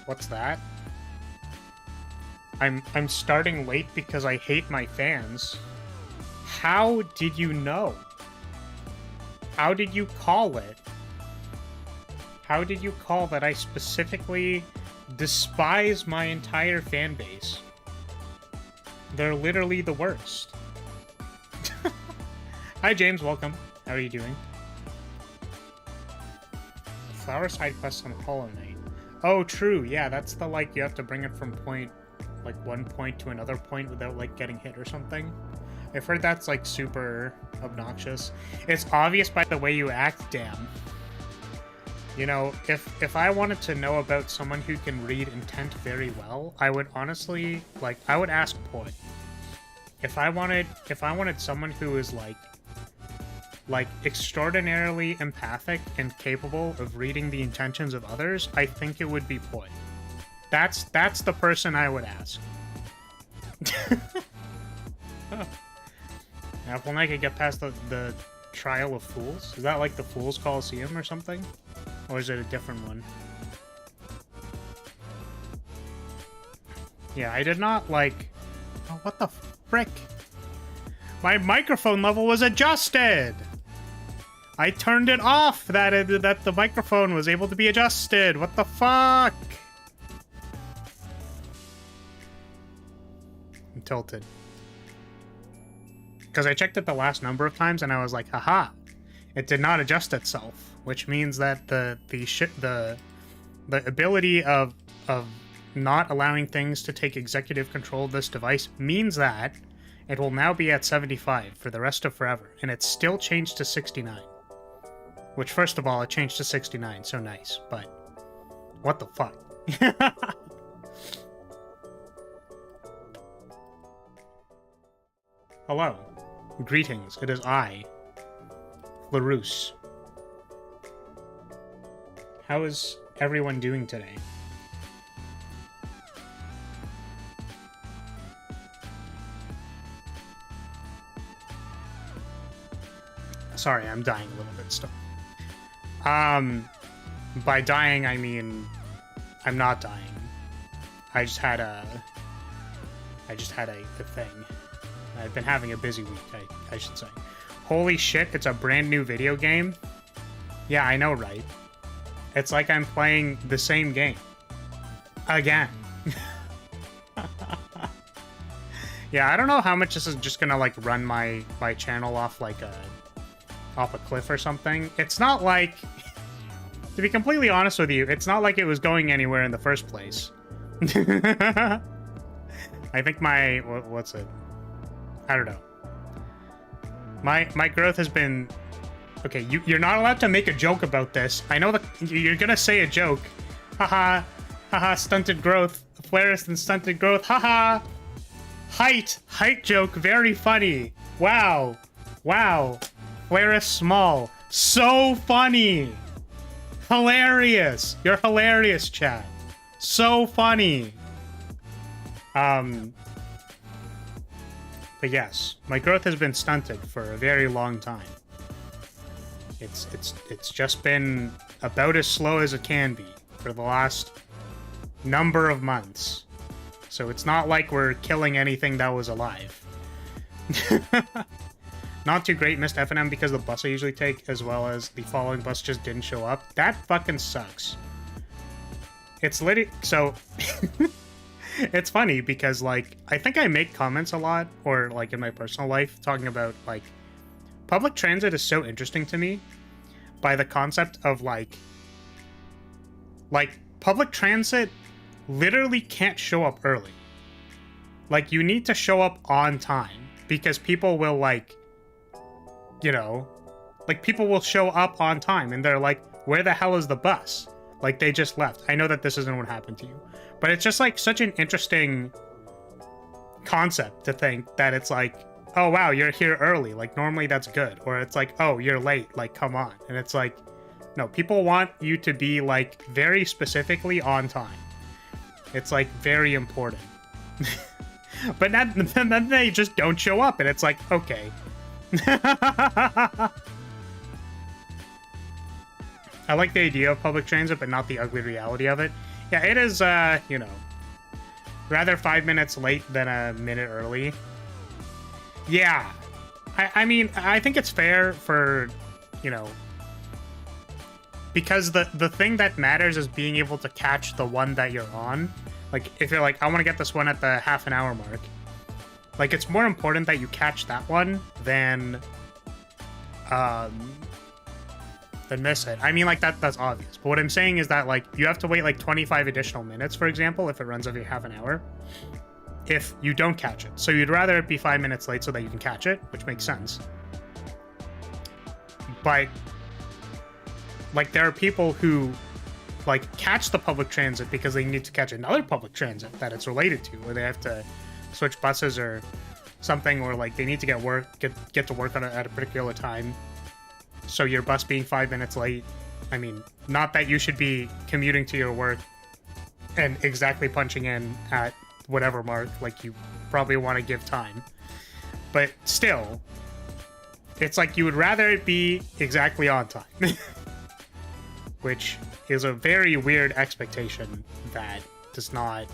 What's that? I'm starting late because I hate my fans. How did you know? How did you call it? How did you call that I specifically despise my entire fan base? They're literally the worst. Hi James, welcome. How are you doing? Flower side quest on Hollow Knight. Oh, true. Yeah, that's the, like, you have to bring it from point, like, one point to another point without, like, getting hit or something. I've heard that's, like, super obnoxious. It's obvious by the way you act, damn. You know, if I wanted to know about someone who can read intent very well, I would honestly, like, I would ask Poi. If I wanted someone who is, like, extraordinarily empathic and capable of reading the intentions of others, I think it would be Poi. That's the person I would ask. Apple Knight could get past the Trial of Fools? Is that like the Fools Coliseum or something? Or is it a different one? Yeah, I did not, like... Oh, what the frick? My microphone level was adjusted! I turned it off, that the microphone was able to be adjusted. What the fuck? I'm tilted. Because I checked it the last number of times and I was like, haha, it did not adjust itself, which means that the ability of not allowing things to take executive control of this device means that it will now be at 75 for the rest of forever, and it's still changed to 69. Which, first of all, it changed to 69, so nice, but... What the fuck? Hello. Greetings, it is I, Larousse. How is everyone doing today? Sorry, I'm dying a little bit still. By dying, I mean, I'm not dying. I just had a thing. I've been having a busy week, I should say. Holy shit, it's a brand new video game? Yeah, I know, right? It's like I'm playing the same game. Again. Yeah, I don't know how much this is just gonna, like, run my channel off, like, off a cliff or something. It's not like... To be completely honest with you, it's not like it was going anywhere in the first place. I think my... What's it? I don't know. My growth has been... Okay, you're not allowed to make a joke about this. I know that you're gonna say a joke. Haha. Haha, stunted growth. Flareus and stunted growth. Haha. Height joke. Very funny. Wow. Wow. Flareus small. So funny. Hilarious. You're hilarious, chat. So funny. But yes, my growth has been stunted for a very long time. It's just been about as slow as it can be for the last number of months. So it's not like we're killing anything that was alive. Not too great, missed FNM because the bus I usually take, as well as the following bus just didn't show up. That fucking sucks. It's literally... So... It's funny because, like, I think I make comments a lot, or, like, in my personal life, talking about, like... Public transit is so interesting to me by the concept of, like, public transit literally can't show up early. Like, you need to show up on time because people will, like, you know, Like, people will show up on time, and they're like, where the hell is the bus? Like, they just left. I know that this isn't what happened to you. But it's just, like, such an interesting concept to think that it's like, oh, wow, you're here early. Like, normally that's good. Or it's like, oh, you're late. Like, come on. And it's like, no, people want you to be, like, very specifically on time. It's, like, very important. But then they just don't show up, and it's like, okay. I like the idea of public transit, but not the ugly reality of it. Yeah, it is, you know, rather 5 minutes late than a minute early. Yeah. I mean, I think it's fair for, you know, because the thing that matters is being able to catch the one that you're on. Like, if you're like, I want to get this one at the half-an-hour mark, like, it's more important that you catch that one than miss it. I mean, like, that's obvious. But what I'm saying is that, like, you have to wait, like, 25 additional minutes, for example, if it runs every half an hour, if you don't catch it. So you'd rather it be 5 minutes late so that you can catch it, which makes sense. But, like, there are people who, like, catch the public transit because they need to catch another public transit that it's related to, or they have to switch buses or something, or, like, they need to get to work at a particular time. So your bus being 5 minutes late, I mean, not that you should be commuting to your work and exactly punching in at whatever mark, like, you probably want to give time. But still, it's like you would rather it be exactly on time. Which is a very weird expectation that is not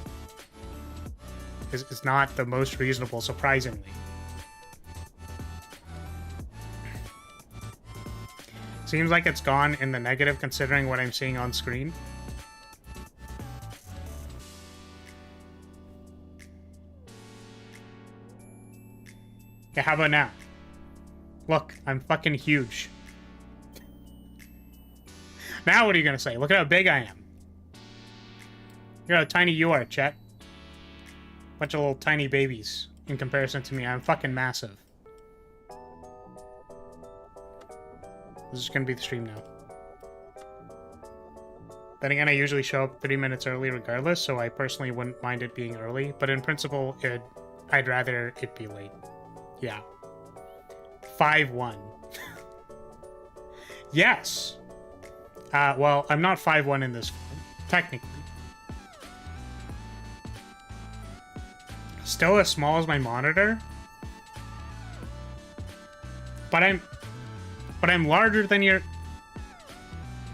the most reasonable, surprisingly. Seems like it's gone in the negative considering what I'm seeing on screen. Yeah, how about now? Look, I'm fucking huge. Now what are you gonna say? Look at how big I am. Look at how tiny you are, chat. Bunch of little tiny babies in comparison to me. I'm fucking massive. This is gonna be the stream now. Then again, I usually show up 30 minutes early regardless, so I personally wouldn't mind it being early. But in principle, I'd rather it be late. Yeah. 5'1". Yes! Well, I'm not 5'1" in this form, technically. Still as small as my monitor. But I'm larger than your...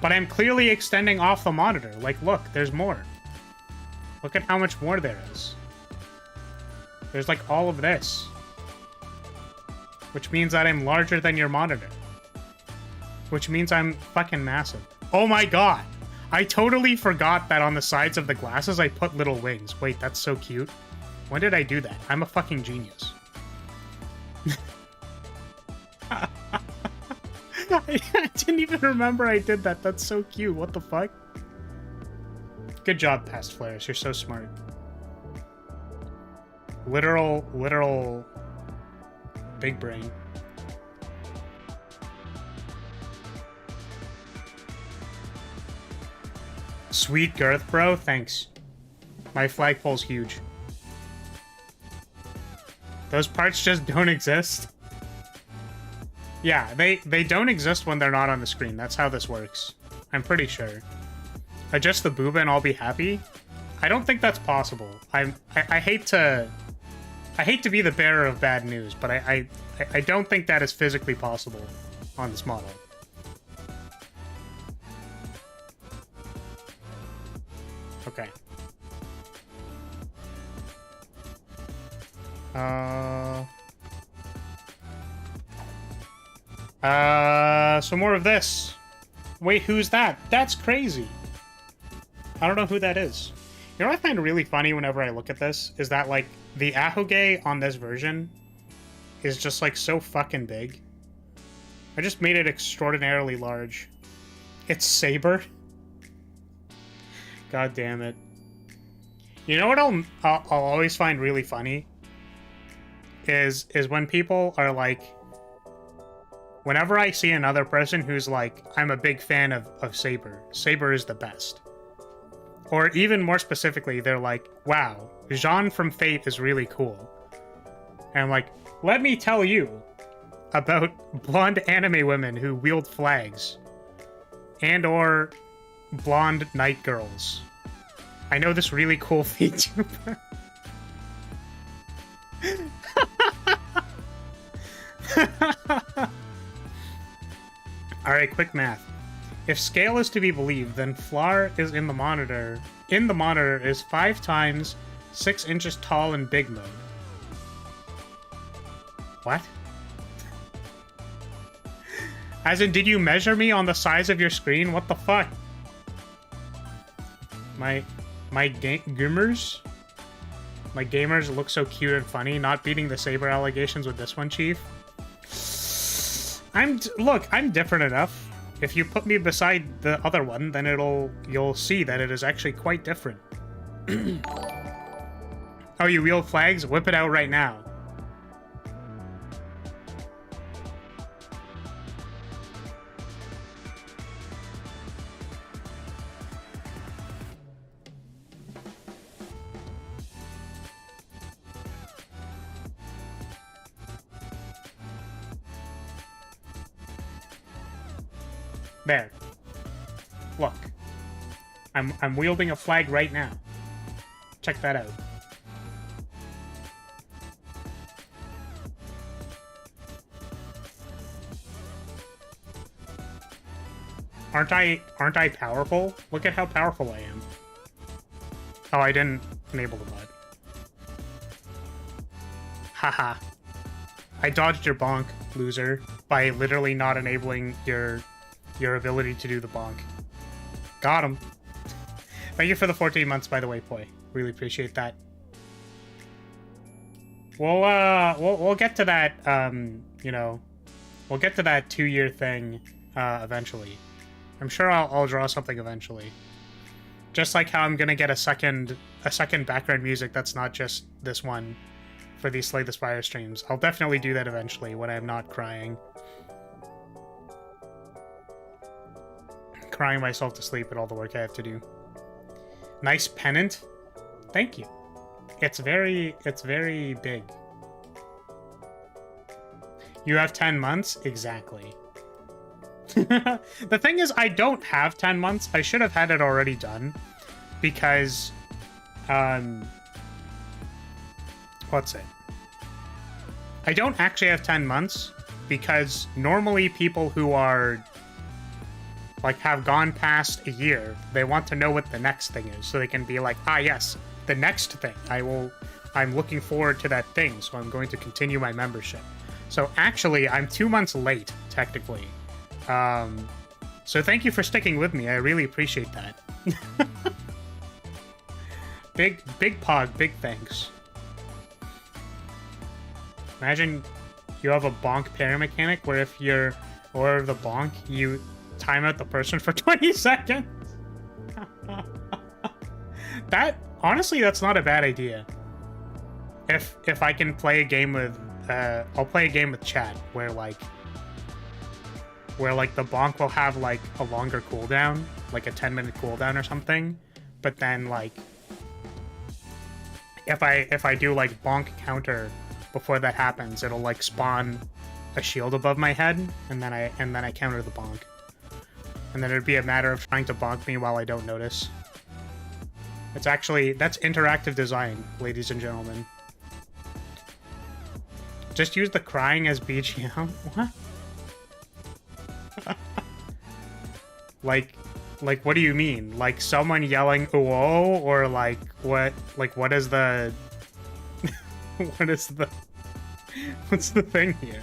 But I'm clearly extending off the monitor. Like, look, there's more. Look at how much more there is. There's, like, all of this. Which means that I'm larger than your monitor. Which means I'm fucking massive. Oh my god! I totally forgot that on the sides of the glasses I put little wings. Wait, that's so cute. When did I do that? I'm a fucking genius. I didn't even remember I did that. That's so cute. What the fuck? Good job, Past Flares. You're so smart. Literal big brain. Sweet girth, bro. Thanks. My flagpole's huge. Those parts just don't exist. Yeah, they don't exist when they're not on the screen. That's how this works. I'm pretty sure. Adjust the booba and I'll be happy? I don't think that's possible. I hate to be the bearer of bad news, but I don't think that is physically possible on this model. Okay. So more of this. Wait, who's that? That's crazy. I don't know who that is. You know what I find really funny whenever I look at this? Is that, like, the ahoge on this version is just, like, so fucking big. I just made it extraordinarily large. It's Saber. God damn it. You know what I'll always find really funny? Is when people are like... whenever I see another person who's like, I'm a big fan of Saber. Saber is the best. Or even more specifically, they're like, wow, Jean from Fate is really cool. And I'm like, let me tell you about blonde anime women who wield flags. And or blonde night girls. I know this really cool VTuber. Alright, quick math. If scale is to be believed, then Flar is in the monitor is 5 times 6 inches tall in big mode. What? As in, did you measure me on the size of your screen? What the fuck? My gamers look so cute and funny. Not beating the Saber allegations with this one, Chief. Look, I'm different enough. If you put me beside the other one, then you'll see that it is actually quite different. Oh, you wield flags? Whip it out right now. There. Look. I'm wielding a flag right now. Check that out. Aren't I powerful? Look at how powerful I am. Oh, I didn't enable the mod. Haha. I dodged your bonk, loser, by literally not enabling your ability to do the bonk. Got him. Thank you for the 14 months, by the way, Poi. Really appreciate that. We'll get to that, you know, we'll get to that 2-year thing, eventually. I'm sure I'll draw something eventually. Just like how I'm gonna get a second background music that's not just this one for these Slay the Spire streams. I'll definitely do that eventually when I'm not crying. Crying myself to sleep at all the work I have to do. Nice pennant. Thank you. It's very big. You have 10 months? Exactly. The thing is, I don't have 10 months. I should have had it already done. Because, what's it? I don't actually have 10 months because normally people who are like have gone past a year, they want to know what the next thing is, so they can be like, ah yes, the next thing. I'm looking forward to that thing, so I'm going to continue my membership. So actually, I'm 2 months late, technically. So thank you for sticking with me. I really appreciate that. Big Pog, big thanks. Imagine you have a bonk parry mechanic where if you're or the bonk, you time out the person for 20 seconds. Honestly, that's not a bad idea. If I can play a game with I'll play a game with chat where like the bonk will have like a longer cooldown, like a 10-minute cooldown or something, but then like if I do like bonk counter before that happens, it'll like spawn a shield above my head, and then I counter the bonk. And then it'd be a matter of trying to bonk me while I don't notice. That's interactive design, ladies and gentlemen. Just use the crying as BGM? What? Like, what do you mean? Like, someone yelling, whoa? Or, like, what? Like, what is the... What's the thing here?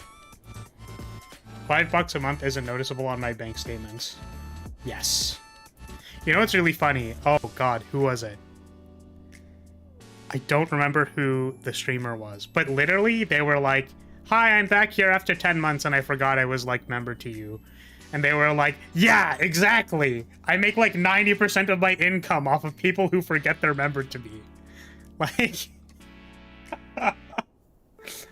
$5 a month isn't noticeable on my bank statements. Yes. You know what's really funny? Oh, God, who was it? I don't remember who the streamer was, but literally, they were like, hi, I'm back here after 10 months, and I forgot I was, like, member to you. And they were like, yeah, exactly. I make like 90% of my income off of people who forget they're membered to me. Like,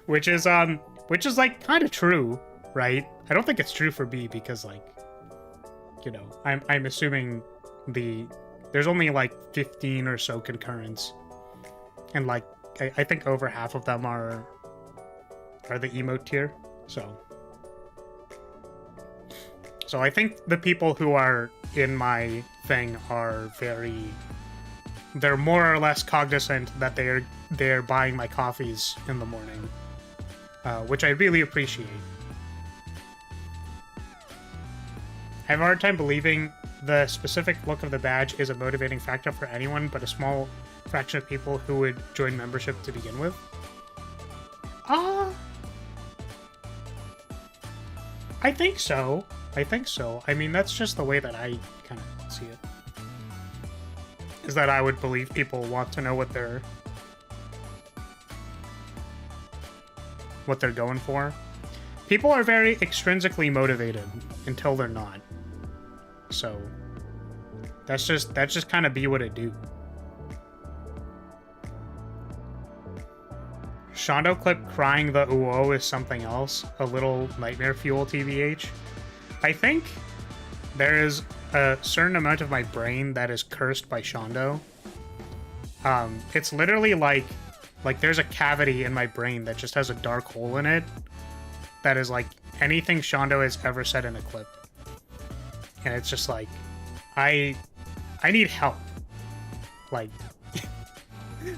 which is like kind of true. right? I don't think it's true for B because, like, you know, I'm assuming there's only like 15 or so concurrents, and like I think over half of them are the emote tier. So I think the people who are in my thing are they're more or less cognizant that they're buying my coffees in the morning, which I really appreciate. I have a hard time believing the specific look of the badge is a motivating factor for anyone, but a small fraction of people who would join membership to begin with. I think so. I mean, that's just the way that I kind of see it. Is that I would believe people want to know what they're going for. People are very extrinsically motivated until they're not. So that's just kind of be what it do. Shondo clip crying the uo is something else. A little nightmare fuel, TBH. I think there is a certain amount of my brain that is cursed by Shondo. It's literally like there's a cavity in my brain that just has a dark hole in it that is like anything Shondo has ever said in a clip. And it's just like, I need help. Like,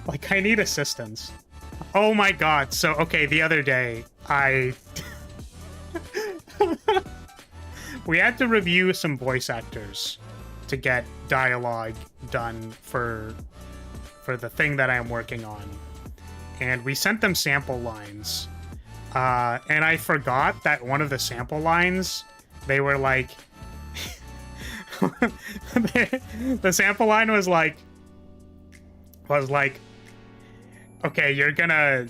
like I need assistance. Oh my god. So, okay, the other day, we had to review some voice actors to get dialogue done for the thing that I'm working on. And we sent them sample lines. And I forgot that one of the sample lines, they were like... the sample line was like, okay, you're gonna,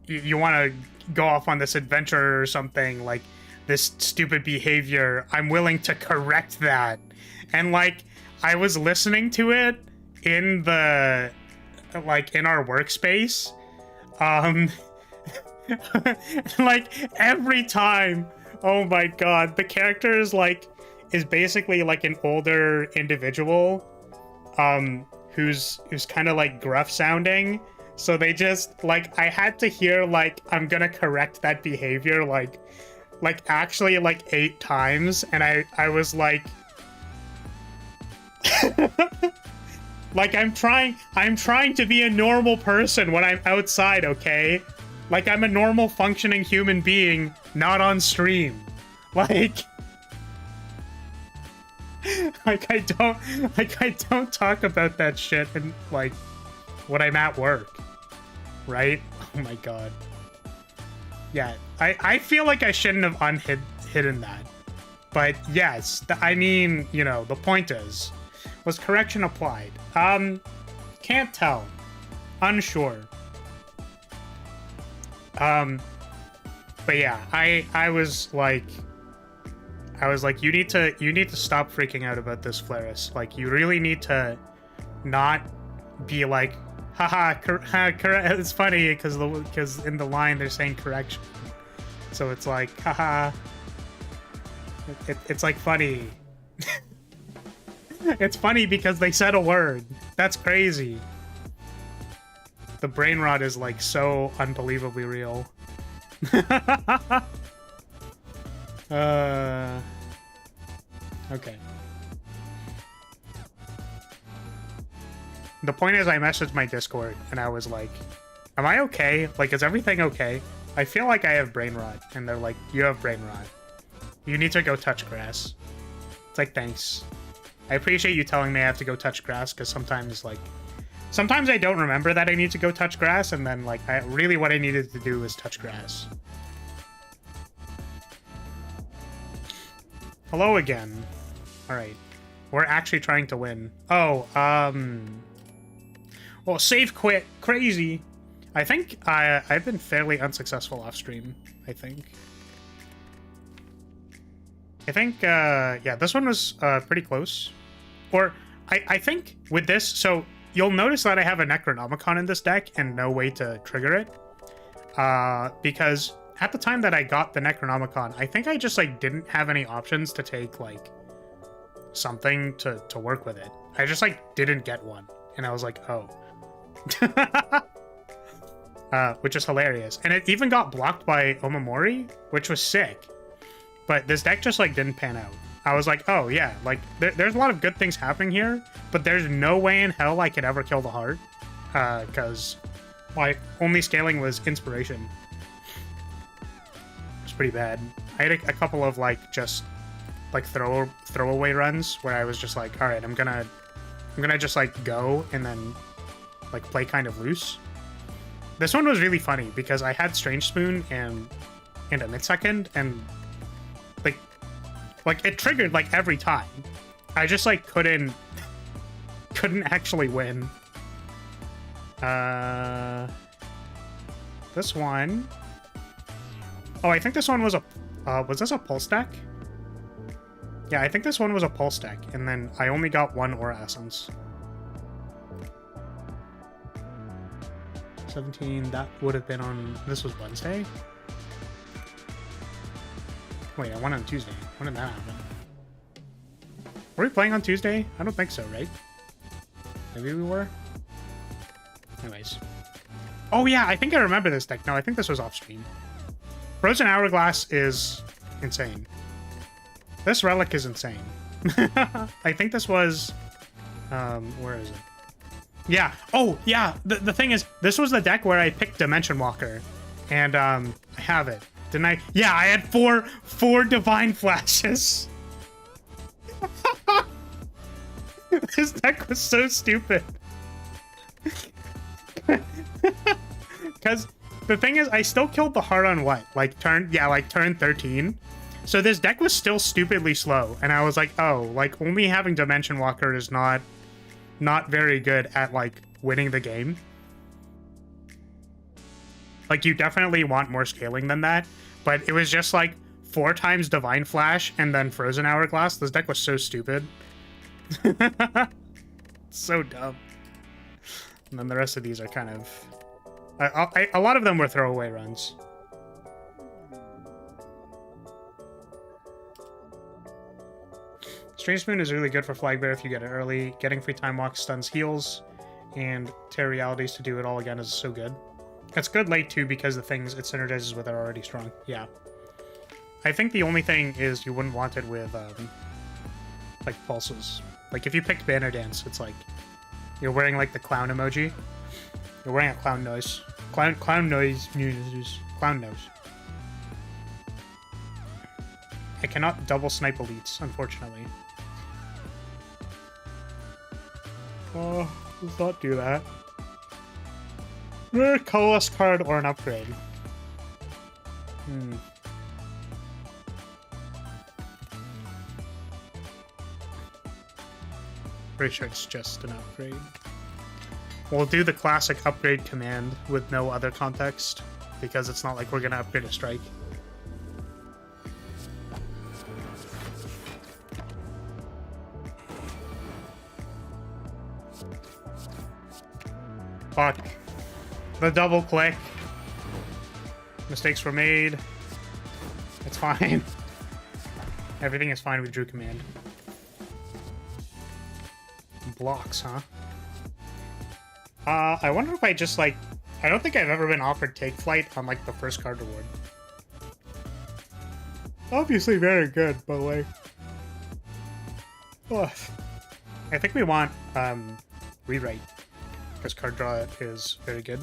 you want to go off on this adventure or something, like this stupid behavior. I'm willing to correct that. And like, I was listening to it in the, like in our workspace. Like every time, oh my god, the character is basically like an older individual, who's kind of like gruff sounding. So they just like, I had to hear like, I'm gonna correct that behavior like actually like 8 times, and I was like like I'm trying to be a normal person when I'm outside, okay? Like I'm a normal functioning human being, not on stream. Like I don't talk about that shit and like when I'm at work, right? Oh my god. Yeah, I feel like I shouldn't have hidden that, but yes, I mean, you know, the point is, was correction applied? Can't tell, unsure. But yeah, I was like, you need to stop freaking out about this, Flaris. Like, you really need to not be like, haha, it's funny because in the line they're saying correction, so it's like, haha, it's like funny. It's funny because they said a word. That's crazy. The brain rot is like so unbelievably real. Okay. The point is, I messaged my Discord and I was like, am I okay? Like, is everything okay? I feel like I have brain rot. And they're like, you have brain rot. You need to go touch grass. It's like, thanks. I appreciate you telling me I have to go touch grass, because sometimes I don't remember that I need to go touch grass, and then, like, really what I needed to do was touch grass. Hello again. Alright. We're actually trying to win. Oh, well, save quit. Crazy. I think I've been fairly unsuccessful off stream, I think. Yeah, this one was pretty close. Or, I think with this, so you'll notice that I have a Necronomicon in this deck and no way to trigger it. Because at the time that I got the Necronomicon, I think I just, like, didn't have any options to take, like, something to work with it. I just, like, didn't get one. And I was like, oh. Which is hilarious. And it even got blocked by Omamori, which was sick. But this deck just, like, didn't pan out. I was like, oh, yeah, like, there's a lot of good things happening here, but there's no way in hell I could ever kill the heart. Because my only scaling was inspiration. It's pretty bad. I had a couple of, like, just, like, throwaway runs where I was just like, all right, I'm gonna just, like, go and then, like, play kind of loose. This one was really funny because I had Strange Spoon and a mid-second, and like it triggered like every time. I just like couldn't actually win. This one. Oh, I think this one was a was this a pulse deck? Yeah, I think this one was a pulse deck, and then I only got one Aura Essence. 17, that would have been on, this was Wednesday? Wait, I won on Tuesday. When did that happen? Were we playing on Tuesday? I don't think so, right? Maybe we were? Anyways. Oh yeah, I think I remember this deck. No, I think this was off stream. Frozen Hourglass is insane. This relic is insane. I think this was... where is it? Yeah. Oh, yeah. The thing is, this was the deck where I picked Dimension Walker. And, I have it. Didn't I? Yeah, I had four Divine Flashes. This deck was so stupid. Because the thing is, I still killed the heart on what? Like turn 13. So this deck was still stupidly slow. And I was like, oh, like only having Dimension Walker is not very good at like winning the game. Like you definitely want more scaling than that, but it was just like 4 times Divine Flash and then Frozen Hourglass. This deck was so stupid. So dumb. And then the rest of these are kind of... a lot of them were throwaway runs. Strange Spoon is really good for Flagbearer if you get it early. Getting free time walks, stuns, heals, and Tear Realities to do it all again is so good. It's good late too because the things it synergizes with are already strong. Yeah. I think the only thing is you wouldn't want it with like pulses. Like if you picked Banner Dance, it's like you're wearing like the clown emoji. You're wearing a clown nose. Clown nose. Clown nose. I cannot double snipe elites, unfortunately. Oh, let's not do that. Rare Coalesce card or an upgrade. Pretty sure it's just an upgrade. We'll do the classic upgrade command with no other context, because it's not like we're gonna upgrade a strike. Fuck. The double click. Mistakes were made. It's fine. Everything is fine with Drew Command. Blocks, huh? I wonder if I just, like... I don't think I've ever been offered Take Flight on, like, the first card reward. Obviously very good, but, like... Ugh. I think we want, Rewrite. Because card draw is very good.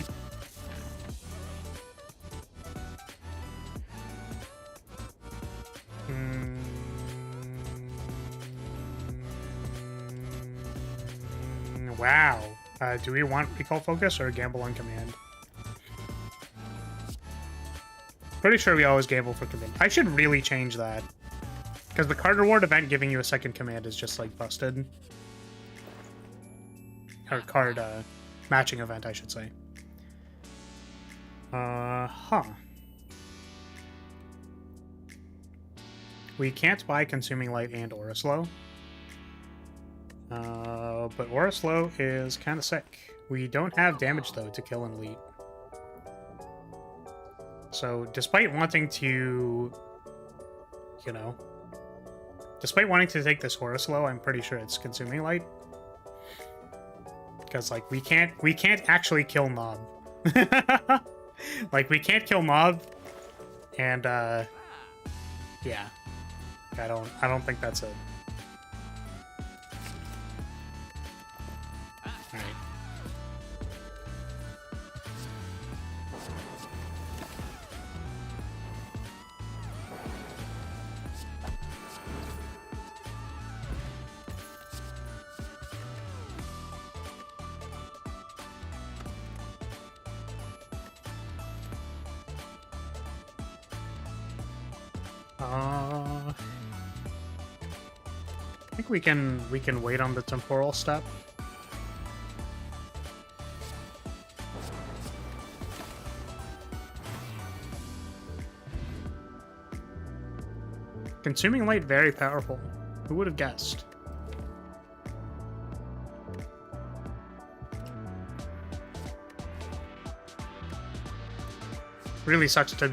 Wow. Do we want Recall Focus or Gamble on Command? Pretty sure we always gamble for command. I should really change that. Because the card reward event giving you a second command is just, like, busted. Or card, matching event, I should say. Huh. We can't buy Consuming Light and Aura Slow. But Aura Slow is kind of sick. We don't have damage, though, to kill an elite. So, despite wanting to, you know, despite wanting to take this horror slow, I'm pretty sure it's consuming light. Because, like, we can't actually kill mob. Like, we can't kill mob, and, yeah. I don't think that's it. Alright. I think we can wait on the temporal step. Consuming light, very powerful. Who would have guessed? Really sucks to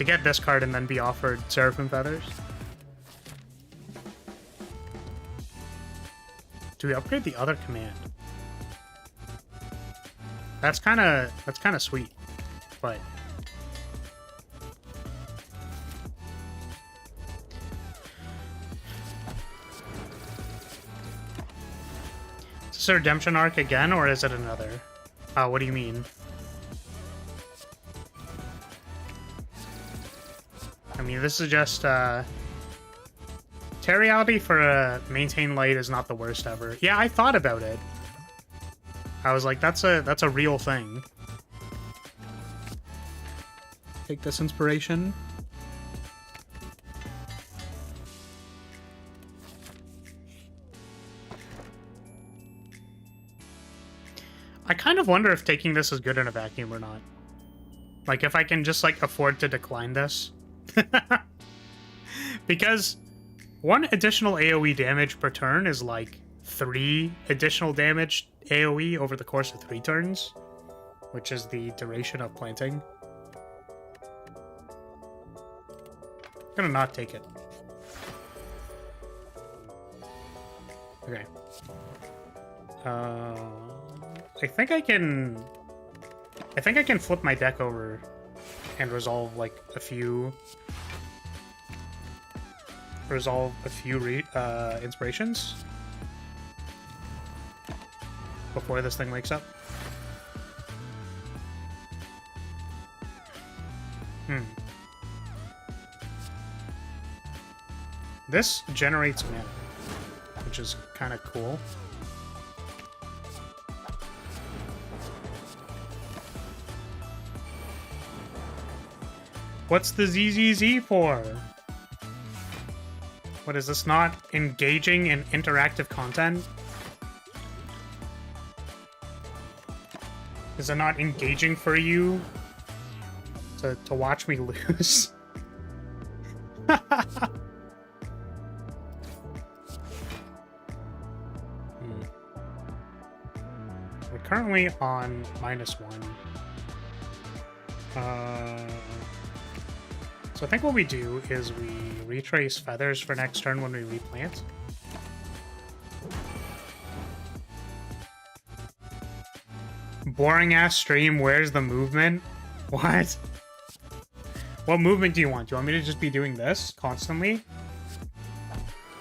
get this card and then be offered Seraphim Feathers. Do we upgrade the other command? That's kind of sweet, but is this a redemption arc again, or is it another? What do you mean? I mean, this is just Terreality for a maintain light is not the worst ever. Yeah, I thought about it. I was like, that's a real thing. Take this inspiration. I kind of wonder if taking this is good in a vacuum or not. Like, if I can just, like, afford to decline this. Because 1 additional AoE damage per turn is like 3 additional damage AoE over the course of 3 turns, which is the duration of planting. I'm gonna not take it. Okay. I think I can flip my deck over and resolve like a few inspirations before this thing wakes up. This generates mana, which is kind of cool. What's the ZZZ for? What is this, not engaging in interactive content? Is it not engaging for you to watch me lose? We're currently on -1. So I think what we do is we retrace feathers for next turn when we replant. Boring ass stream, where's the movement? What? What movement do you want? Do you want me to just be doing this constantly?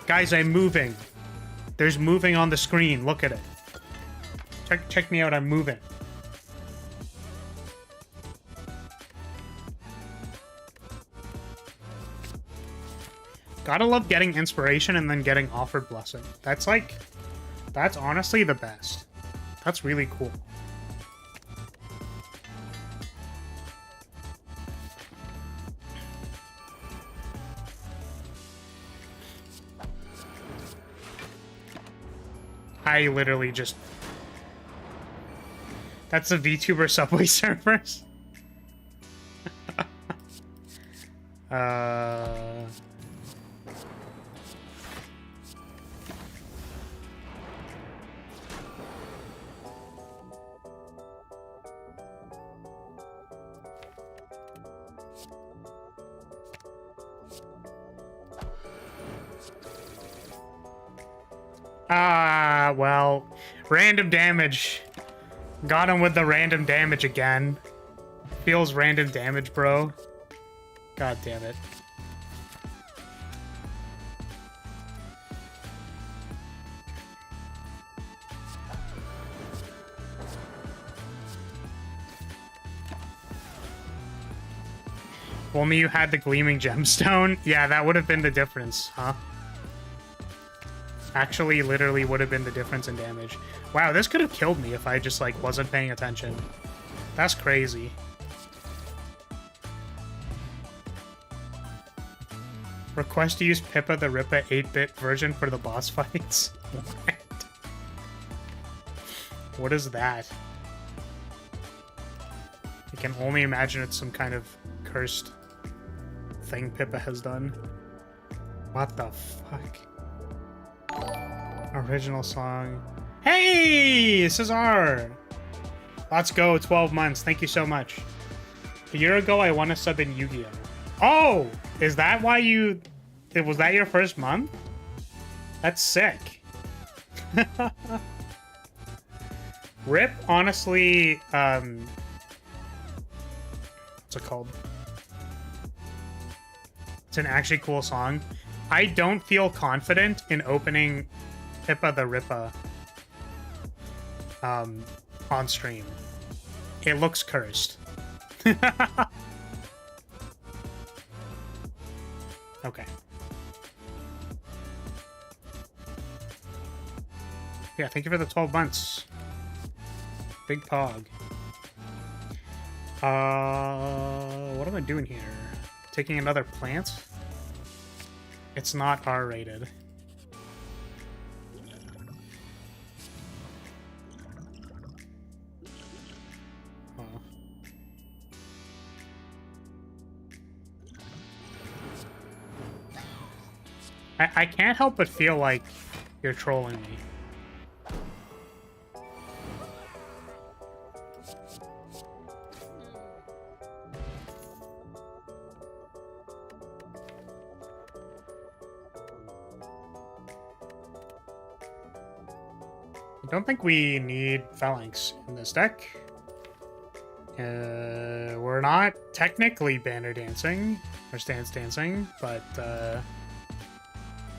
Guys, I'm moving. There's moving on the screen. Look at it. Check me out, I'm moving. Gotta love getting inspiration and then getting offered blessing. That's like, that's honestly the best. That's really cool. I literally just... That's the VTuber Subway servers. Ah, well, random damage. Got him with the random damage again. Feels random damage, bro. God damn it. If only you had the gleaming gemstone. Yeah, that would have been the difference, huh? Actually, literally would have been the difference in damage. Wow, this could have killed me if I just, like, wasn't paying attention. That's crazy. Request to use Pippa the Rippa 8-bit version for the boss fights. What? What is that? I can only imagine it's some kind of cursed thing Pippa has done. What the fuck? Original song. Hey, Cesar! Let's go, 12 months. Thank you so much. A year ago, I won a sub in Yu-Gi-Oh! Oh! Is that why you... Was that your first month? That's sick. RIP, honestly, what's it called? It's an actually cool song. I don't feel confident in opening Pippa the Rippa on stream. It looks cursed. Okay. Yeah, thank you for the 12 months. Big pog. What am I doing here? Taking another plant? It's not R-rated. I can't help but feel like you're trolling me. I don't think we need phalanx in this deck. We're not technically banner dancing or stance dancing, but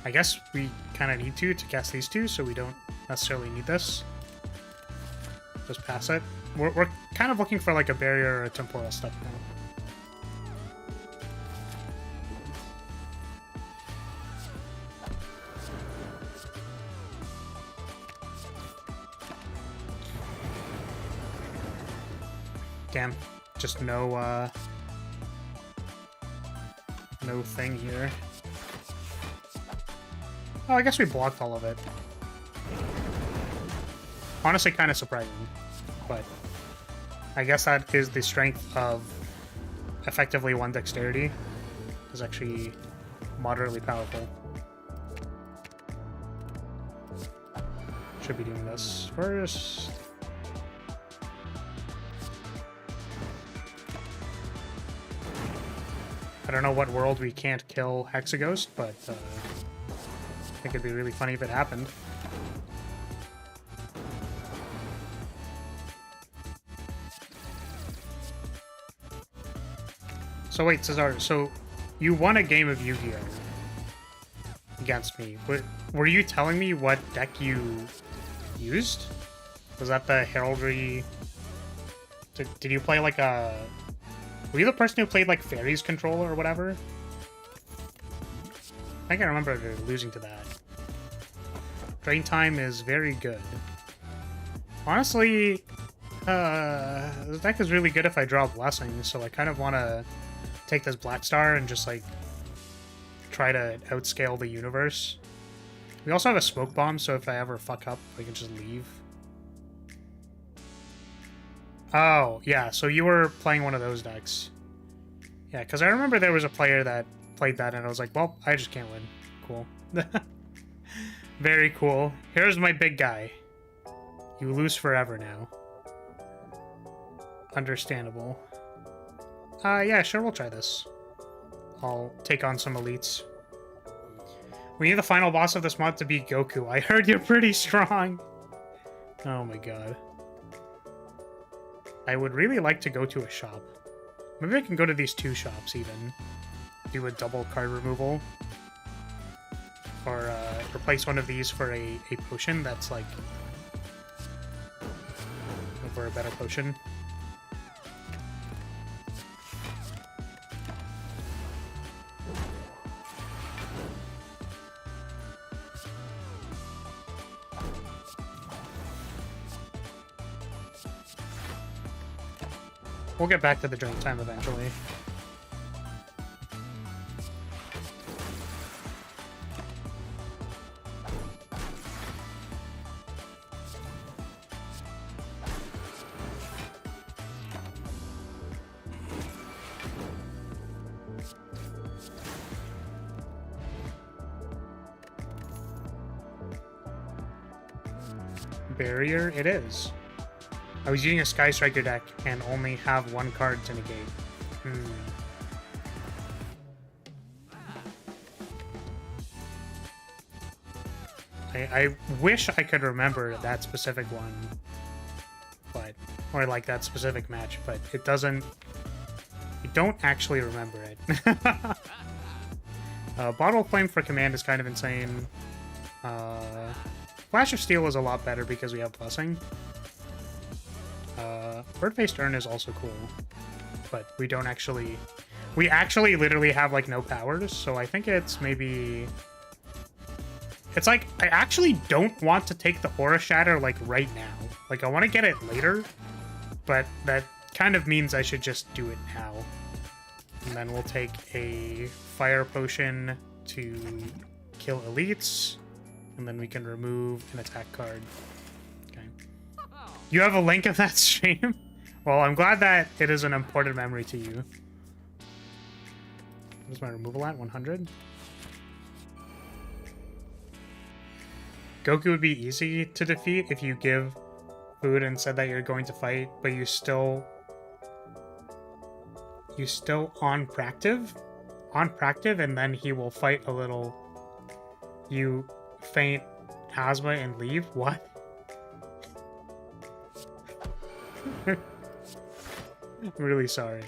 I guess we kind of need to cast these two, so we don't necessarily need this. Just pass it. We're kind of looking for like a barrier or a temporal step now. Damn, just no thing here. Oh, I guess we blocked all of it. Honestly, kind of surprising, but I guess that is the strength of effectively one dexterity. Is actually moderately powerful. Should be doing this first. I don't know what world we can't kill Hexaghost, but I think it'd be really funny if it happened. So wait, Cesar, so you won a game of Yu-Gi-Oh! Against me. Were you telling me what deck you used? Was that the Heraldry... Did you play like a... Were you the person who played like Fairies Controller or whatever? I think I remember losing to that. Drain time is very good. Honestly, this deck is really good if I draw Blessings, so I kind of want to take this Black Star and just like try to outscale the universe. We also have a Smoke Bomb, so if I ever fuck up, I can just leave. Oh, yeah, so you were playing one of those decks. Yeah, because I remember there was a player that played that, and I was like, well, I just can't win. Cool. Very cool. Here's my big guy. You lose forever now. Understandable. Yeah, sure, we'll try this. I'll take on some elites. We need the final boss of this mod to be Goku. I heard you're pretty strong. Oh my god. I would really like to go to a shop. Maybe I can go to these 2 shops even. Do a double card removal. Or replace one of these for a potion that's like... for a better potion. We'll get back to the drink time eventually. Barrier it is. I was using a Sky Striker deck and only have 1 card to negate. I wish I could remember that specific one, but or like that specific match, but it doesn't. I don't actually remember it. Bottle of Flame for command is kind of insane. Flash of Steel is a lot better because we have Blessing. Bird-Faced Urn is also cool, but we don't actually... We actually literally have, like, no powers, so I think it's maybe... It's like, I actually don't want to take the Aura Shatter, like, right now. Like, I want to get it later, but that kind of means I should just do it now. And then we'll take a Fire Potion to kill elites, and then we can remove an attack card. Okay. You have a link of that stream? Well, I'm glad that it is an important memory to you. What is my removal at? 100? Goku would be easy to defeat if you give food and said that you're going to fight, but you still on practive, and then he will fight a little. You faint asthma and leave? What? I'm really sorry.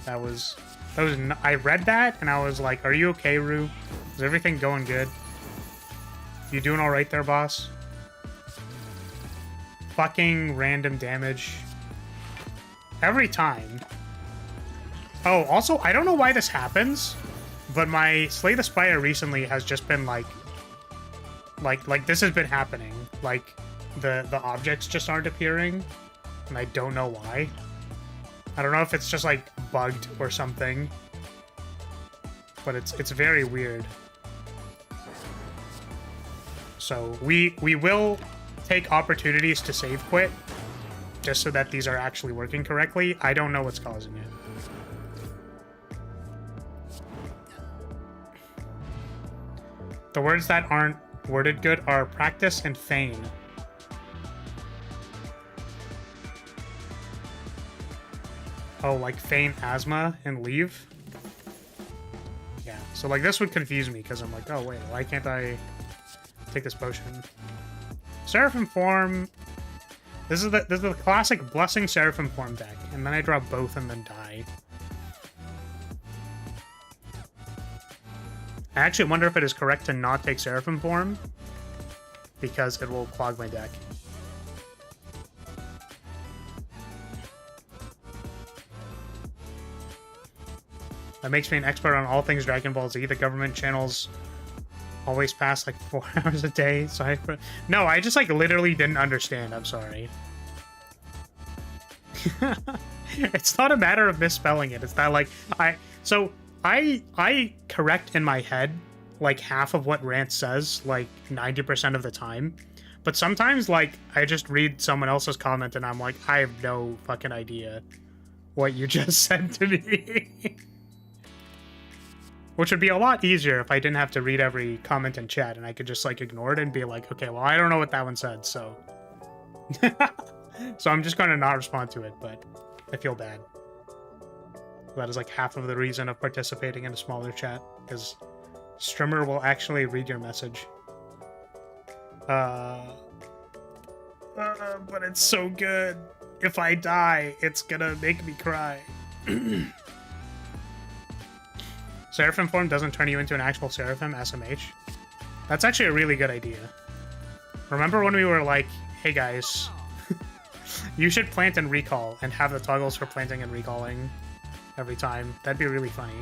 That was I read that and I was like, are you okay, Rue? Is everything going good? You doing alright there, boss? Fucking random damage. Every time. Oh, also, I don't know why this happens, but my Slay the Spire recently has just been like this has been happening. Like, the objects just aren't appearing, and I don't know why. I don't know if it's just, like, bugged or something, but it's very weird. So we will take opportunities to save quit, just so that these are actually working correctly. I don't know what's causing it. The words that aren't worded good are practice and feign. Oh, like feign asthma and leave? Yeah, so like this would confuse me because I'm like, oh wait, why can't I take this potion? Seraphim form. This is the classic Blessing Seraphim form deck, and then I draw both and then die. I actually wonder if it is correct to not take Seraphim form, because it will clog my deck. That makes me an expert on all things Dragon Ball Z. The government channels always pass like 4 hours a day. So no, I just like literally didn't understand. I'm sorry. It's not a matter of misspelling it. It's that like I correct in my head like half of what Rant says like 90% of the time. But sometimes like I just read someone else's comment and I'm like, I have no fucking idea what you just said to me. Which would be a lot easier if I didn't have to read every comment in chat and I could just like ignore it and be like, okay, well, I don't know what that one said, so. So I'm just going to not respond to it, but I feel bad. That is like half of the reason of participating in a smaller chat, because Streamer will actually read your message. But it's so good. If I die, it's gonna make me cry. Seraphim form doesn't turn you into an actual Seraphim, SMH. That's actually a really good idea. Remember when we were like, hey guys, you should plant and recall and have the toggles for planting and recalling every time. That'd be really funny.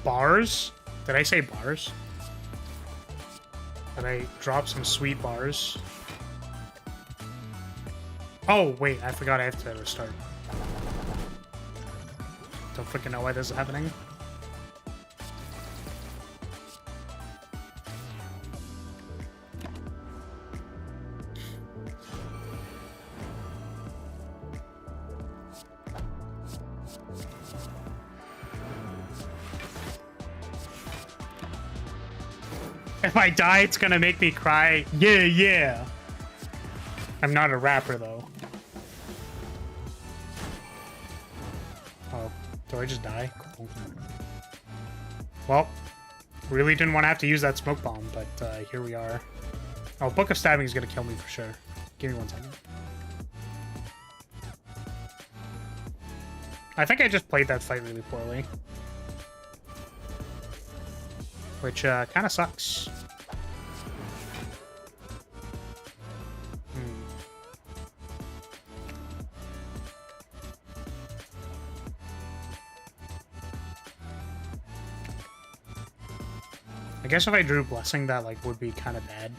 Bars? Did I say bars? Did I drop some sweet bars? Oh, wait, I forgot I have to restart. Don't freaking know why this is happening. If I die, it's gonna make me cry. Yeah, yeah. I'm not a rapper, though. Oh, do I just die? Cool. Well, really didn't want to have to use that smoke bomb, but here we are. Oh, Book of Stabbing is gonna kill me for sure. Give me 1 second. I think I just played that fight really poorly. Which kind of sucks. I guess if I drew Blessing, that like would be kind of bad.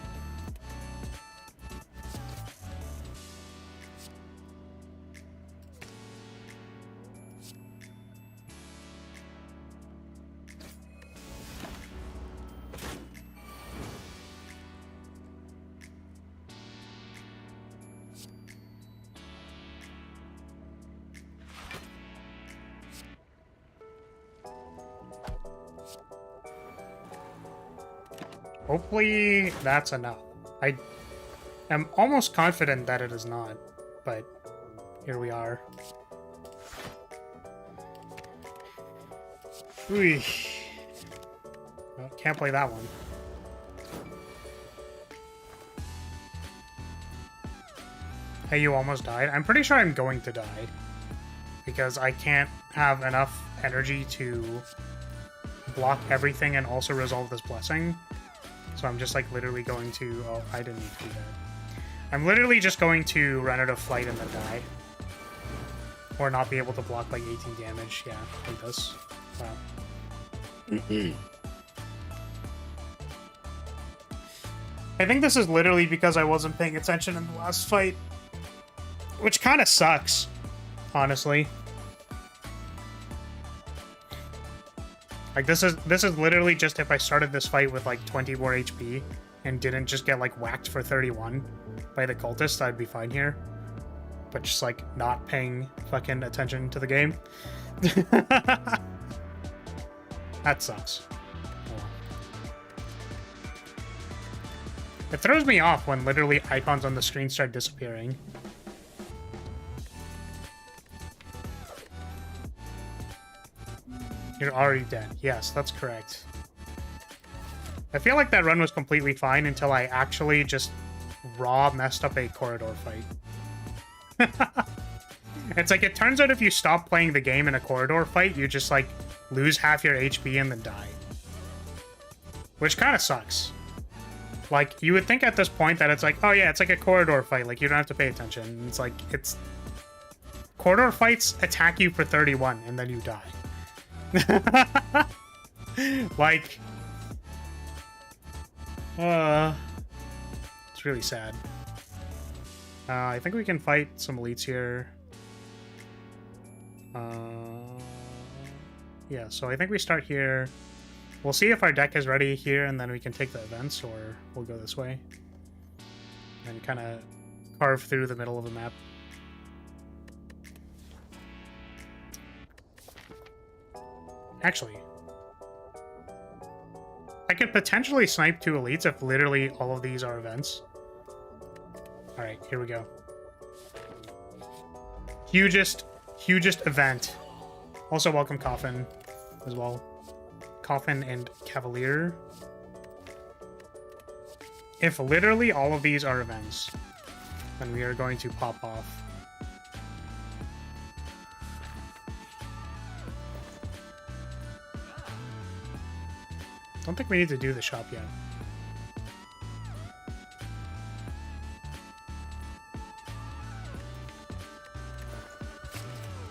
Hopefully that's enough. I am almost confident that it is not, but here we are. Ooh. Well, can't play that one. Hey, you almost died? I'm pretty sure I'm going to die, because I can't have enough energy to block everything and also resolve this blessing. So I'm just like literally going to... Oh, I didn't need to do that. I'm literally just going to run out of flight and then die. Or not be able to block like 18 damage. Yeah, like this. Wow. I think this is literally because I wasn't paying attention in the last fight. Which kind of sucks, honestly. Like, this is literally just if I started this fight with, like, 20 more HP and didn't just get, like, whacked for 31 by the cultist, I'd be fine here. But just, like, not paying fucking attention to the game. That sucks. Oh. It throws me off when literally icons on the screen start disappearing. You're already dead. Yes, that's correct. I feel like that run was completely fine until I actually just raw messed up a corridor fight. It's like, it turns out if you stop playing the game in a corridor fight, you just, like, lose half your HP and then die. Which kind of sucks. Like, you would think at this point that it's like, oh yeah, it's like a corridor fight, like, you don't have to pay attention. It's like, it's... Corridor fights attack you for 31, and then you die. Like, it's really sad. I think we can fight some elites here. Yeah, so I think we start here. We'll see if our deck is ready here, and then we can take the events, or we'll go this way. And kind of carve through the middle of the map. Actually, I could potentially snipe 2 elites if literally all of these are events. Alright, here we go. Hugest event Also, welcome Coffin as well. Coffin and Cavalier. If literally all of these are events, then we are going to pop off. Don't think we need to do the shop yet.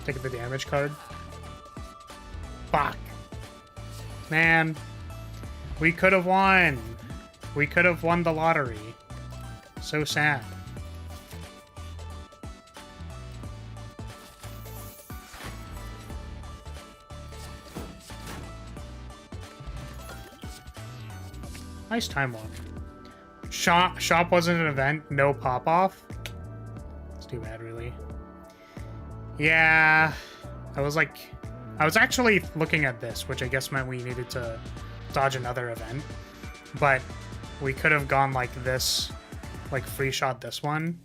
Take the damage card. Fuck. Man. We could have won. We could have won the lottery. So sad. Nice time walk. Shop wasn't an event. No pop-off. It's too bad, really. Yeah, I was actually looking at this, which I guess meant we needed to dodge another event, but we could have gone like this, like free shot this one.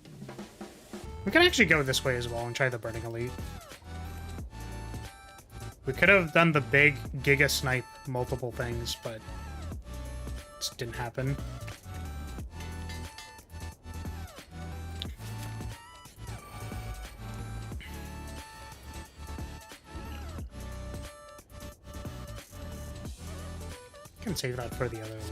We can actually go this way as well and try the Burning Elite. We could have done the big Giga Snipe multiple things, but it just didn't happen. Can save that for the other elite.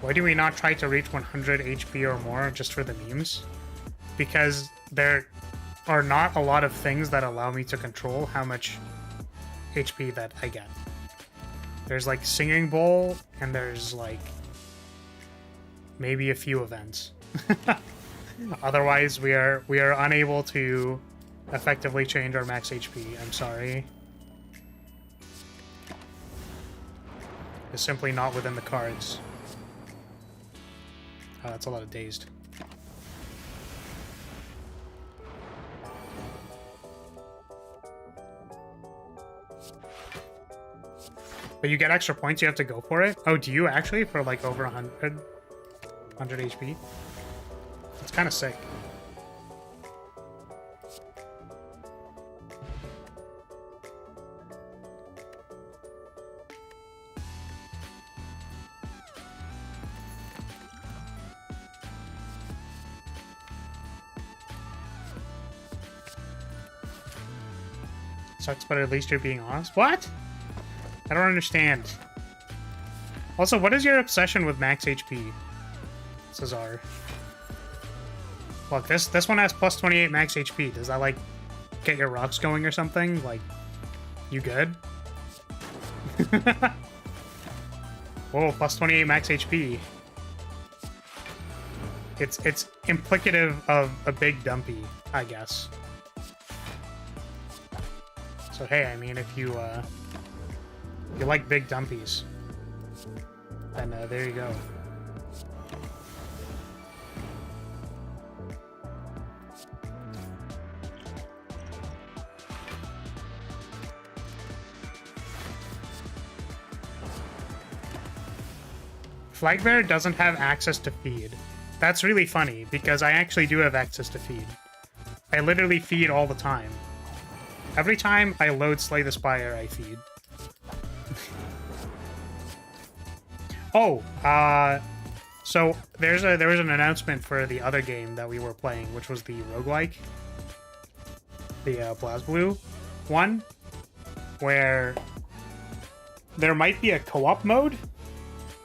Why do we not try to reach 100 HP or more just for the memes? Because there are not a lot of things that allow me to control how much HP that I get. There's like Singing Bowl, and there's like maybe a few events. Otherwise, we are unable to effectively change our max HP. I'm sorry. It's simply not within the cards. Oh, that's a lot of dazed. But you get extra points, you have to go for it? Oh, do you actually? For like over 100 HP? It's kind of sick. Sucks, but at least you're being honest. What? I don't understand. Also, what is your obsession with max HP? Cesar. Look, this one has plus 28 max HP. Does that, like, get your rocks going or something? Like, you good? Whoa, plus 28 max HP. It's implicative of a big dumpy, I guess. So hey, I mean, if you like big dumpies, then there you go. Flagbearer doesn't have access to feed. That's really funny, because I actually do have access to feed. I literally feed all the time. Every time I load Slay the Spire, I feed. Oh, so there was an announcement for the other game that we were playing, which was the roguelike, the BlazBlue one, where there might be a co-op mode.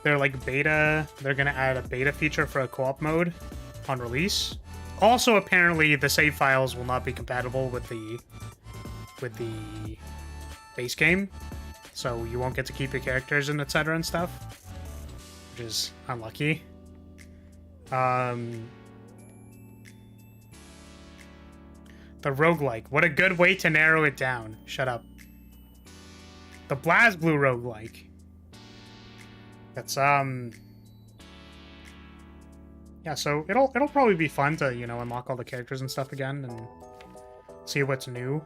They're like beta. They're gonna add a beta feature for a co-op mode on release. Also, apparently, the save files will not be compatible with the base game, so you won't get to keep your characters and etc. and stuff, which is unlucky. The roguelike. What a good way to narrow it down. Shut up. The BlazBlue roguelike. That's yeah, so it'll probably be fun to, you know, unlock all the characters and stuff again and see what's new.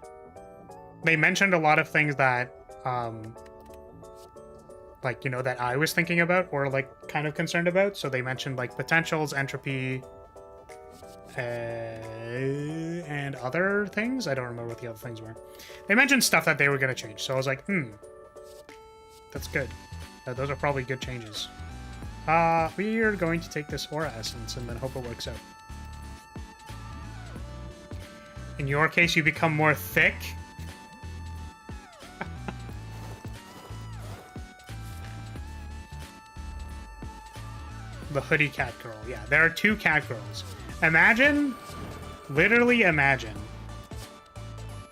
They mentioned a lot of things that, like, you know, that I was thinking about or, like, kind of concerned about. So they mentioned, like, potentials, entropy, and and other things. I don't remember what the other things were. They mentioned stuff that they were going to change, so I was like, that's good. Those are probably good changes. We are going to take this Aura Essence and then hope it works out. In your case, you become more thick. The hoodie cat girl. Yeah, there are 2 cat girls. Imagine, literally imagine.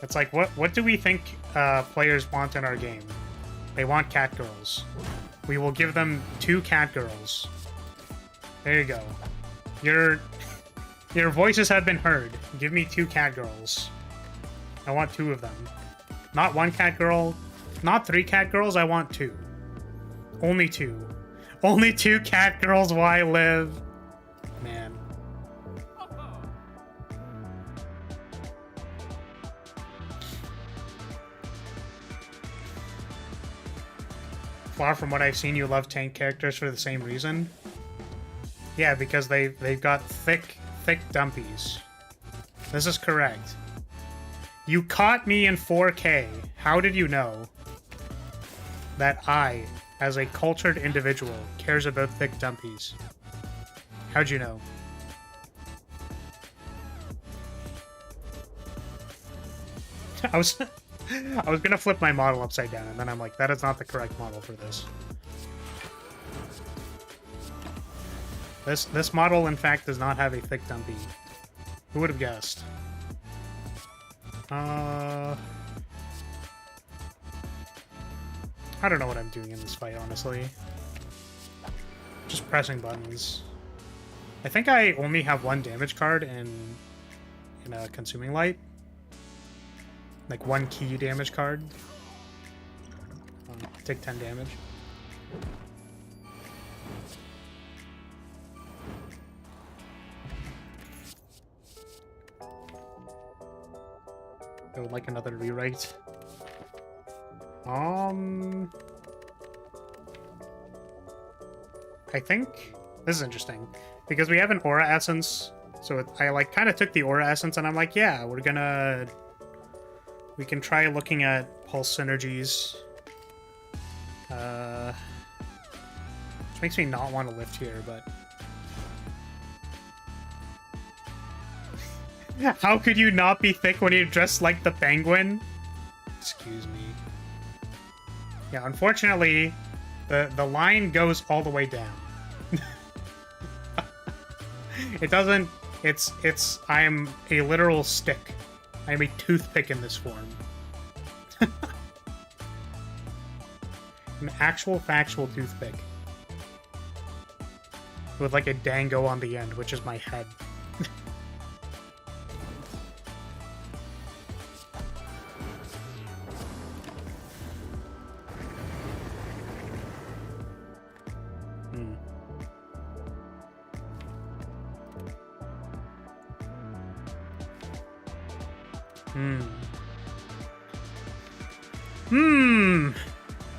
It's like, what do we think players want in our game? They want cat girls. We will give them 2 cat girls. There you go. Your voices have been heard. Give me 2 cat girls. I want 2 of them. Not 1 cat girl. Not 3 cat girls. I want 2. Only 2. Only 2 cat girls while I live. Man. Far from what I've seen, you love tank characters for the same reason. Yeah, because they've got thick dumpies. This is correct. You caught me in 4K. How did you know that I, as a cultured individual, cares about thick dumpies? How'd you know? I was gonna flip my model upside down, and then I'm like, that is not the correct model for this. This model, in fact, does not have a thick dumpy. Who would have guessed? I don't know what I'm doing in this fight, honestly. Just pressing buttons. I think I only have 1 damage card in a Consuming Light. Like 1 key damage card. Take 10 damage. I would like another rewrite. I think this is interesting because we have an Aura Essence. So I like kind of took the Aura Essence and I'm like, yeah, we can try looking at pulse synergies. Which makes me not want to lift here, but how could you not be thick when you're dressed like the Penguin? Excuse me. Yeah, unfortunately, the line goes all the way down. It doesn't. It's. I am a literal stick. I am a toothpick in this form. An actual factual toothpick. With like a dango on the end, which is my head.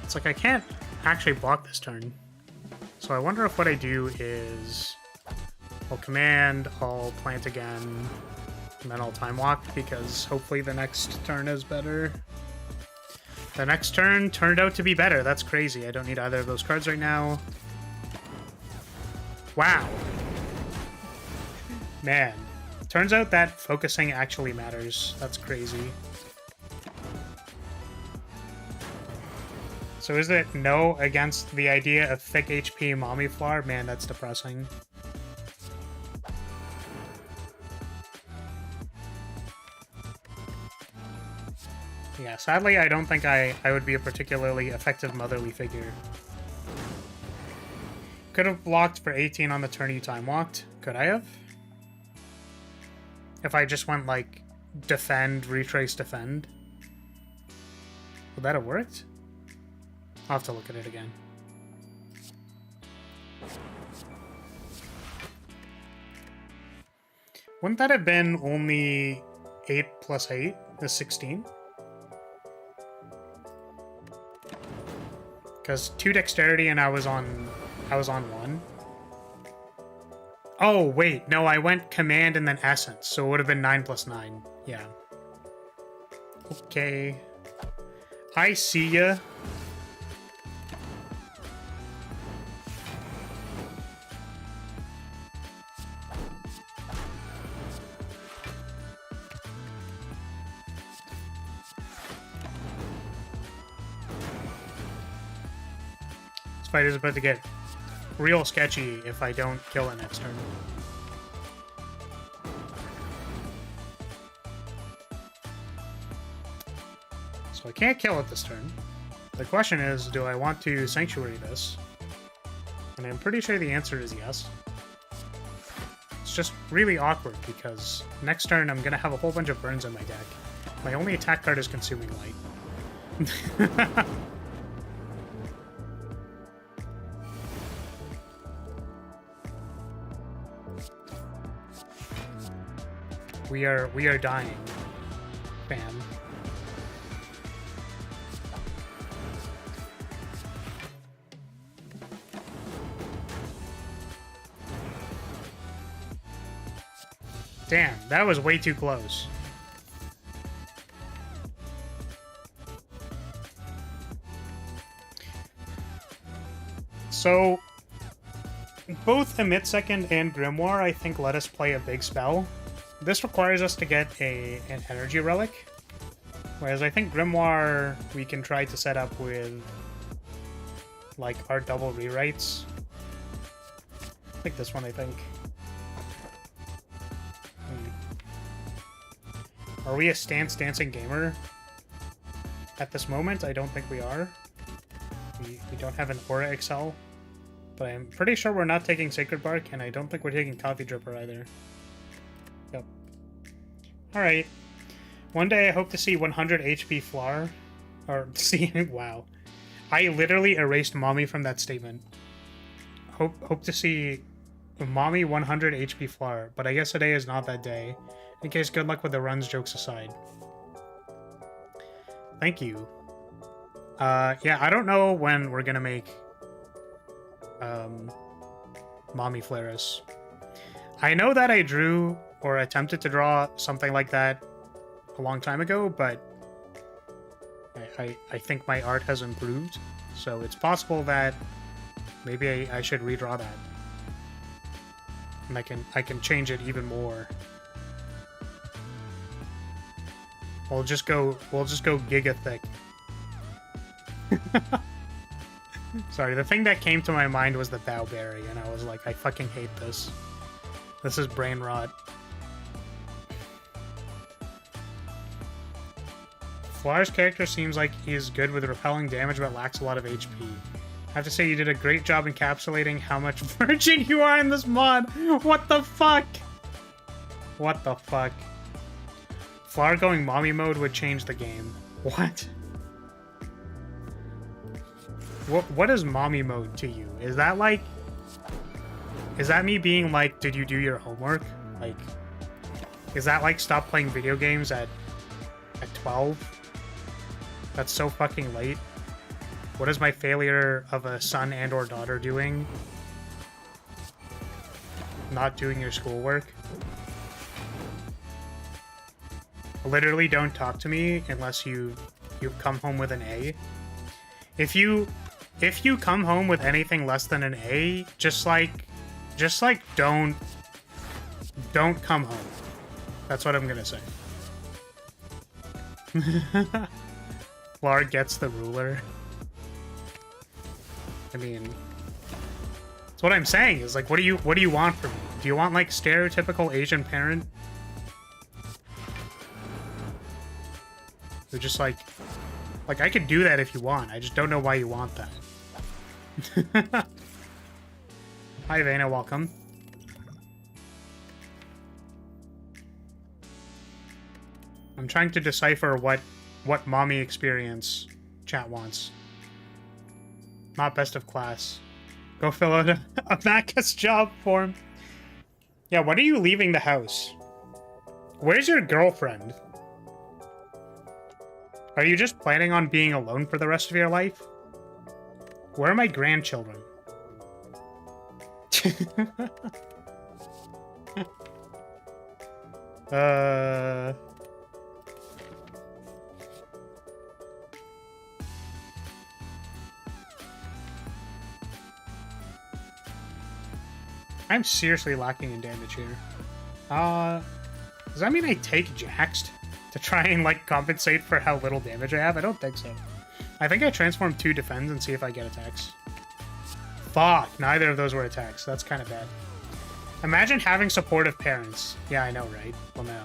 It's like I can't actually block this turn. So I wonder if what I do is I'll command, I'll plant again, and then I'll time walk because hopefully the next turn is better. The next turn turned out to be better. That's crazy. I don't need either of those cards right now. Wow. Man. Turns out that focusing actually matters. That's crazy. So is it no against the idea of thick HP mommy flower? Man, that's depressing. Yeah, sadly, I don't think I would be a particularly effective motherly figure. Could have blocked for 18 on the turn you time walked. Could I have? If I just went, like, defend, retrace, defend. Would that have worked? I'll have to look at it again. Wouldn't that have been only 8 plus 8 is 16? Because 2 dexterity and I was on 1. Oh, wait. No, I went command and then essence, so it would have been 9 plus 9. Yeah. Okay. I see ya. This fight is about to get real sketchy if I don't kill it next turn. So I can't kill it this turn. The question is, do I want to Sanctuary this? And I'm pretty sure the answer is yes. It's just really awkward because next turn I'm going to have a whole bunch of burns on my deck. My only attack card is Consuming Light. We are dying, fam. Damn, that was way too close. So, both Emit Second and Grimoire, I think, let us play a big spell. This requires us to get an energy relic, whereas I think Grimoire we can try to set up with like our double rewrites. Like this one, I think. Are we a stance dancing gamer? At this moment, I don't think we are. We don't have an Aura Excel, but I'm pretty sure we're not taking Sacred Bark, and I don't think we're taking Coffee Dripper either. Yep. Alright. One day I hope to see 100 HP Flower. Or, see, wow. I literally erased Mommy from that statement. Hope to see Mommy 100 HP Flower, but I guess today is not that day. In case, good luck with the runs, jokes aside. Thank you. Yeah, I don't know when we're gonna make Mommy Flaris. I know that I drew or attempted to draw something like that a long time ago, but I think my art has improved, so it's possible that maybe I should redraw that. And I can change it even more. We'll just go giga thick. Sorry, the thing that came to my mind was the Bowberry, and I was like, I fucking hate this. This is brain rot. Flar's character seems like he's good with repelling damage but lacks a lot of HP. I have to say you did a great job encapsulating how much virgin you are in this mod. What the fuck? What the fuck? Flar going mommy mode would change the game. What? What is mommy mode to you? Is that like... Is that me being like, did you do your homework? Like, is that like stop playing video games at 12? That's so fucking late. What is my failure of a son and or daughter doing? Not doing your schoolwork? Literally don't talk to me unless you've come home with an A. If you come home with anything less than an A, just like don't come home. That's what I'm gonna say. Lar gets the ruler. I mean, that's what I'm saying. Is like, what do you want from me? Do you want like stereotypical Asian parent? Who just like I could do that if you want. I just don't know why you want that. Hi Vena, welcome. I'm trying to decipher what mommy experience chat wants. Not best of class. Go fill out a Macus job form. Yeah, when are you leaving the house? Where's your girlfriend? Are you just planning on being alone for the rest of your life? Where are my grandchildren? I'm seriously lacking in damage here. Does that mean I take Jaxed to try and, like, compensate for how little damage I have? I don't think so. I think I transform 2 defends and see if I get attacks. Fuck, neither of those were attacks. That's kind of bad. Imagine having supportive parents. Yeah, I know, right? Well, no.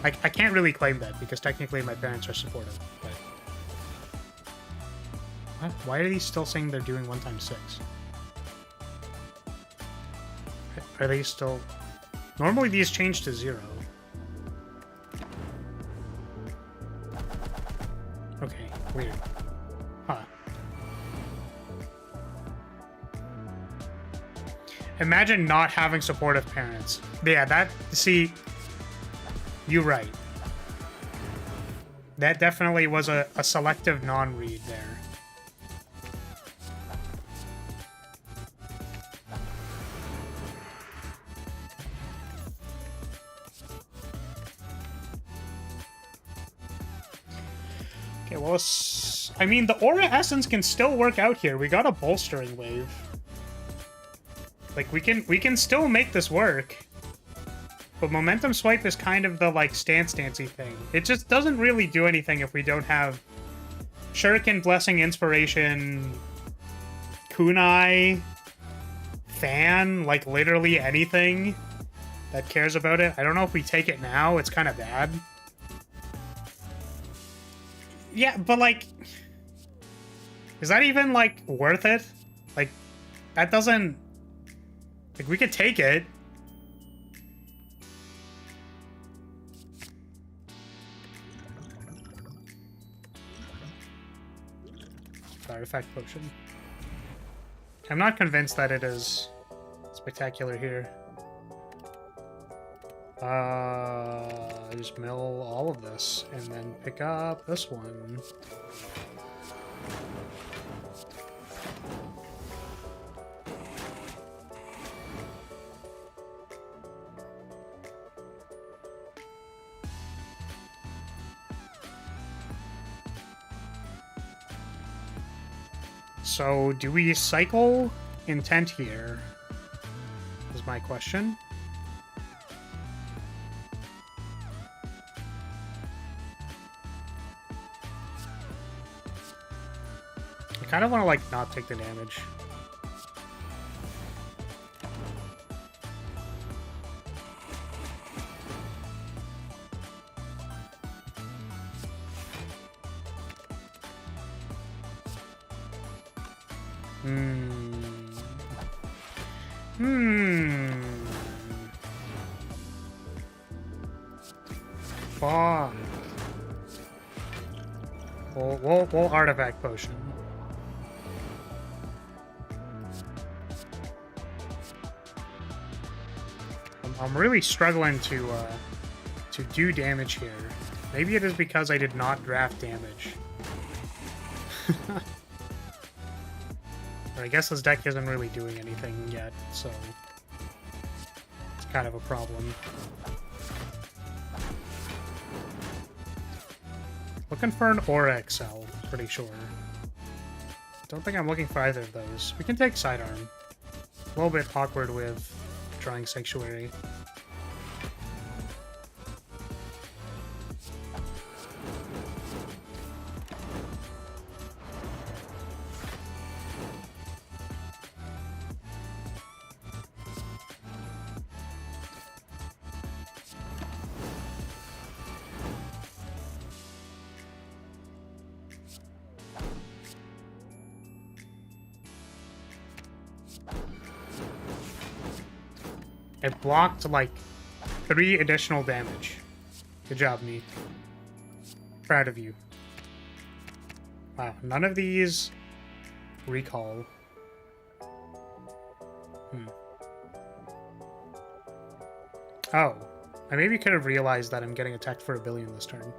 I can't really claim that, because technically my parents are supportive, but... What? Why are these still saying they're doing 1 times 6? Are they still... Normally these change to 0. Okay, weird. Huh. Imagine not having supportive parents. Yeah, that... See... You're right. That definitely was a selective non-read there. Okay, well, I mean, the Aura Essence can still work out here. We got a bolstering wave. Like, we can still make this work. But Momentum Swipe is kind of the, like, stance-dancey thing. It just doesn't really do anything if we don't have Shuriken, Blessing, Inspiration, Kunai, Fan, like, literally anything that cares about it. I don't know if we take it now. It's kind of bad. Yeah, but, like... Is that even, like, worth it? Like, that doesn't... Like, we could take it. Artifact Potion. I'm not convinced that it is spectacular here. Just mill all of this and then pick up this one. So, do we cycle Intent here? Is my question. I kind of want to, like, not take the damage. Fuck. We'll Artifact Potion. I'm really struggling to do damage here. Maybe it is because I did not draft damage. But I guess this deck isn't really doing anything yet, so it's kind of a problem. Looking for an Aura XL, pretty sure. Don't think I'm looking for either of those. We can take Sidearm. A little bit awkward with drawing Sanctuary. It blocked, like, 3 additional damage. Good job, me. Proud of you. Wow, none of these recall. Oh. I maybe could have realized that I'm getting attacked for 1 billion this turn.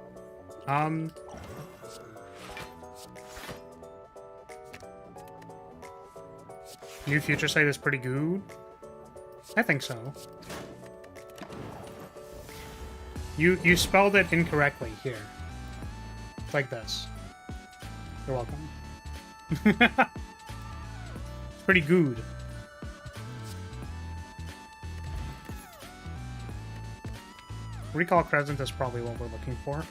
New Future Sight is pretty good. I think so. You spelled it incorrectly here. It's like this. You're welcome. pretty good. Recall Crescent is probably what we're looking for.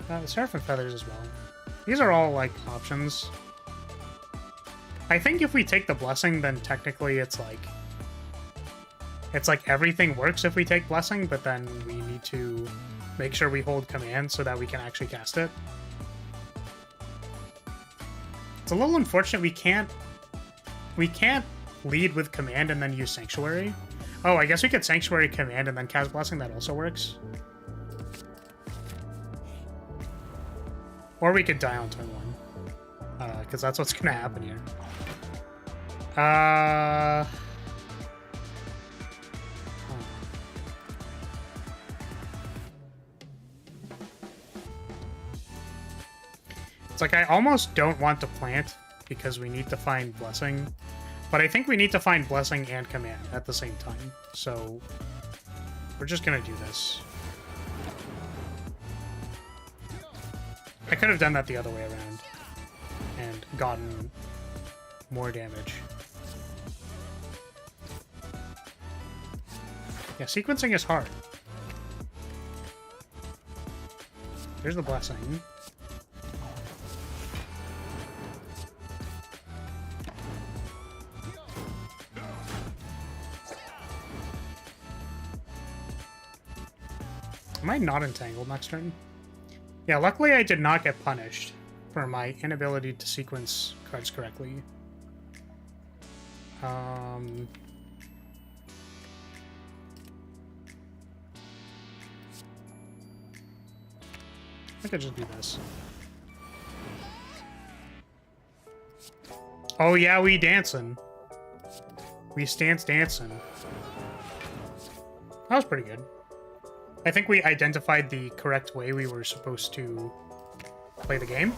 The Seraphim Feathers as well. These are all, like, options. I think if we take the Blessing, then technically it's like... It's like everything works if we take Blessing, but then we need to make sure we hold Command so that we can actually cast it. It's a little unfortunate we can't lead with Command and then use Sanctuary. Oh, I guess we could Sanctuary Command and then cast Blessing. That also works. Or we could die on turn 1. Because that's what's going to happen here. It's like I almost don't want to plant because we need to find Blessing. But I think we need to find Blessing and Command at the same time. So we're just going to do this. I could have done that the other way around and gotten more damage. Yeah, sequencing is hard. Here's the Blessing. Am I not entangled next turn? Yeah, luckily I did not get punished for my inability to sequence cards correctly. I could just do this. Oh yeah, we dancing. We stance dancing. That was pretty good. I think we identified the correct way we were supposed to play the game.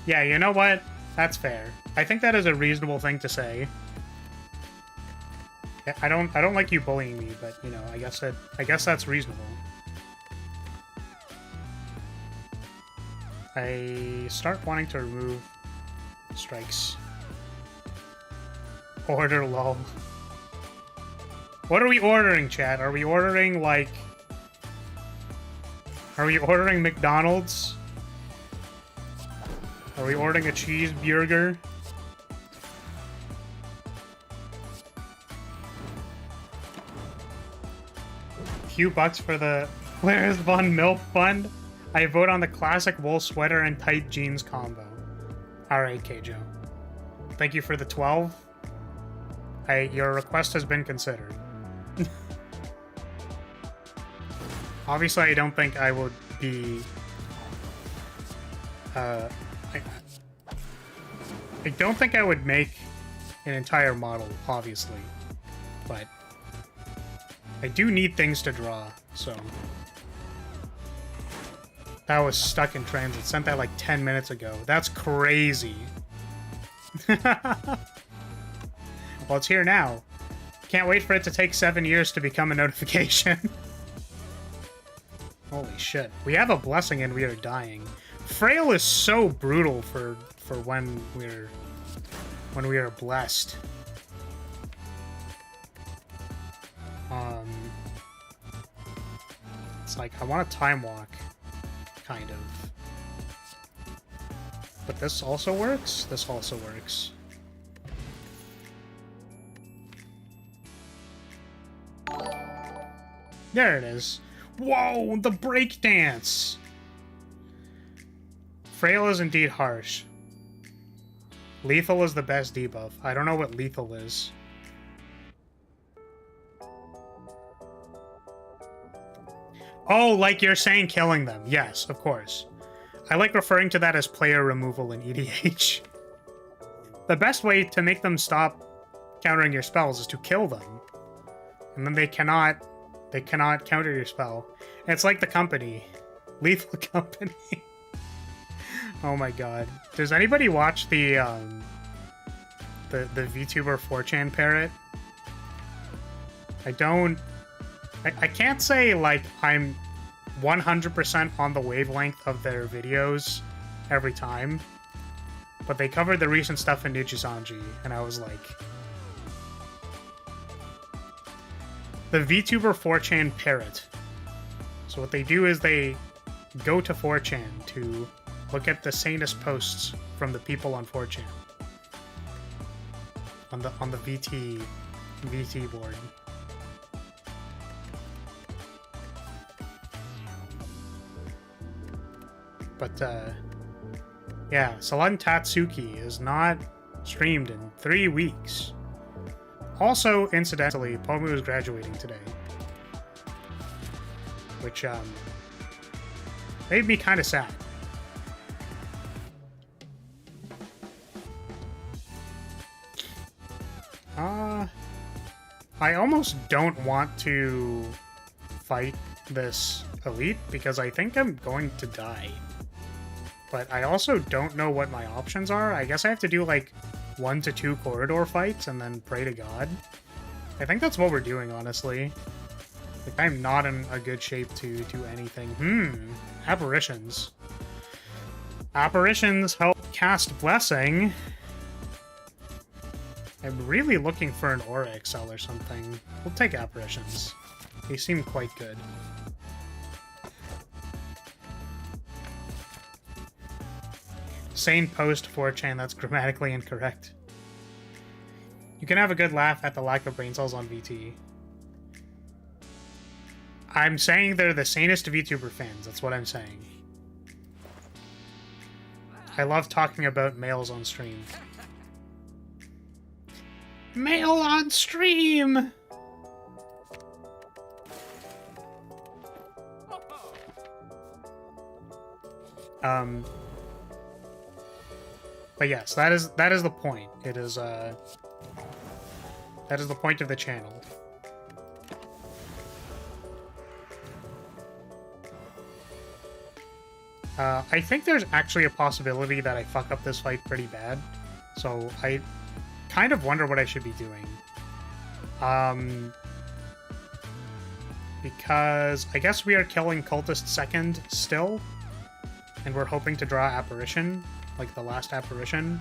Yeah, you know what? That's fair. I think that is a reasonable thing to say. I don't like you bullying me, but you know, I guess that's reasonable. I start wanting to remove strikes. Order lol. What are we ordering, chat? Are we ordering, like... Are we ordering McDonald's? Are we ordering a cheeseburger? Few bucks for the Where's Von MILF Fund? I vote on the classic wool sweater and tight jeans combo. Alright, Keijo. Thank you for the 12. Your request has been considered. Obviously, I don't think I would be... I don't think I would make an entire model, obviously. But I do need things to draw, so... That was stuck in transit. Sent that like 10 minutes ago. That's crazy. Well, it's here now. Can't wait for it to take 7 years to become a notification. Holy shit. We have a Blessing and we are dying. Frail is so brutal for when we are blessed. It's like I want a time walk. Kind of. But this also works? This also works. There it is. Whoa, the breakdance! Frail is indeed harsh. Lethal is the best debuff. I don't know what lethal is. Oh, like you're saying killing them. Yes, of course. I like referring to that as player removal in EDH. The best way to make them stop countering your spells is to kill them. And then they cannot counter your spell. And it's like the company. Lethal Company. Oh my god. Does anybody watch the VTuber 4chan parrot? I don't I can't say, like, I'm 100% on the wavelength of their videos every time, but they covered the recent stuff in Nijisanji, and I was like... The VTuber 4chan parrot. So what they do is they go to 4chan to look at the sanest posts from the people on 4chan. On the VT board. But yeah, Slayin Tatsuki is not streamed in 3 weeks. Also, incidentally, Pomu is graduating today. Which, made me kind of sad. I almost don't want to fight this elite because I think I'm going to die. But I also don't know what my options are. I guess I have to do like 1 to 2 corridor fights and then pray to God. I think that's what we're doing, honestly. Like, I'm not in a good shape to do anything. Apparitions. Apparitions help cast Blessing. I'm really looking for an Aura Excel or something. We'll take Apparitions. They seem quite good. Sane post 4chan, that's grammatically incorrect. You can have a good laugh at the lack of brain cells on VT. I'm saying they're the sanest VTuber fans, that's what I'm saying. I love talking about males on stream. Male on stream! But yes, that is the point. It is that is the point of the channel. I think there's actually a possibility that I fuck up this fight pretty bad, so I kind of wonder what I should be doing. Because I guess we are killing Cultist second still, and we're hoping to draw Apparition, like the last Apparition.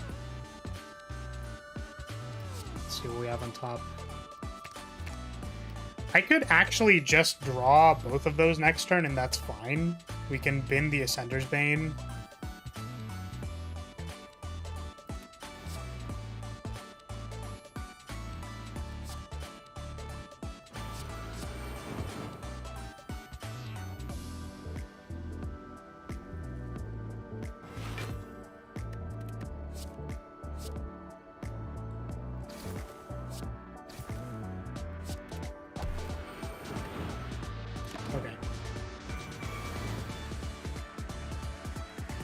Let's see what we have on top. I could actually just draw both of those next turn, and that's fine. We can bin the Ascender's Bane.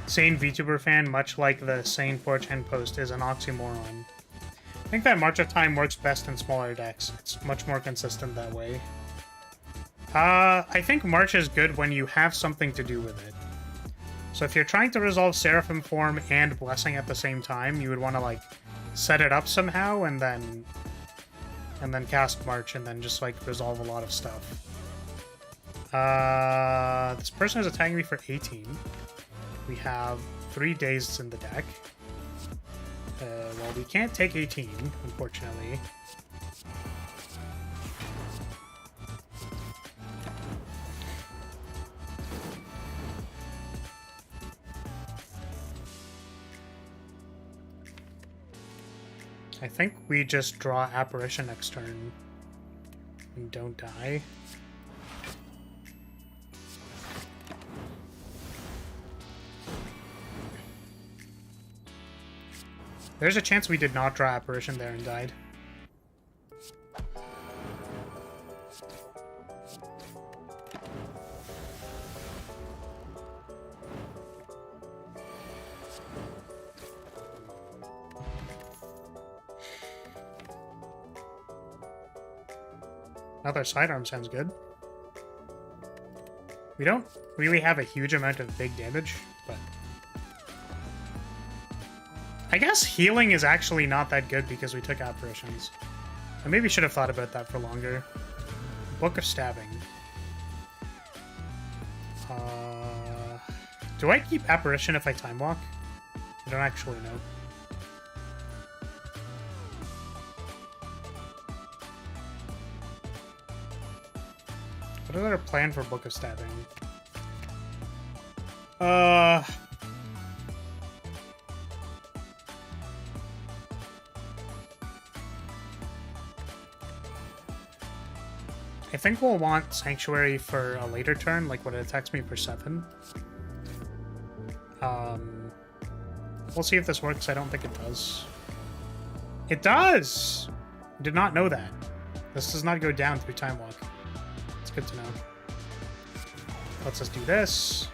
Sane VTuber fan, much like the sane 4chan post, is an oxymoron. I think that March of Time works best in smaller decks. It's much more consistent that way. I think March is good when you have something to do with it. So if you're trying to resolve Seraphim Form and Blessing at the same time, you would want to, like, set it up somehow and then cast March and then just, like, resolve a lot of stuff. This person is attacking me for 18. We have 3 Dazeds in the deck. Well, we can't take 18, unfortunately. I think we just draw Apparition next turn and don't die. There's a chance we did not draw Apparition there and died. Another sidearm sounds good. We don't really have a huge amount of big damage, but... I guess healing is actually not that good because we took Apparitions. I maybe should have thought about that for longer. Book of Stabbing. Do I keep Apparition if I time walk? I don't actually know. What is our plan for Book of Stabbing? I think we'll want Sanctuary for a later turn, like when it attacks me for 7. We'll see if this works. I don't think it does. It does! Did not know that. This does not go down through Time Walk. It's good to know. Let's just do this.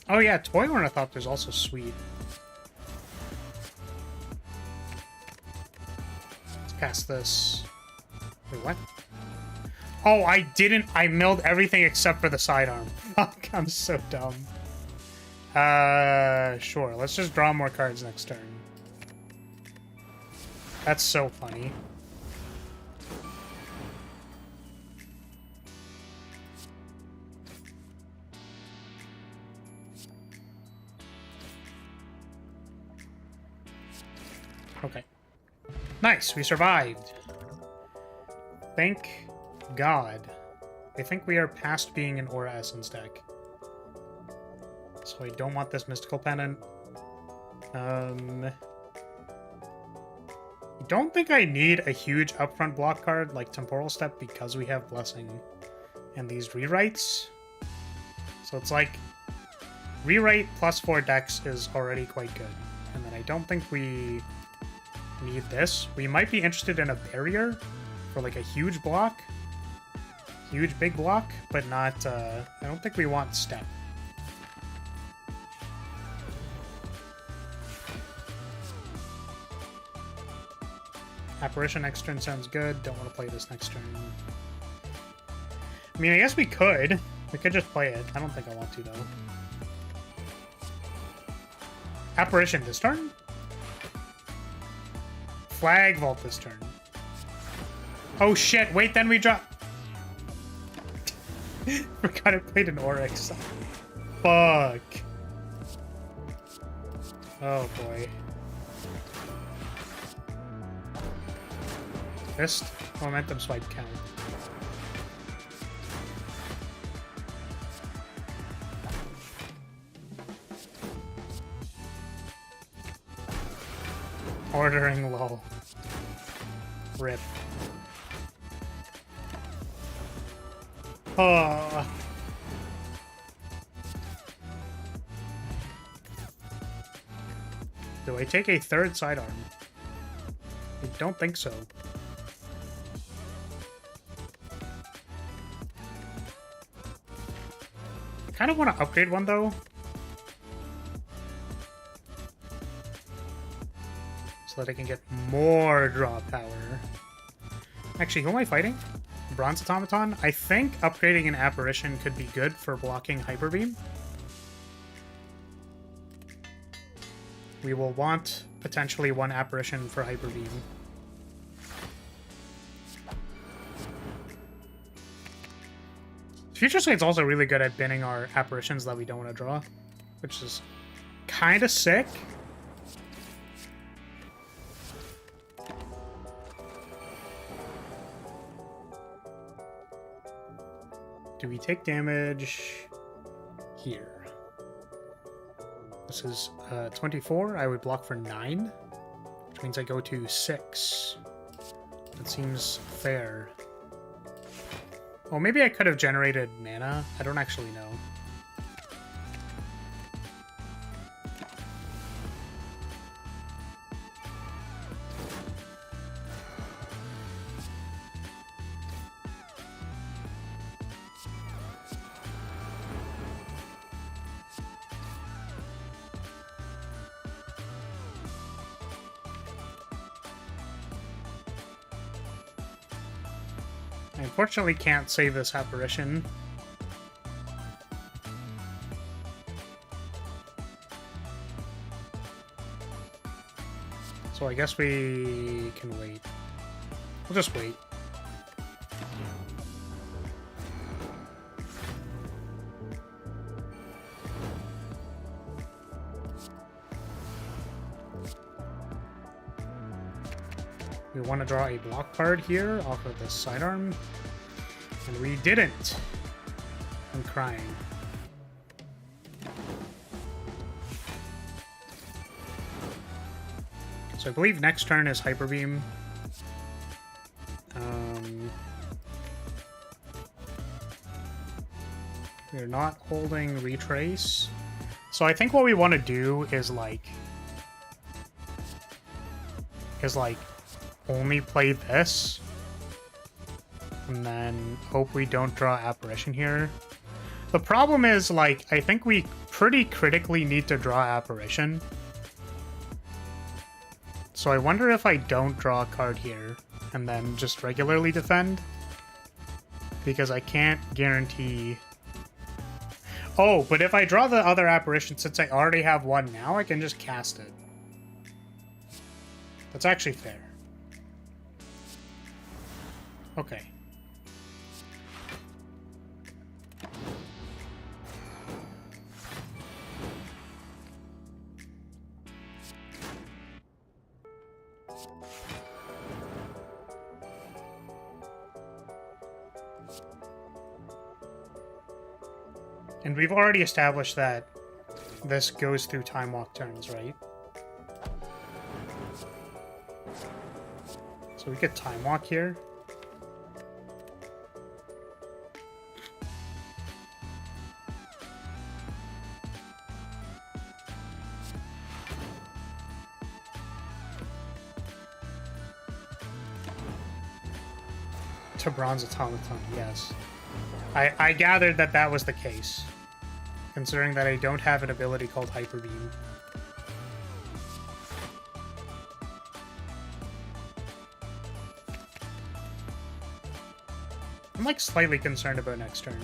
Oh yeah, Toy Ornithopter's also sweet. Let's pass this. Wait, what? Oh, I didn't. I milled everything except for the sidearm. Fuck, I'm so dumb. Sure. Let's just draw more cards next turn. That's so funny. Okay. Nice, we survived. Thank God. I think we are past being an Aura Essence deck. So I don't want this Mystical Pendant. I don't think I need a huge upfront block card like Temporal Step because we have Blessing and these rewrites. So it's like rewrite plus 4 decks is already quite good. And then I don't think we need this. We might be interested in a barrier for like a huge block. Huge big block, but not, I don't think we want Step. Apparition next turn sounds good. Don't want to play this next turn. I mean, I guess we could. We could just play it. I don't think I want to, though. Apparition this turn? Flag Vault this turn. Oh shit, wait, then we drop... Forgot I played an Oryx. Fuck. Oh boy. Fist? Momentum Swipe count. Ordering lol. Rip. Oh. Do I take a third sidearm? I don't think so. I kind of want to upgrade one though. So that I can get more draw power. Actually, who am I fighting? Bronze Automaton? I think upgrading an Apparition could be good for blocking Hyper Beam. We will want potentially one Apparition for Hyper Beam. Future Sight's also really good at binning our Apparitions that we don't want to draw, which is kind of sick. Do we take damage here? This is 24. I would block for 9, which means I go to 6. That seems fair. Oh, maybe I could have generated mana. I don't actually know. I unfortunately can't save this apparition. So I guess we can wait. We'll just wait. We want to draw a block card here off of the sidearm. And we didn't. I'm crying. So I believe next turn is Hyper Beam. We're not holding Retrace. So I think what we want to do is like only play this. And then hope we don't draw Apparition here. The problem is, like, I think we pretty critically need to draw Apparition. So I wonder if I don't draw a card here and then just regularly defend. Because I can't guarantee... Oh, but if I draw the other Apparition, since I already have one now, I can just cast it. That's actually fair. Okay. And we've already established that this goes through Time Walk turns, right? So we could Time Walk here. To Bronze Automaton, yes. I gathered that that was the case, considering that I don't have an ability called Hyper Beam. I'm like slightly concerned about next turn.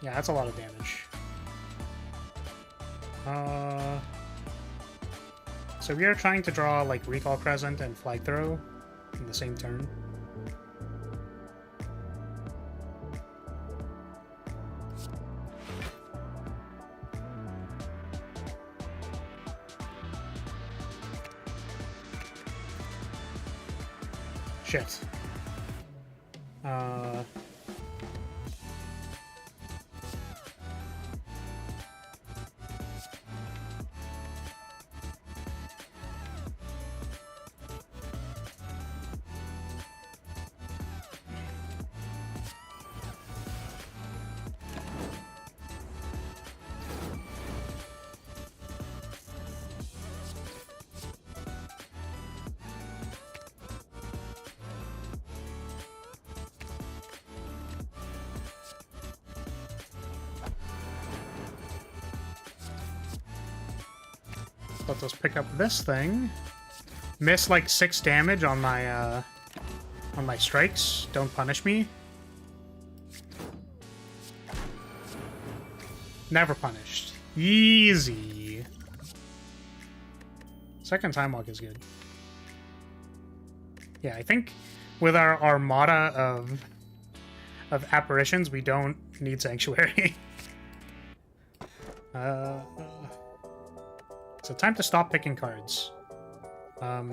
Yeah, that's a lot of damage. So we are trying to draw like Recall Crescent and Flag Throw in the same turn. Shit. Let us pick up this thing. Miss like 6 damage on my strikes. Don't punish me. Never punished. Easy. Second Time Walk is good. Yeah, I think with our armada of apparitions, we don't need Sanctuary. So time to stop picking cards. I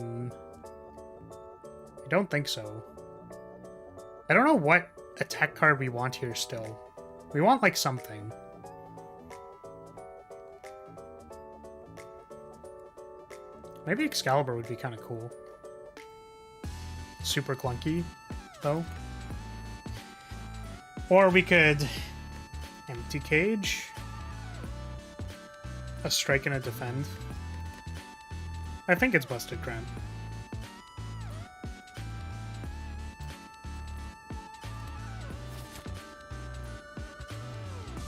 don't think so. I don't know what attack card we want here still. We want like something. Maybe Excalibur would be kind of cool. Super clunky, though. Or we could Empty Cage. A strike and a defend. I think it's Busted Cramp.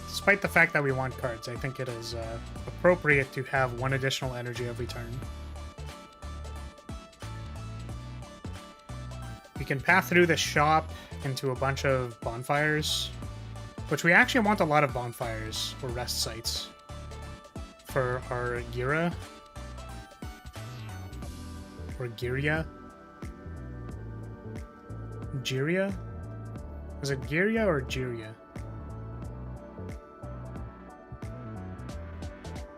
Despite the fact that we want cards, I think it is appropriate to have one additional energy every turn. can path through the shop into a bunch of bonfires, which we actually want a lot of bonfires or rest sites for our Gira. Or Giria? Giria? Is it Giria or Giria?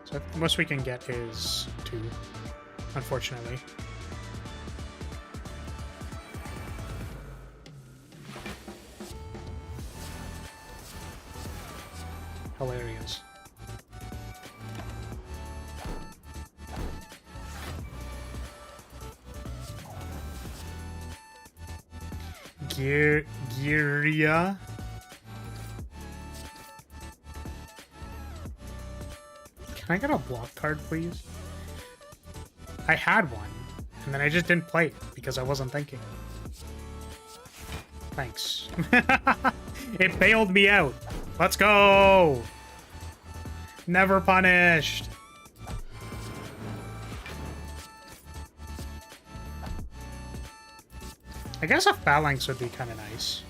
So the most we can get is 2, unfortunately. Hilarious. Giria. Can I get a block card, please? I had one, and then I just didn't play it because I wasn't thinking. Thanks. It bailed me out. Let's go! Never punished. I guess a phalanx would be kind of nice.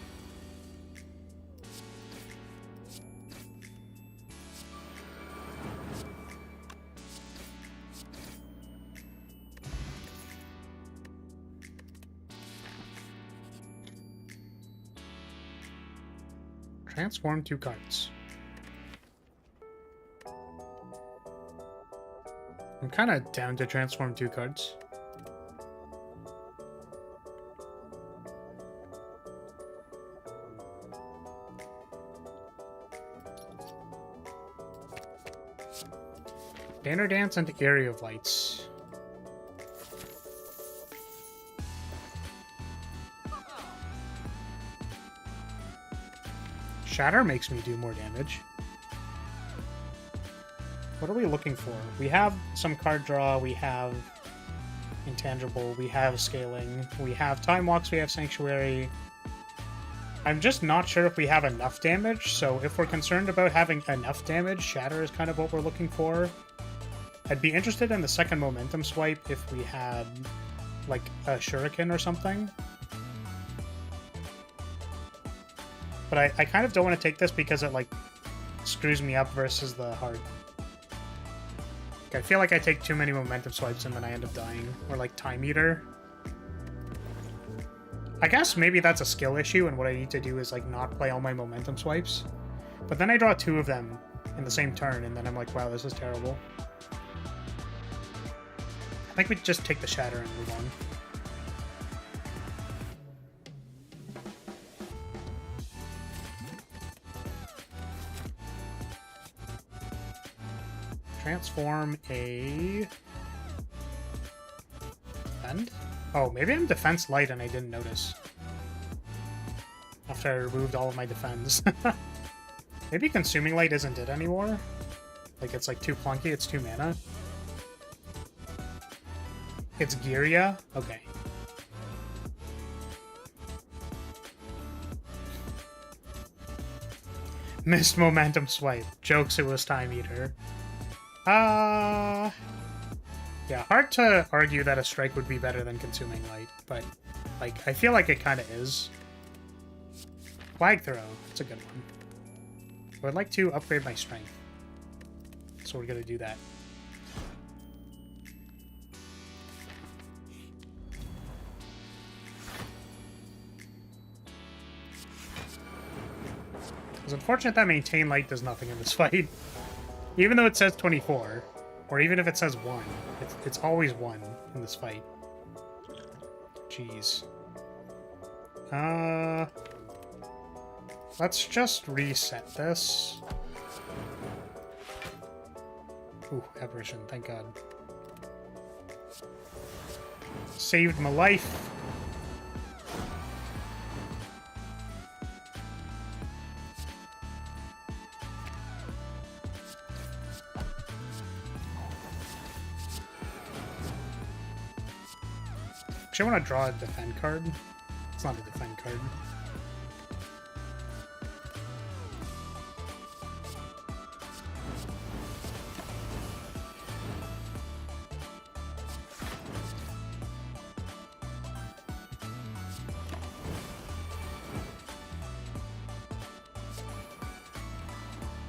Transform 2 cards. I'm kind of down to transform 2 cards. Banner Dance and Area of Lights. Shatter makes me do more damage. What are we looking for? We have some card draw, we have Intangible, we have Scaling, we have Time Walks, we have Sanctuary. I'm just not sure if we have enough damage, so if we're concerned about having enough damage, Shatter is kind of what we're looking for. I'd be interested in the second momentum swipe if we had, like, a Shuriken or something. But I kind of don't want to take this because it, like, screws me up versus the heart. Like, I feel like I take too many momentum swipes and then I end up dying. Or, like, Time Eater. I guess maybe that's a skill issue and what I need to do is, like, not play all my momentum swipes. But then I draw 2 of them in the same turn and then I'm like, wow, this is terrible. I think we just take the Shatter and move on. Transform a... Defend? Oh, maybe I'm Defense Light and I didn't notice. After I removed all of my defense. Maybe Consuming Light isn't it anymore? Like, it's like too clunky, it's 2 mana. It's Giria? Okay. Missed momentum swipe. Jokes, it was Time Eater. Yeah, hard to argue that a strike would be better than Consuming Light, but, like, I feel like it kind of is. Flag Throw. That's a good one. I would like to upgrade my strength. So we're gonna do that. It's unfortunate that Maintain Light does nothing in this fight. Even though it says 24, or even if it says 1, it's always 1 in this fight. Jeez. Let's just reset this. Ooh, Apparition, thank God. Saved my life. Actually, I want to draw a defend card. It's not a defend card.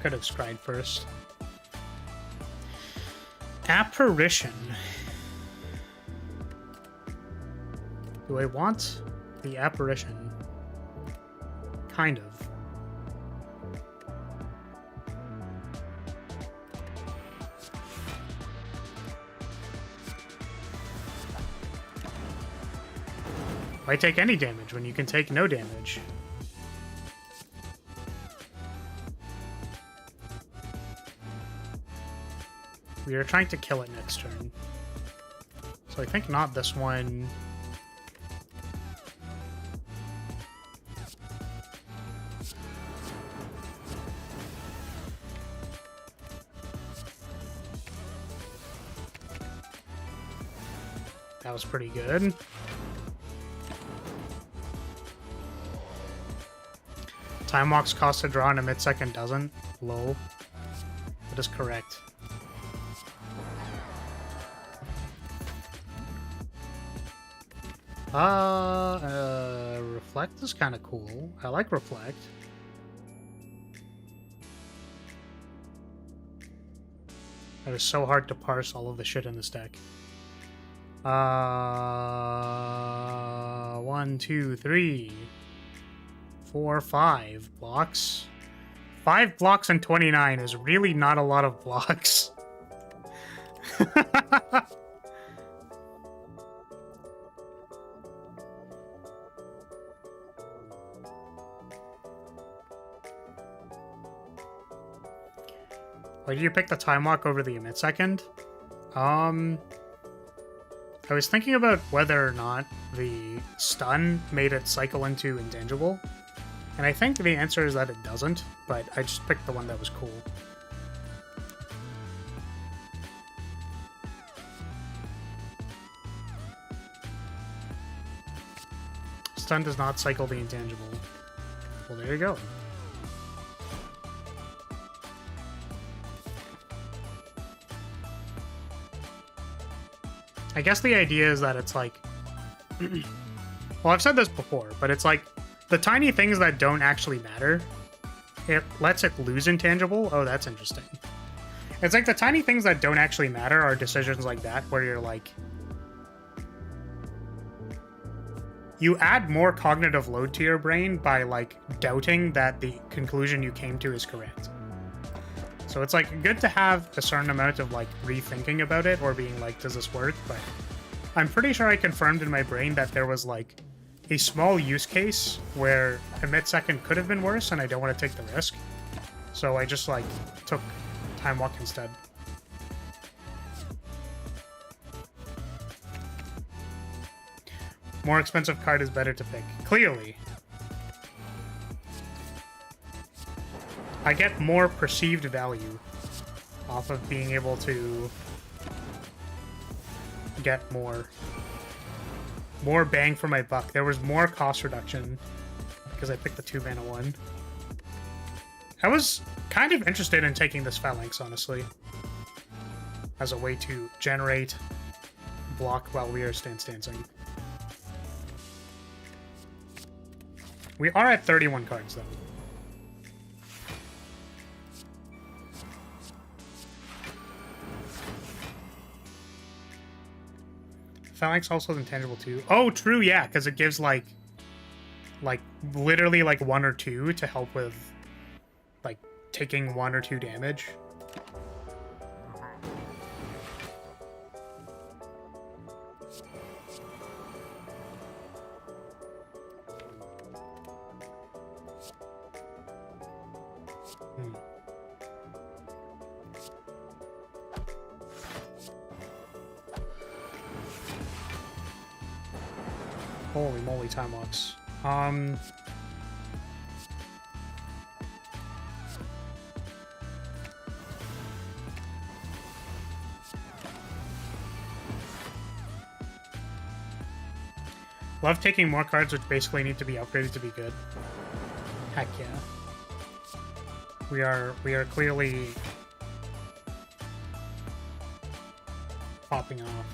could have scryed first. Apparition. Do I want the apparition? Kind of. Why take any damage when you can take no damage? We are trying to kill it next turn. So I think not this one. That was pretty good. Time walks cost a draw and a mid-second doesn't. Lol. That is correct. Reflect is kind of cool. I like Reflect. It is so hard to parse all of the shit in this deck. 1, 2, 3, 4, 5 blocks. 5 blocks and 29 is really not a lot of blocks. Why did you pick the Time Walk over the Emit Second? I was thinking about whether or not the stun made it cycle into intangible. And I think the answer is that it doesn't, but I just picked the one that was cool. Stun does not cycle the intangible. Well, there you go. I guess the idea is that it's like... well, I've said this before, but it's like the tiny things that don't actually matter, it lets it lose intangible. Oh, that's interesting. It's like the tiny things that don't actually matter are decisions like that, where you're like... you add more cognitive load to your brain by, like, doubting that the conclusion you came to is correct. So it's, like, good to have a certain amount of, like, rethinking about it or being like, does this work? But I'm pretty sure I confirmed in my brain that there was, like, a small use case where a mid-second could have been worse and I don't want to take the risk. So I just, like, took Time Walk instead. More expensive card is better to pick. Clearly. I get more perceived value off of being able to get more bang for my buck. There was more cost reduction because I picked the 2-mana one. I was kind of interested in taking this Phalanx, honestly, as a way to generate block while we are stancing. We are at 31 cards, though. Phalanx also is intangible too. Oh, true, yeah, because it gives like literally like 1 or 2 to help with like taking 1 or 2 damage. Holy moly, time walks. Love taking more cards which basically need to be upgraded to be good. Heck yeah. We are clearly popping off.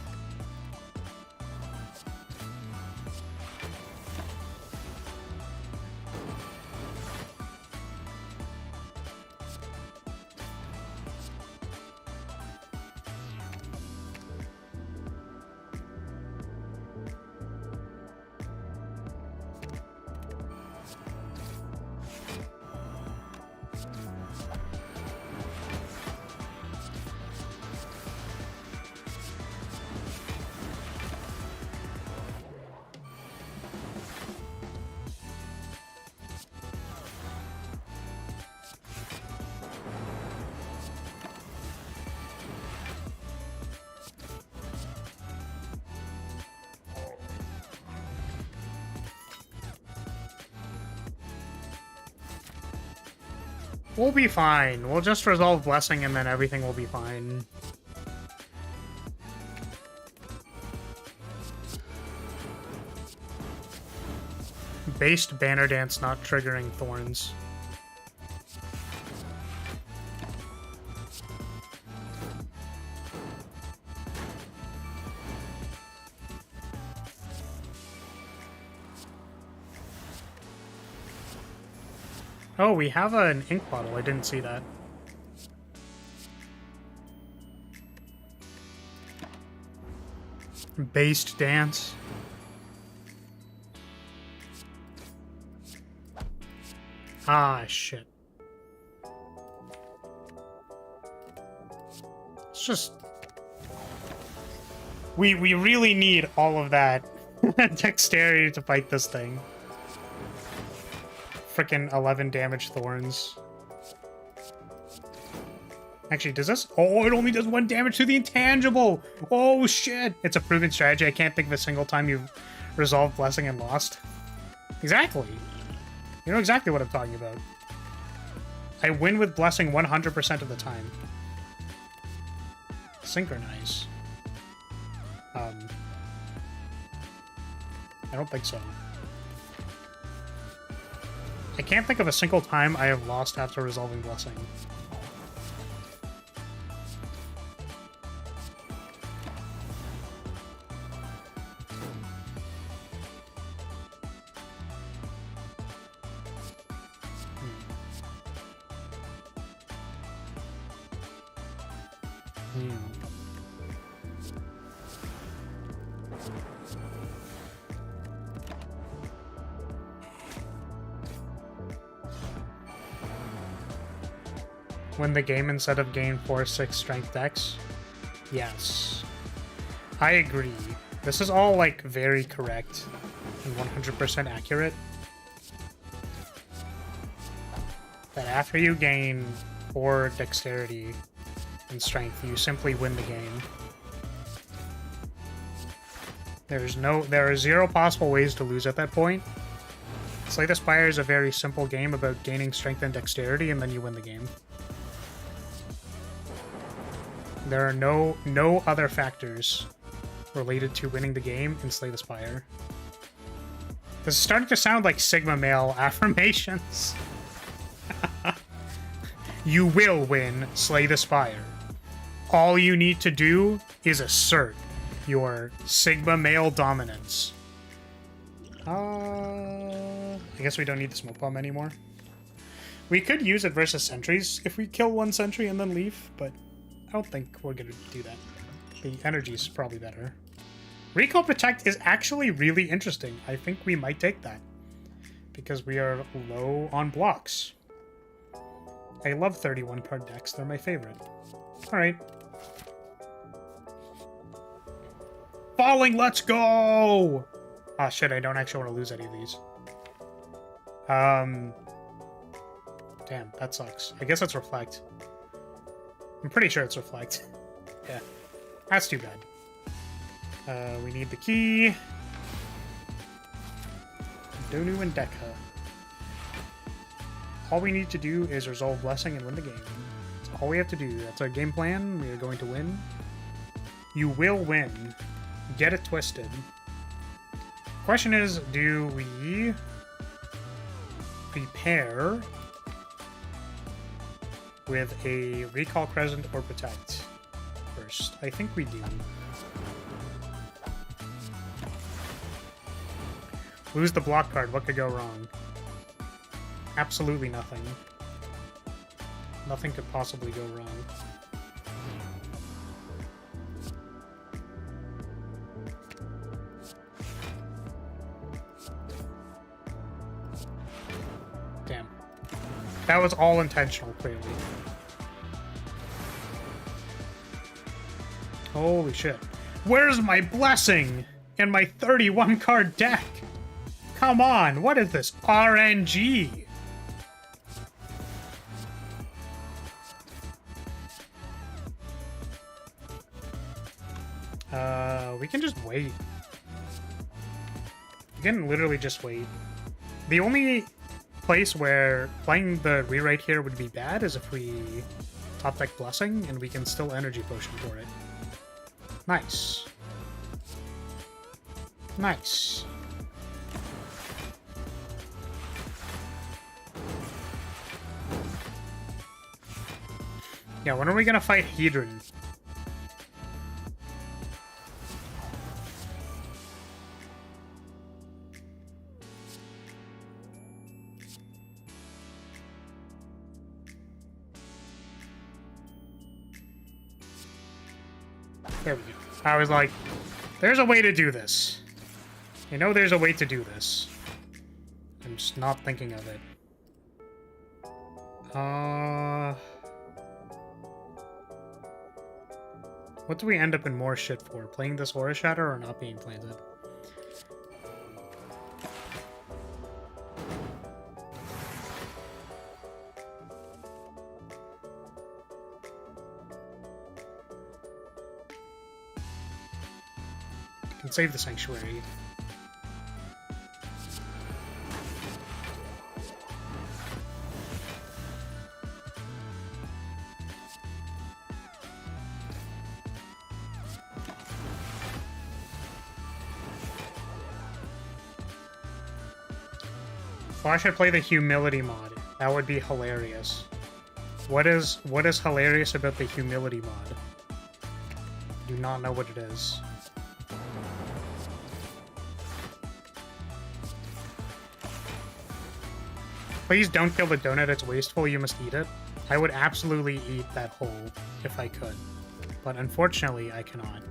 We'll be fine. We'll just resolve Blessing and then everything will be fine. Based Banner Dance not triggering Thorns. Oh, we have an ink bottle. I didn't see that. Based Dance. Ah, shit. It's just... We really need all of that dexterity to fight this thing. Frickin' 11 damage Thorns. Actually, does this... Oh, it only does 1 damage to the intangible! Oh, shit! It's a proven strategy. I can't think of a single time you've resolved Blessing and lost. Exactly. You know exactly what I'm talking about. I win with Blessing 100% of the time. Synchronize. I don't think so. I can't think of a single time I have lost after resolving Blessing. Win the game instead of gain 4/6 strength dex? Yes. I agree. This is all, like, very correct and 100% accurate. That after you gain 4 dexterity and strength, you simply win the game. There are 0 possible ways to lose at that point. Slay the Spire is a very simple game about gaining strength and dexterity, and then you win the game. There are no other factors related to winning the game in Slay the Spire. This is starting to sound like Sigma male affirmations. You will win Slay the Spire. All you need to do is assert your Sigma male dominance. I guess we don't need the smoke bomb anymore. We could use it versus sentries if we kill 1 sentry and then leave, but I don't think we're gonna do that. The energy's probably better. Recall Protect is actually really interesting. I think we might take that. Because we are low on blocks. I love 31 card decks. They're my favorite. Alright. Falling, let's go! Ah, shit, I don't actually want to lose any of these. Damn, that sucks. I guess it's Reflect. I'm pretty sure it's Reflect. Yeah. That's too bad. We need the key. Donu and Dekha. All we need to do is resolve Blessing and win the game. That's all we have to do. That's our game plan. We are going to win. You will win. Get it twisted. Question is, do we prepare with a Recall Crescent or Protect first? I think we do. Lose the block card. What could go wrong? Absolutely nothing. Nothing could possibly go wrong. Damn. That was all intentional, clearly. Holy shit. Where's my Blessing in my 31 card deck? Come on, what is this? RNG? We can just wait. We can literally just wait. The only place where playing the rewrite here would be bad is if we top deck Blessing and we can still energy potion for it. Nice. Nice. Yeah, when are we gonna fight Hedron? There we go. I was like, there's a way to do this. You know there's a way to do this. I'm just not thinking of it. What do we end up in more shit for? Playing this Aura Shatter or not being planted? I can save the Sanctuary. Well, I should play the Humility mod. That would be hilarious. What is hilarious about the Humility mod? I do not know what it is. Please don't kill the donut, it's wasteful, you must eat it. I would absolutely eat that whole if I could. But unfortunately, I cannot.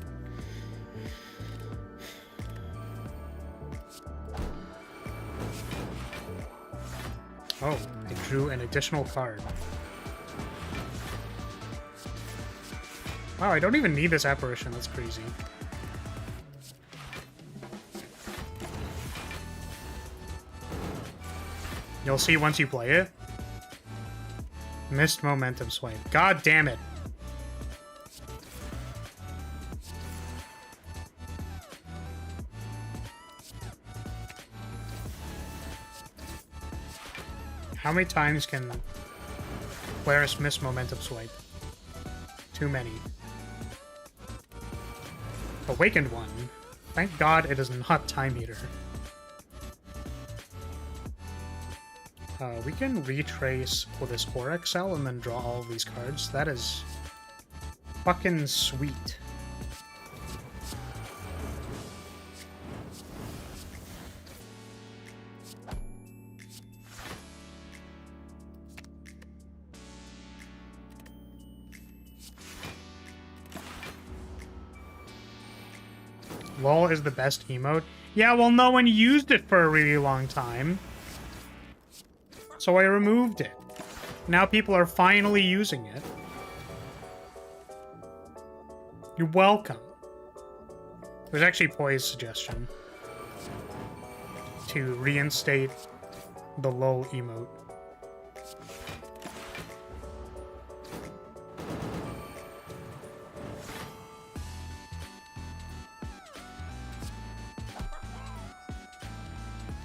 Oh, I drew an additional card. Wow, I don't even need this apparition, that's crazy. You'll see once you play it. Missed momentum swipe. God damn it. How many times can players miss momentum swipe? Too many. Awakened one. Thank God it is not Time Eater. We can retrace with this Aura Cell and then draw all of these cards. That is fucking sweet. LOL is the best emote. Yeah, well, no one used it for a really long time. So I removed it. Now people are finally using it. You're welcome. It was actually Poi's suggestion to reinstate the LOL emote.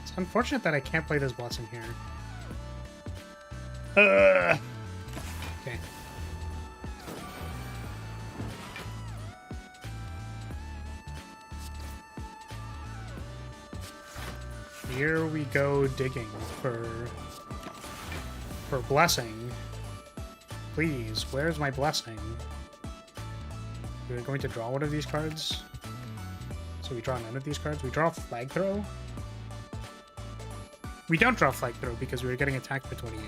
It's unfortunate that I can't play this Blessing here. Okay. Here we go digging for Blessing. Please, where's my Blessing? We're going to draw one of these cards. So we draw none of these cards. We draw Flag Throw. We don't draw Flag Throw because we were getting attacked for 28.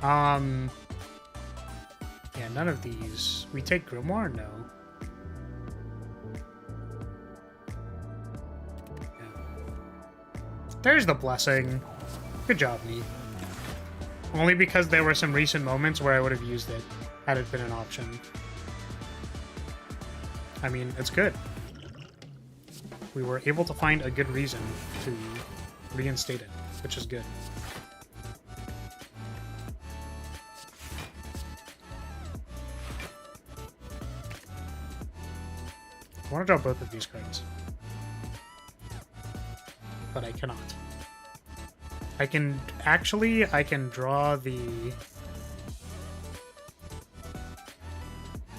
Yeah, none of these. We take Grimoire? No. Yeah. There's the Blessing. Good job, me. Only because there were some recent moments where I would have used it had it been an option. I mean, it's good. We were able to find a good reason to reinstate it, which is good. I want to draw both of these cards. But I cannot. I can draw the...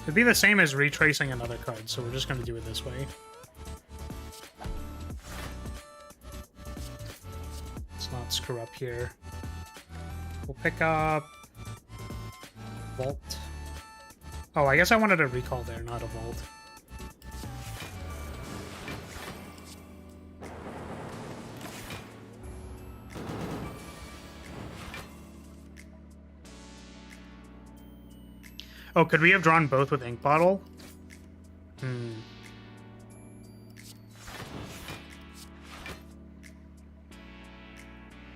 It'd be the same as retracing another card, so we're just going to do it this way. Let's not screw up here. We'll pick up... Vault. Oh, I guess I wanted a recall there, not a vault. Oh, could we have drawn both with Ink Bottle?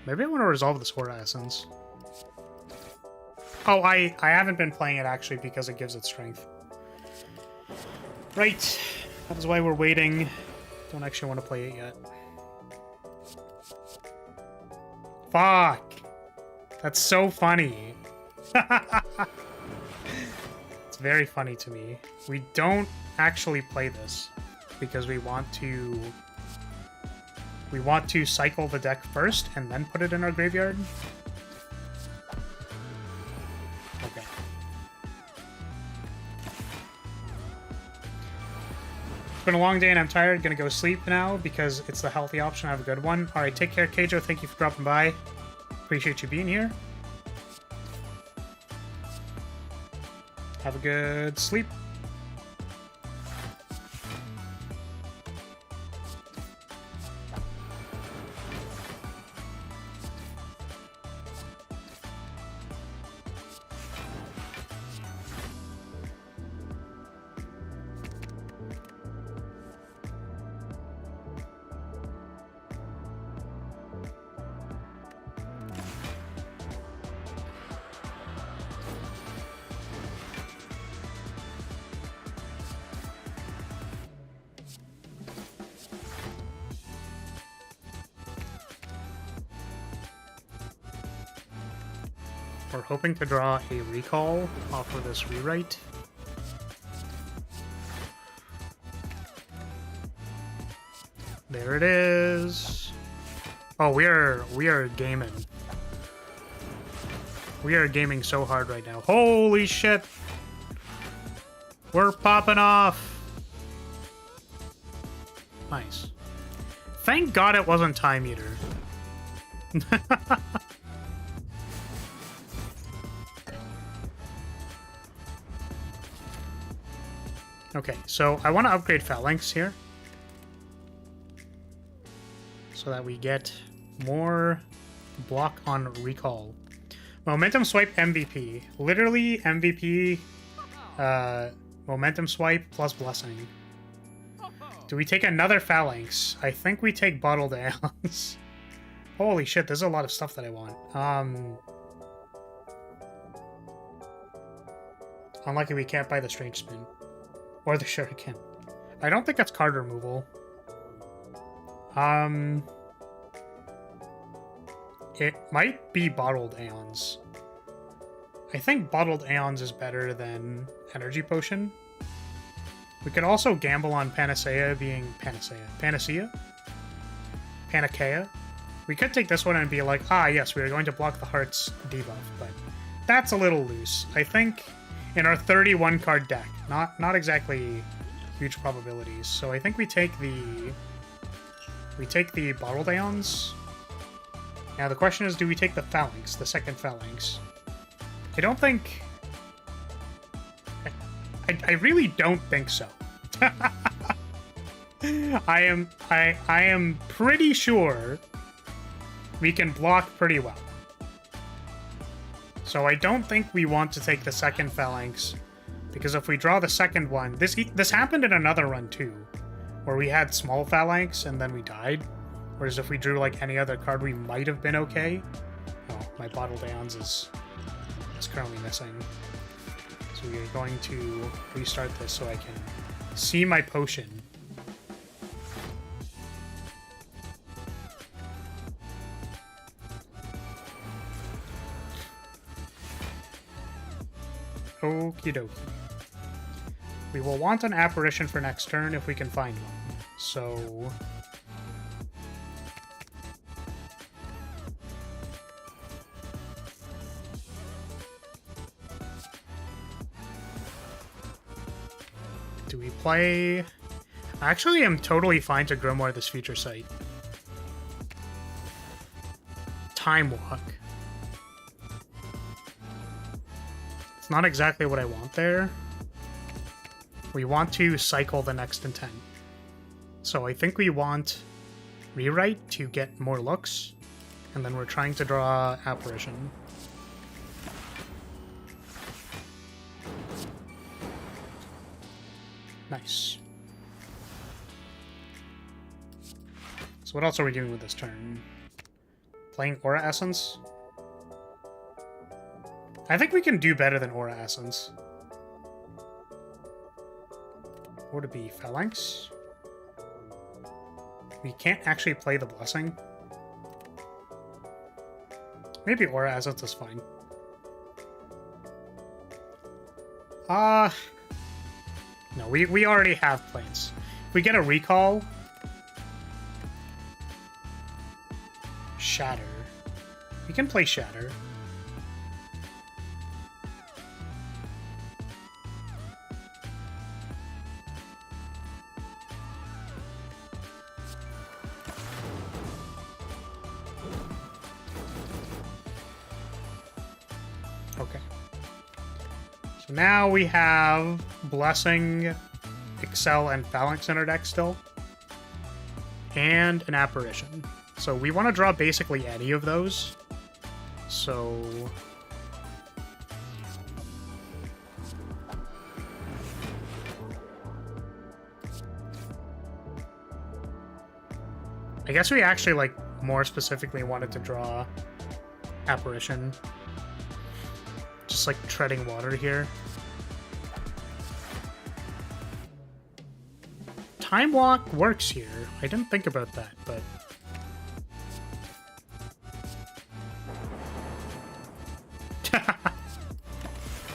Maybe I want to resolve this Aura Essence. Oh, I haven't been playing it, actually, because it gives it strength. Right. That is why we're waiting. Don't actually want to play it yet. Fuck! That's so funny. It's very funny to me. We don't actually play this because we want to cycle the deck first and then put it in our graveyard. Okay. It's been a long day and I'm tired. Gonna go sleep now because it's the healthy option. I have a good one. All right, take care, Keijo. Thank you for dropping by. Appreciate you being here. Have a good sleep. We're hoping to draw a recall off of this rewrite. There it is. Oh, we are gaming. We are gaming so hard right now. Holy shit! We're popping off. Nice. Thank God it wasn't Time Eater. Okay, so I want to upgrade Phalanx here so that we get more block on recall. Momentum Swipe MVP. Literally MVP, Momentum Swipe plus Blessing. Do we take another Phalanx? I think we take Bottled Aeons. Holy shit, there's a lot of stuff that I want. Unlucky we can't buy the Strange Spin. Or the Shuriken. I don't think that's card removal. It might be Bottled Aeons. I think Bottled Aeons is better than Energy Potion. We could also gamble on Panacea being Panacea? Panacea? We could take this one and be like, ah yes, we are going to block the Heart's debuff, but that's a little loose. I think in our 31 card deck, not exactly huge probabilities. So I think we take the Bottled Aeons. Now the question is, do we take the Phalanx, the second Phalanx? I don't think... I really don't think so. I am pretty sure we can block pretty well. So I don't think we want to take the second Phalanx, because if we draw the second one... This happened in another run too, where we had small Phalanx and then we died. Whereas if we drew like any other card, we might have been okay. Oh, my Bottled Aeons is currently missing. So we are going to restart this so I can see my potion. Okie dokie. We will want an apparition for next turn if we can find one. So... Do we play... Actually, I'm totally fine to Grimoire this future sight. Time Walk. It's not exactly what I want there. We want to cycle the next intent. So I think we want Rewrite to get more looks, and then we're trying to draw Apparition. Nice. So what else are we doing with this turn? Playing Aura Essence? I think we can do better than Aura Essence. Or to be Phalanx? We can't actually play the Blessing. Maybe Aura Essence is fine. No, we already have plans. If we get a recall... Shatter. We can play Shatter. Okay. So now we have Blessing, Excel, and Phalanx in our deck still. And an Apparition. So we want to draw basically any of those. So... I guess we actually, like, more specifically wanted to draw Apparition. Just, like, treading water here. Time Walk works here. I didn't think about that, but...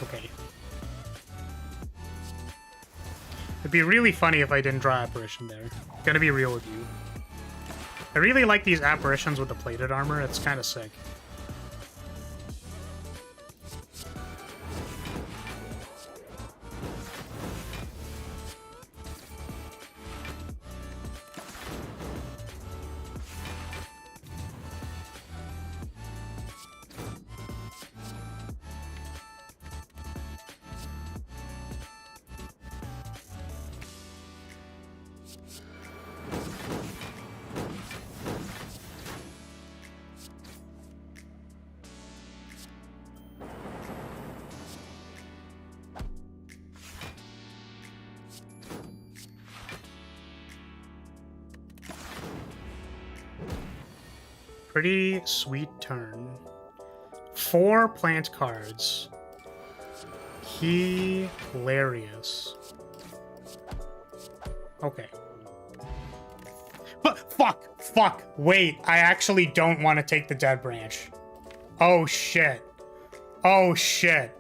Okay. It'd be really funny if I didn't draw Apparition there. Gonna be real with you. I really like these Apparitions with the plated armor. It's kind of sick. Pretty sweet turn. 4 plant cards. Hilarious. Okay. But fuck, wait, I actually don't want to take the Dead Branch. Oh shit. Oh shit.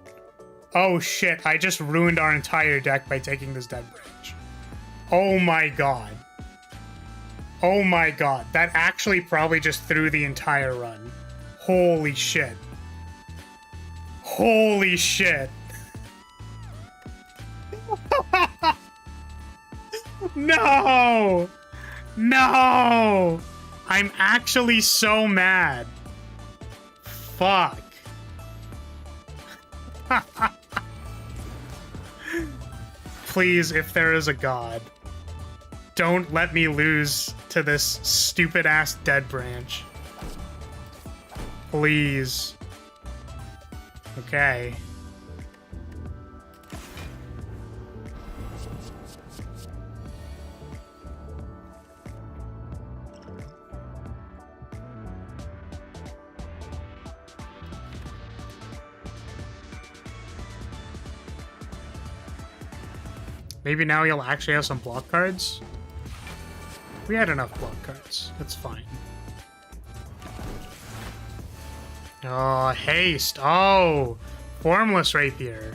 Oh shit, I just ruined our entire deck by taking this Dead Branch. Oh my god. Oh my god, that actually probably just threw the entire run. Holy shit. Holy shit. No! No! I'm actually so mad. Fuck. Please, if there is a god, don't let me lose to this stupid-ass Dead Branch. Please. Okay. Maybe now you'll actually have some block cards? We had enough block cards. That's fine. Oh, haste. Oh, Formless Rapier.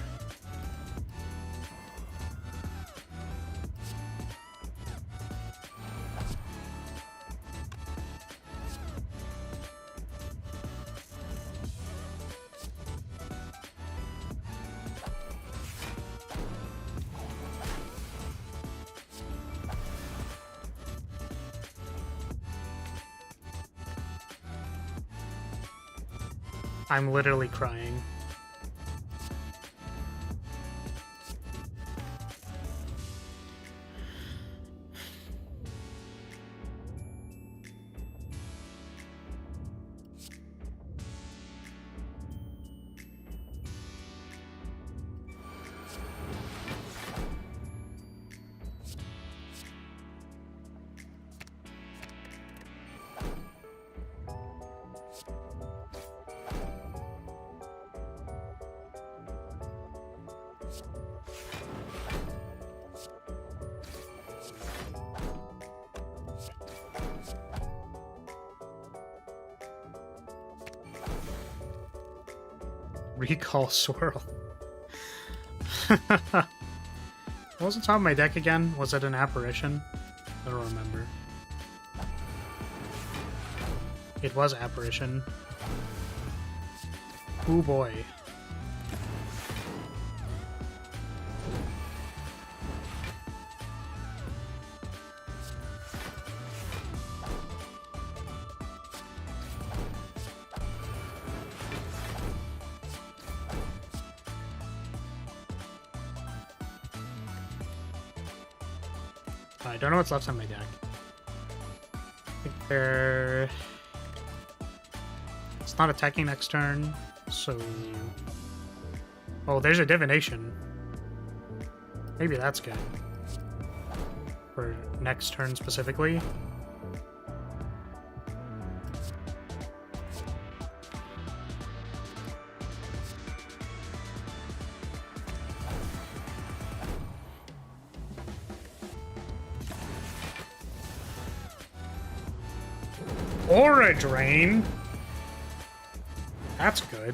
I'm literally crying. Recall swirl. What was on top of my deck again? Was it an apparition? I don't remember. It was apparition. Ooh boy. I don't know what's left on my deck. I think they're... It's not attacking next turn, so... Oh, there's a divination. Maybe that's good. For next turn specifically. Aura Drain? That's good.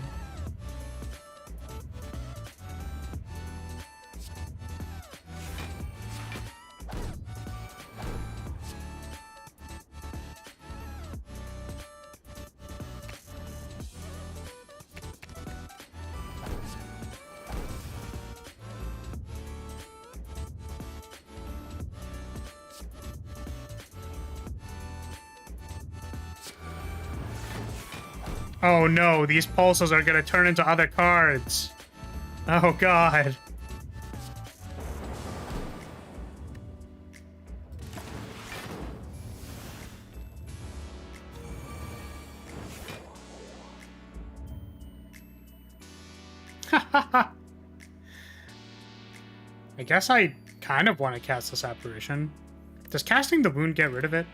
Oh no, these pulses are gonna turn into other cards. Oh god. I guess I kind of want to cast this apparition. Does casting the wound get rid of it?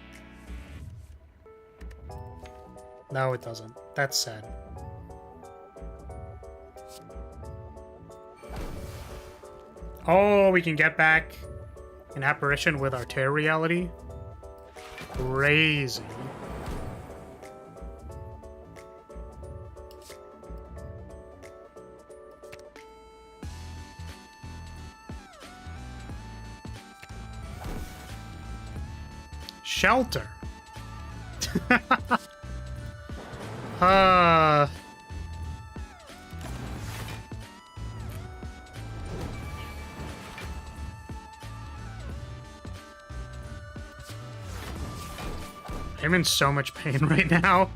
No, it doesn't. That's sad. Oh, we can get back an apparition with our tear reality. Crazy. Shelter. I'm in so much pain right now.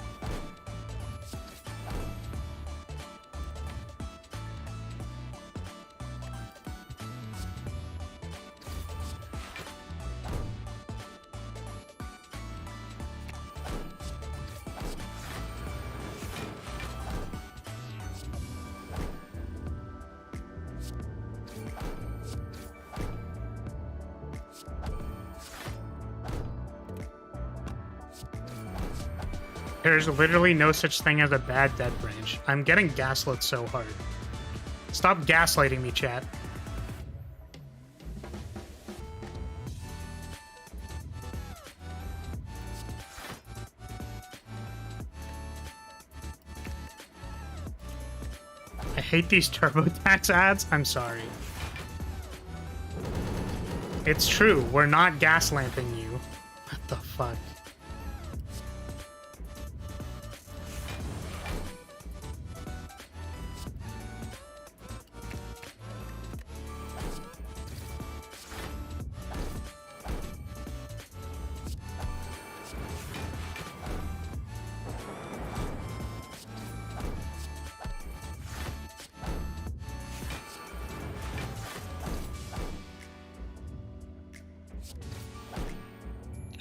There's literally no such thing as a bad dead branch. I'm getting gaslit so hard. Stop gaslighting me, chat. I hate these TurboTax ads. I'm sorry. It's true. We're not gaslamping you. What the fuck?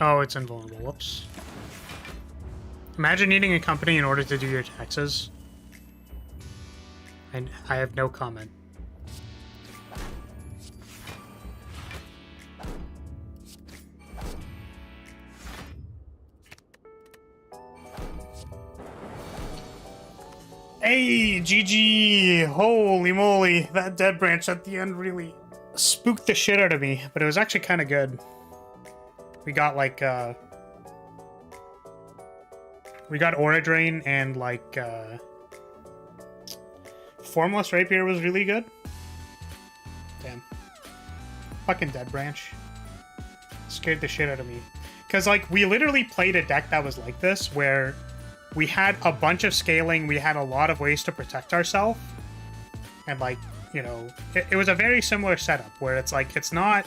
Oh, it's invulnerable. Whoops. Imagine needing a company in order to do your taxes. And I have no comment. Hey, GG! Holy moly, that dead branch at the end really spooked the shit out of me, but it was actually kind of good. We got like, we got Aura Drain and like, Formless Rapier was really good. Damn. Fucking dead branch. Scared the shit out of me. Because like, we literally played a deck that was like this, where we had a bunch of scaling, we had a lot of ways to protect ourselves, and like, you know, it was a very similar setup where it's like, it's not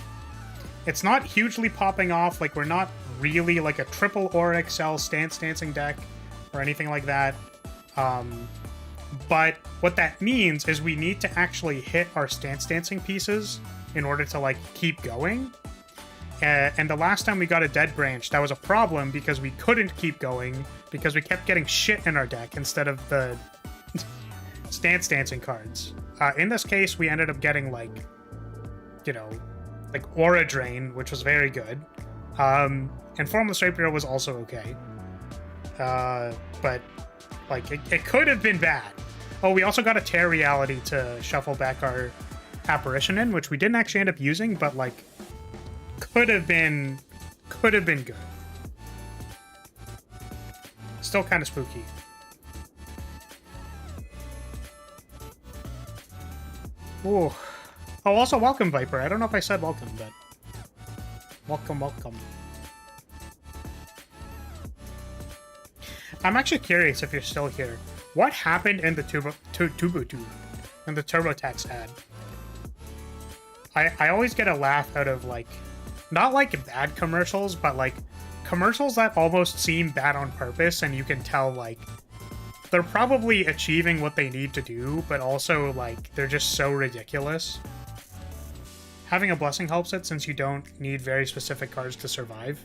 hugely popping off, like we're not really like a triple Aura XL stance dancing deck or anything like that, but what that means is we need to actually hit our stance dancing pieces in order to like keep going. And the last time we got a dead branch, that was a problem because we couldn't keep going because we kept getting shit in our deck instead of the stance dancing cards. In this case, we ended up getting like, you know, like Aura Drain, which was very good. And Formless Rapier was also okay. But like it could have been bad. Oh, we also got a Tear Reality to shuffle back our Apparition in, which we didn't actually end up using, but like could have been good. Still kind of spooky. Ooh. Oh, also welcome, Viper. I don't know if I said welcome, but welcome. I'm actually curious if you're still here. What happened in the in the TurboTax ad? I always get a laugh out of like, not like bad commercials, but like commercials that almost seem bad on purpose, and you can tell like they're probably achieving what they need to do, but also like they're just so ridiculous. Having a blessing helps it since you don't need very specific cards to survive.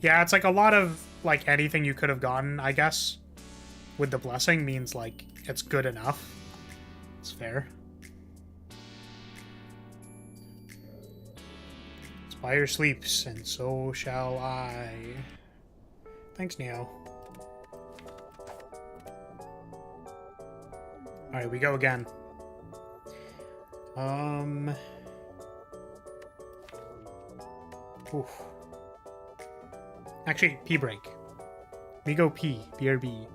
Yeah, it's like a lot of like anything you could have gotten, I guess, with the blessing means like it's good enough. It's fair. Spire sleeps, and so shall I. Thanks, Neo. Alright, we go again. Oof. Actually, P break. We go P, BRB.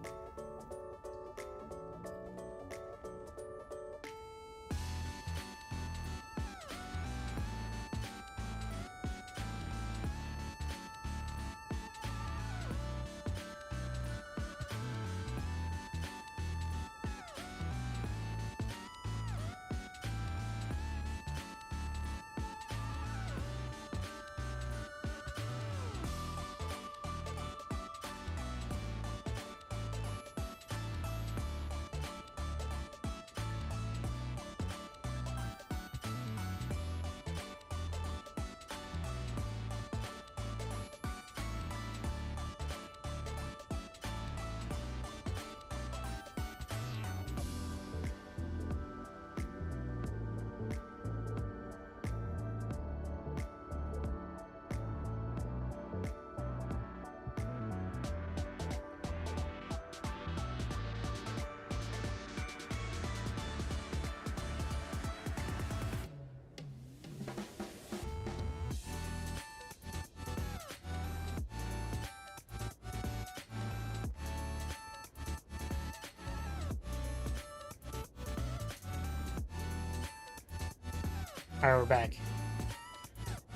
Alright, we're back.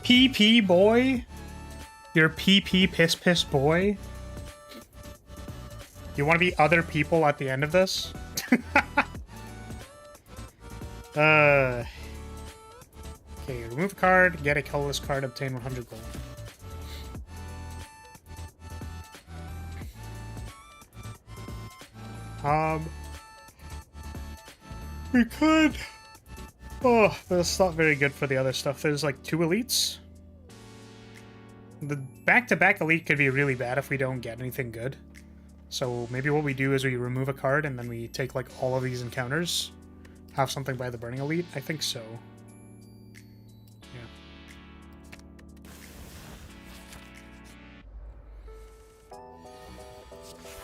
PP boy? You're PP piss boy? You want to be other people at the end of this? Okay, remove a card, get a colorless card, obtain 100 gold. We could... Oh, but it's not very good for the other stuff. There's like 2 elites. The back-to-back elite could be really bad if we don't get anything good. So maybe what we do is we remove a card and then we take like all of these encounters. Have something by the Burning Elite? I think so. Yeah.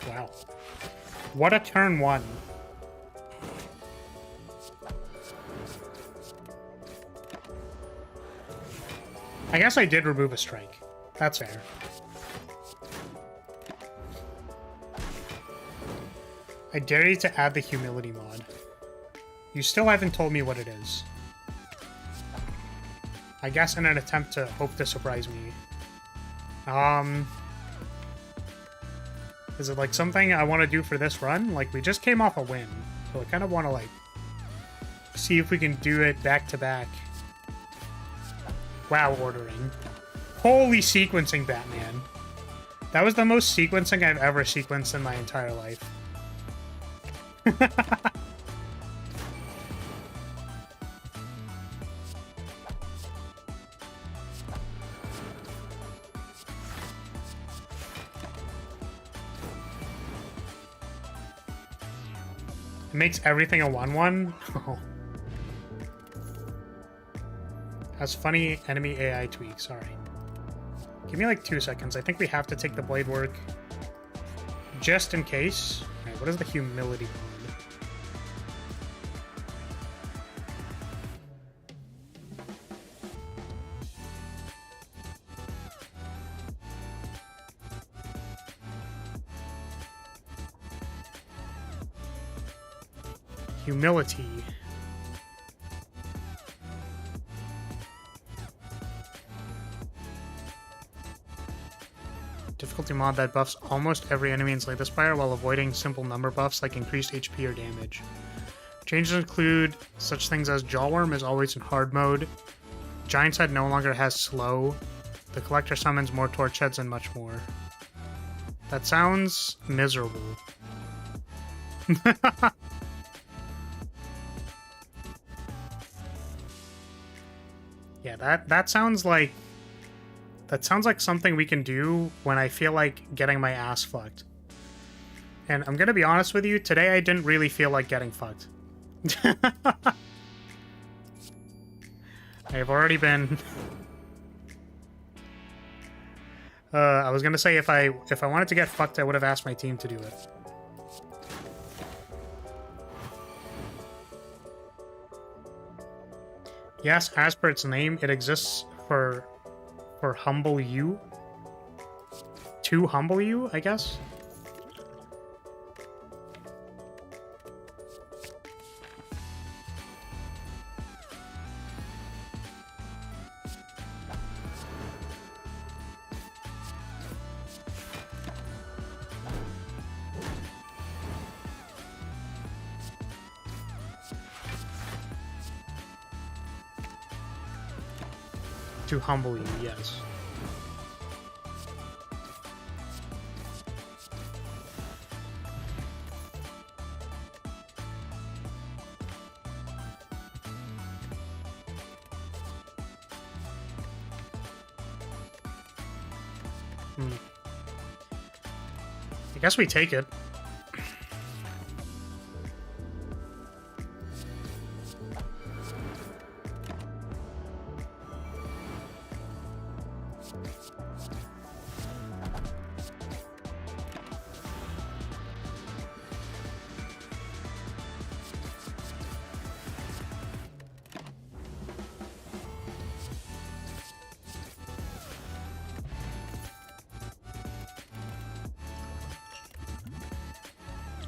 Wow. What a turn one. I guess I did remove a strike. That's fair. I dare you to add the humility mod. You still haven't told me what it is. I guess in an attempt to hope to surprise me. Is it like something I want to do for this run? Like, we just came off a win, so I kind of want to like see if we can do it back to back. Wow, ordering. Holy sequencing, Batman. That was the most sequencing I've ever sequenced in my entire life. It makes everything a 1-1? Oh. Has funny enemy AI tweaks. Alright. Give me like 2 seconds. I think we have to take the blade work. Just in case. Alright, what is the humility mod? Humility. Difficulty mod that buffs almost every enemy in Slay the Spire while avoiding simple number buffs like increased HP or damage. Changes include such things as Jawworm is always in hard mode, Giant's Head no longer has slow, the Collector summons more torch heads, and much more. That sounds miserable. Yeah, that sounds like something we can do when I feel like getting my ass fucked. And I'm gonna be honest with you, today I didn't really feel like getting fucked. I've already been... I was gonna say if I wanted to get fucked, I would have asked my team to do it. Yes, as per its name, it exists for humble you. To humble you, I guess? To humble you, yes. I guess we take it.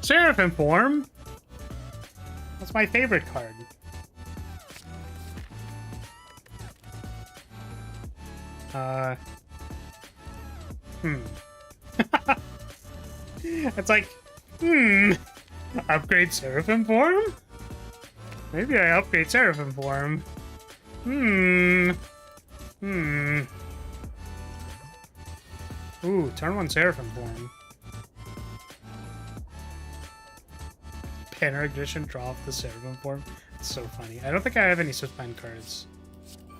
Seraphim form? That's my favorite card. It's like, upgrade Seraphim form? Maybe I upgrade Seraphim form. Ooh, turn 1 Seraphim form. Banner Ignition, draw off the Seraphim form. It's so funny. I don't think I have any suspend cards.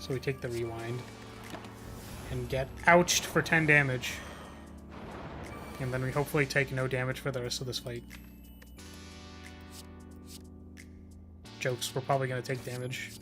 So we take the rewind. and get ouched for 10 damage. And then we hopefully take no damage for the rest of this fight. Jokes, we're probably going to take damage.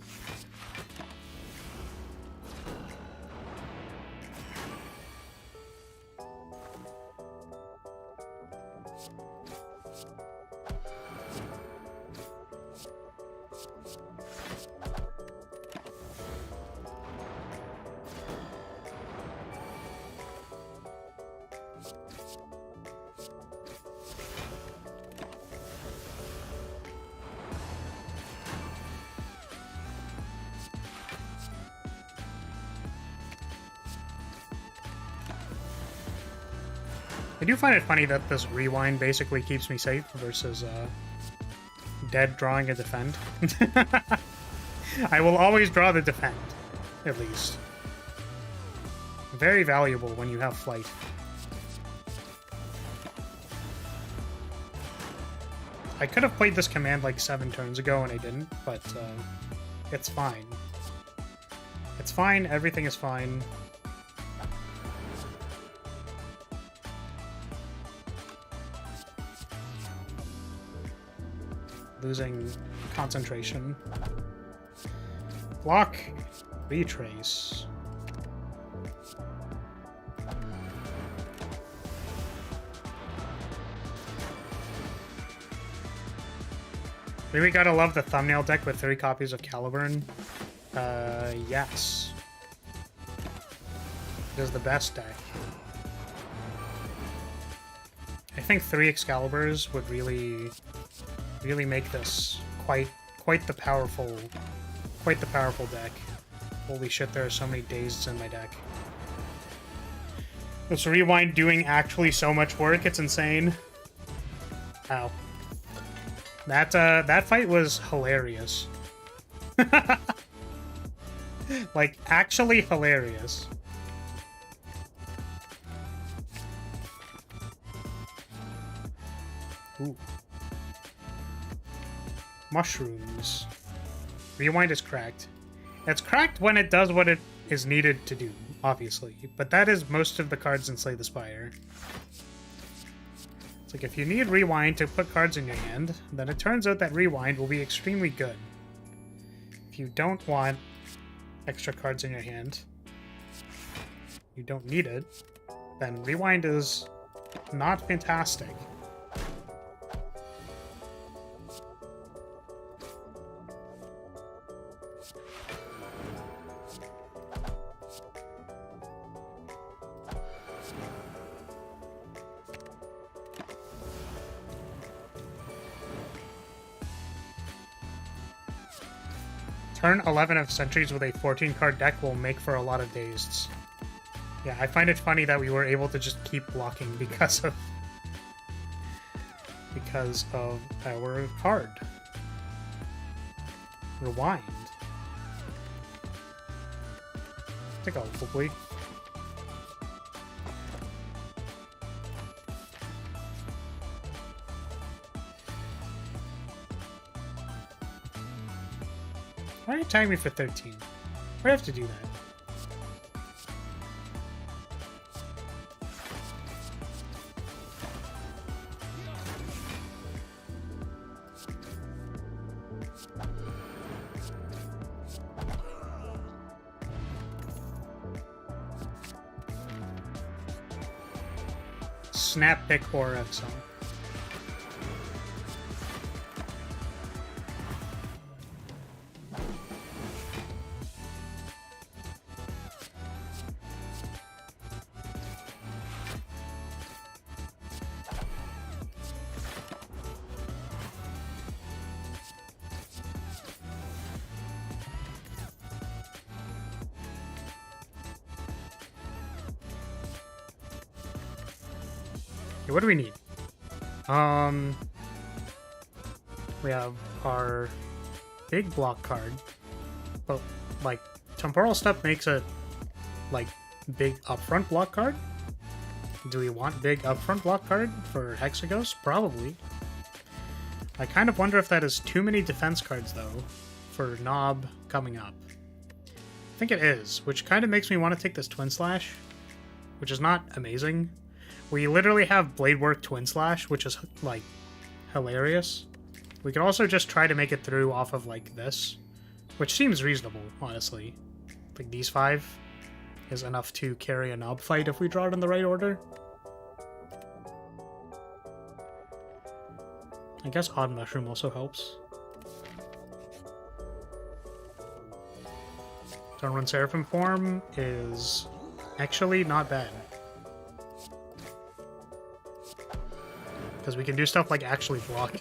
I do find it funny that this rewind basically keeps me safe versus dead drawing a defend. I will always draw the defend, at least. Very valuable when you have flight. I could have played this command like 7 turns ago and I didn't, but it's fine. It's fine, everything is fine. Losing concentration. Block. Retrace. Really gotta love the thumbnail deck with 3 copies of Caliburn. Yes. It is the best deck. I think 3 Excaliburs would really make this quite the powerful deck. Holy shit, there are so many dazeds in my deck. This rewind doing actually so much work, it's insane. Ow. That fight was hilarious. Like, actually hilarious. Ooh. Mushrooms. Rewind is cracked. It's cracked when it does what it is needed to do, obviously. But that is most of the cards in Slay the Spire. It's like if you need Rewind to put cards in your hand, then it turns out that Rewind will be extremely good. If you don't want extra cards in your hand, you don't need it, then Rewind is not fantastic. Turn 11 of Sentries with a 14-card deck will make for a lot of dazeds. Yeah, I find it funny that we were able to just keep blocking because of our card. Rewind. I think I'll hopefully. Why are you tagging me for 13? I have to do that. Snap pick or Exxon. Okay, what do we need? We have our big block card, but like Temporal Step makes a like big upfront block card. Do we want big upfront block card for Hexaghost? Probably. I kind of wonder if that is too many defense cards though for Knob coming up. think it is, which kind of makes me want to take this Twin Slash, which is not amazing. We literally have Bladework Twin Slash, which is, like, hilarious. We could also just try to make it through off of, like, this, which seems reasonable, honestly. Like, these 5 is enough to carry a knob fight if we draw it in the right order. I guess Odd Mushroom also helps. Turn 1 Seraphim form is actually not bad. Because we can do stuff like actually block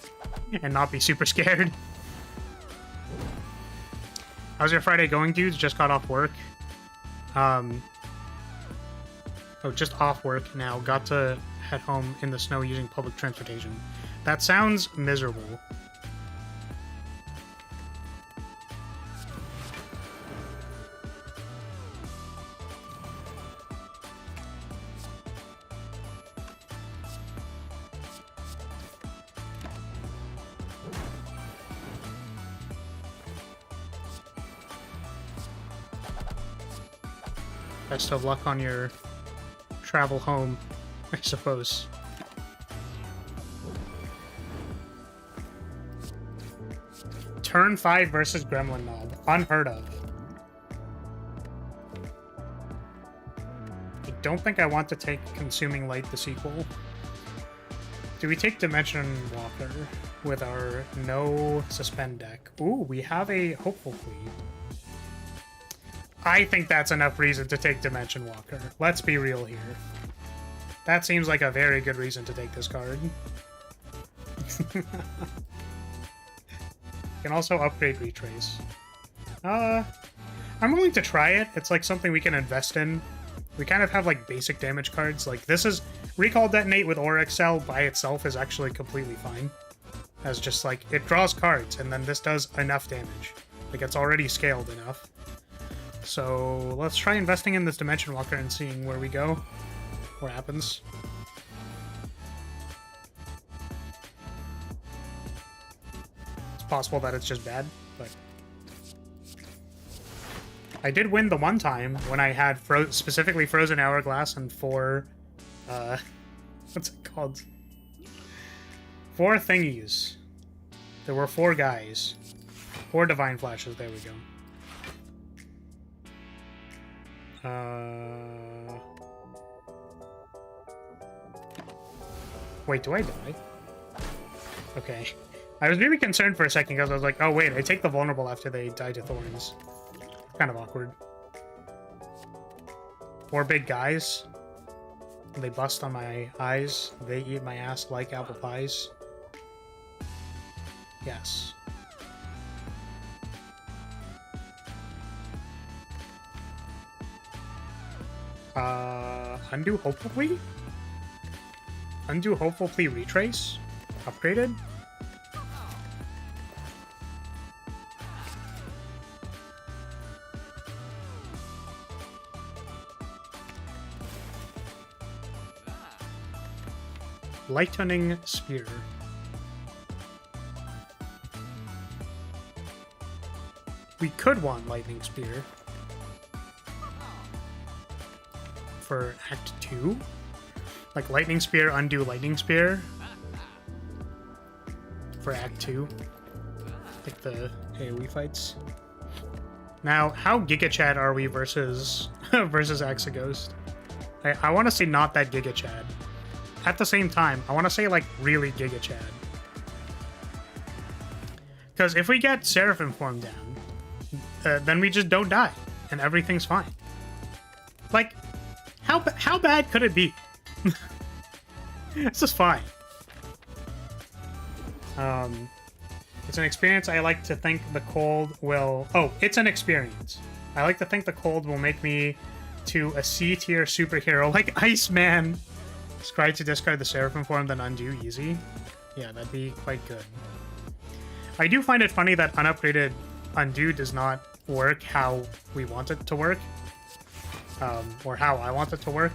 and not be super scared. How's your Friday going, dudes? Just got off work. Oh, just off work now. Got to head home in the snow using public transportation. That sounds miserable. Best of luck on your travel home, I suppose. Turn 5 versus Gremlin Mob. Unheard of. I don't think I want to take Consuming Light, the sequel. Do we take Dimension Walker with our no suspend deck? Ooh, we have a Hopeful Plea. I think that's enough reason to take Dimension Walker. Let's be real here. That seems like a very good reason to take this card. You can also upgrade Retrace. I'm willing to try it. It's like something we can invest in. We kind of have like basic damage cards. Like this is Recall Detonate with Aura Excel by itself is actually completely fine. As just like it draws cards and then this does enough damage. Like it's already scaled enough. So let's try investing in this Dimension Walker and seeing where we go. What happens. It's possible that it's just bad, but... I did win the one time when I had specifically Frozen Hourglass and 4... what's it called? 4 thingies. There were 4 guys. 4 Divine Flashes, there we go. Wait, do I die? Okay. I was really concerned for a second because I was like, oh wait, I take the vulnerable after they die to thorns. Kind of awkward. 4 big guys. They bust on my eyes. They eat my ass like apple pies. Yes. Undo Hopeful Plea? Undo Hopeful Plea Retrace? Upgraded? Lightning Spear. We could want Lightning Spear. For Act 2? Like Lightning Spear, undo Lightning Spear? For Act 2? Like the AoE fights? Now, how Giga Chad are we versus versus Exaghost? I want to say not that Giga Chad. At the same time, I want to say like really Giga Chad. Because if we get Seraphim form down, then we just don't die, and everything's fine. Like, how bad could it be? It's just fine. It's an experience. I like to think the cold will... Oh, it's an experience. I like to think the cold will make me to a C-tier superhero like Iceman. Scry to discard the Seraphim form, then undo easy. Yeah, that'd be quite good. I do find it funny that unupgraded undo does not work how we want it to work. Or how I want it to work.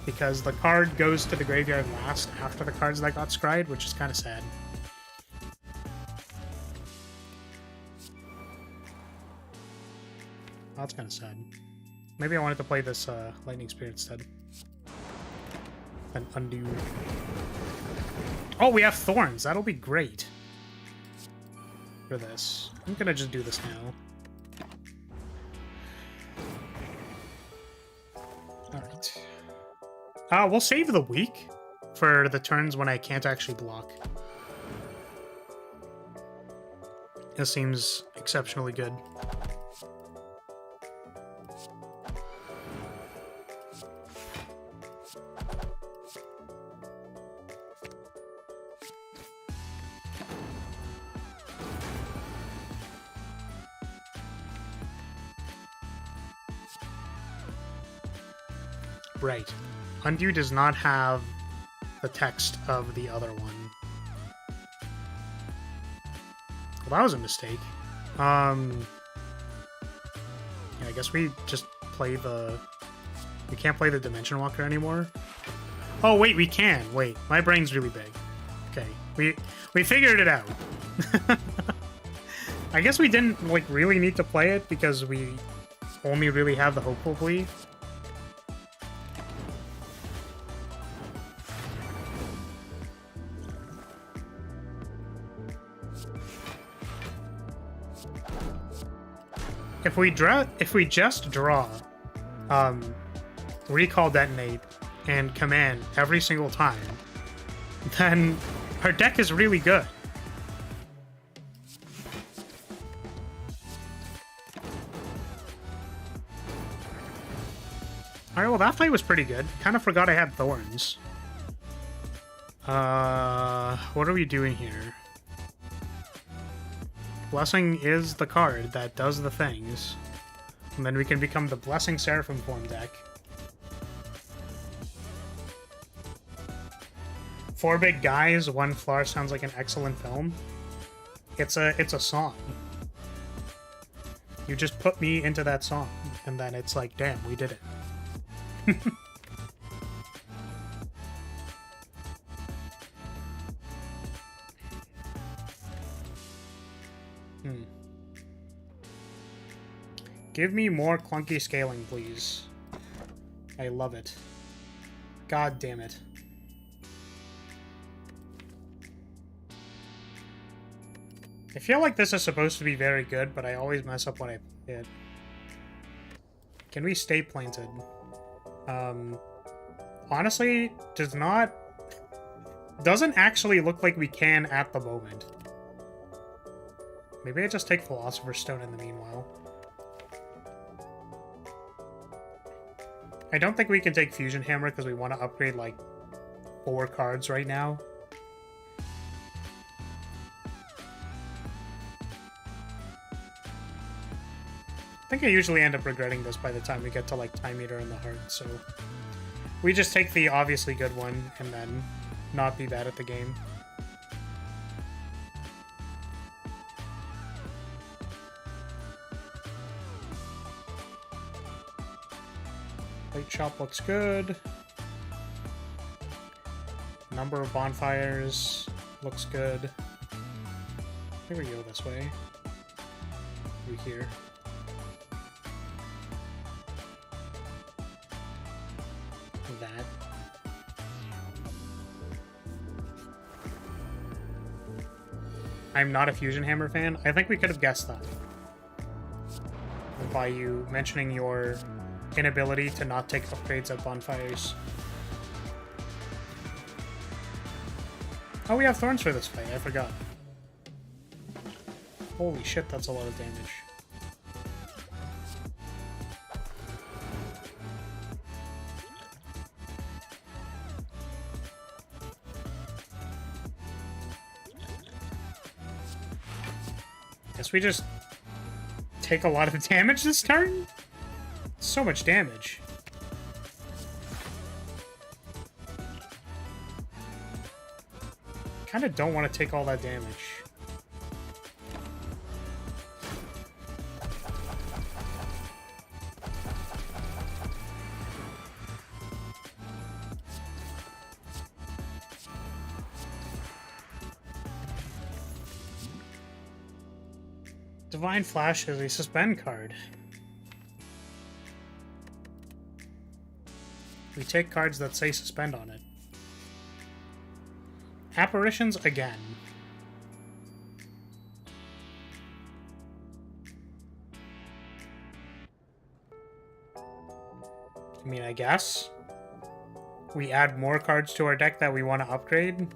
Because the card goes to the graveyard last after the cards that got scryed, which is kind of sad. that's kind of sad. Maybe I wanted to play this Lightning Spirit instead. Then undo. Oh, we have Thorns. That'll be great. For this. I'm gonna just do this now. Alright. We'll save the week for the turns when I can't actually block. This seems exceptionally good. Right. Undo does not have the text of the other one. Well, that was a mistake. Yeah, I guess we just play the... We can't play the Dimension Walker anymore? Oh, wait, we can. Wait, my brain's really big. Okay, we figured it out. I guess we didn't, like, really need to play it because we only really have the Hopeful Plea. If we just draw Recall Detonate and Command every single time, then our deck is really good. Alright, well that fight was pretty good. Kind of forgot I had Thorns. What are we doing here? Blessing is the card that does the things. And then we can become the Blessing Seraphim form deck. 4 Big Guys, 1 Flower sounds like an excellent film. It's a song. You just put me into that song, and then it's like, damn, we did it. Give me more clunky scaling, please. I love it. God damn it. I feel like this is supposed to be very good, but I always mess up when I play it. Can we stay planted? Honestly, doesn't actually look like we can at the moment. Maybe I just take Philosopher's Stone in the meanwhile. I don't think we can take Fusion Hammer because we want to upgrade like 4 cards right now. I think I usually end up regretting this by the time we get to like Time Eater in the Heart, so we just take the obviously good one and then not be bad at the game. Light Shop looks good. Number of bonfires looks good. I think we go this way. Through here. That. I'm not a Fusion Hammer fan. I think we could have guessed that. By you mentioning your inability to not take upgrades at bonfires. Oh, we have Thorns for this fight. I forgot. Holy shit, that's a lot of damage. Guess we just take a lot of damage this turn? So much damage. Kinda don't want to take all that damage. Divine Flash is a suspend card. We take cards that say suspend on it. Apparitions again. I mean, I guess. We add more cards to our deck that we want to upgrade.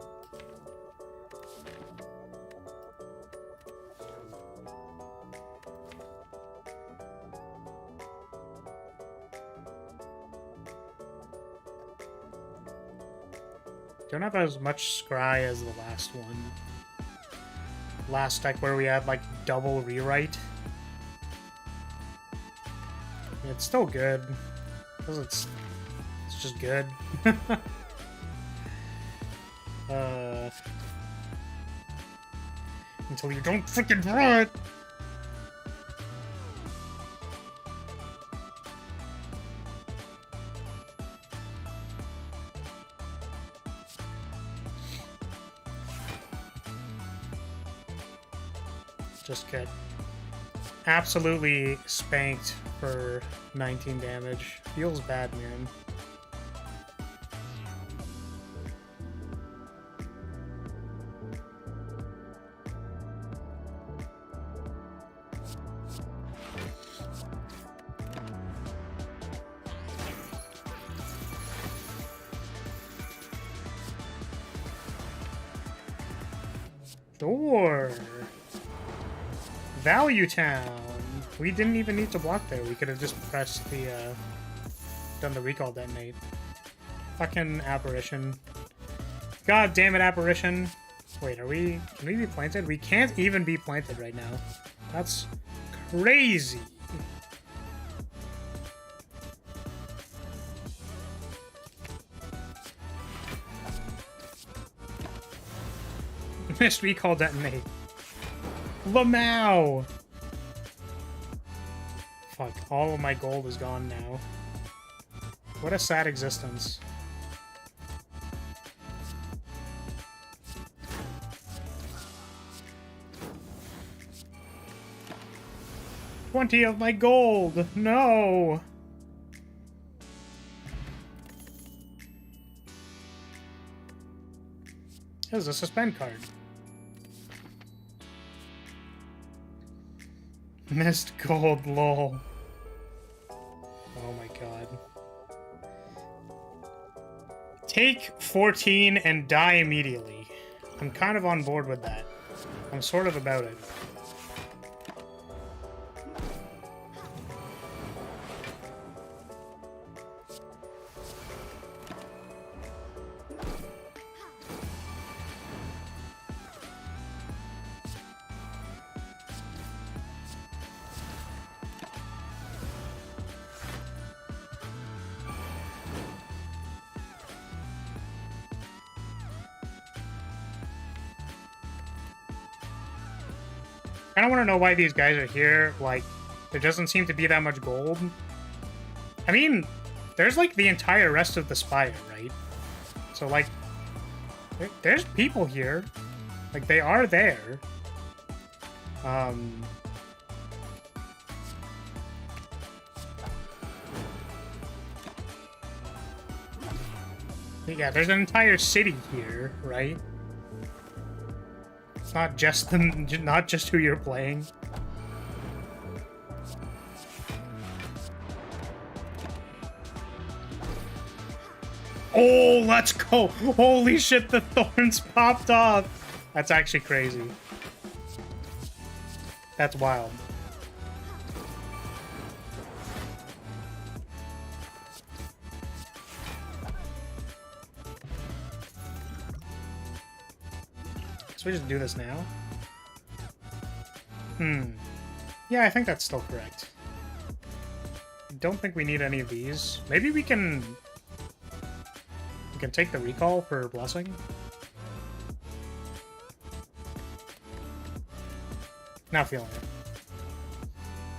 Don't have as much scry as the last one. Last deck where we had like double rewrite. It's still good. Because it's just good. Until you don't freaking draw it. Just get absolutely spanked for 19 damage. Feels bad, man. Door. Value Town. We didn't even need to block there. We could have just pressed the, done the recall detonate. Fucking Apparition. God damn it, Apparition. Wait, can we be planted? We can't even be planted right now. That's crazy. Missed recall detonate. Lamau! Fuck, all of my gold is gone now. What a sad existence. $20 of my gold! No! Here's a suspend card. Missed gold, lol. Oh my god. Take 14 and die immediately. I'm kind of on board with that. I'm sort of about it. I don't want to know why these guys are here. Like, there doesn't seem to be that much gold. I mean, there's like the entire rest of the Spire, right? So like, there's people here. Like, they are there. Yeah, there's an entire city here, right? It's not just who you're playing. Oh, let's go! Holy shit, the thorns popped off! That's actually crazy. That's wild. So we just do this now? Yeah, I think that's still correct. I don't think we need any of these. Maybe we can take the recall for blessing. Not feeling it.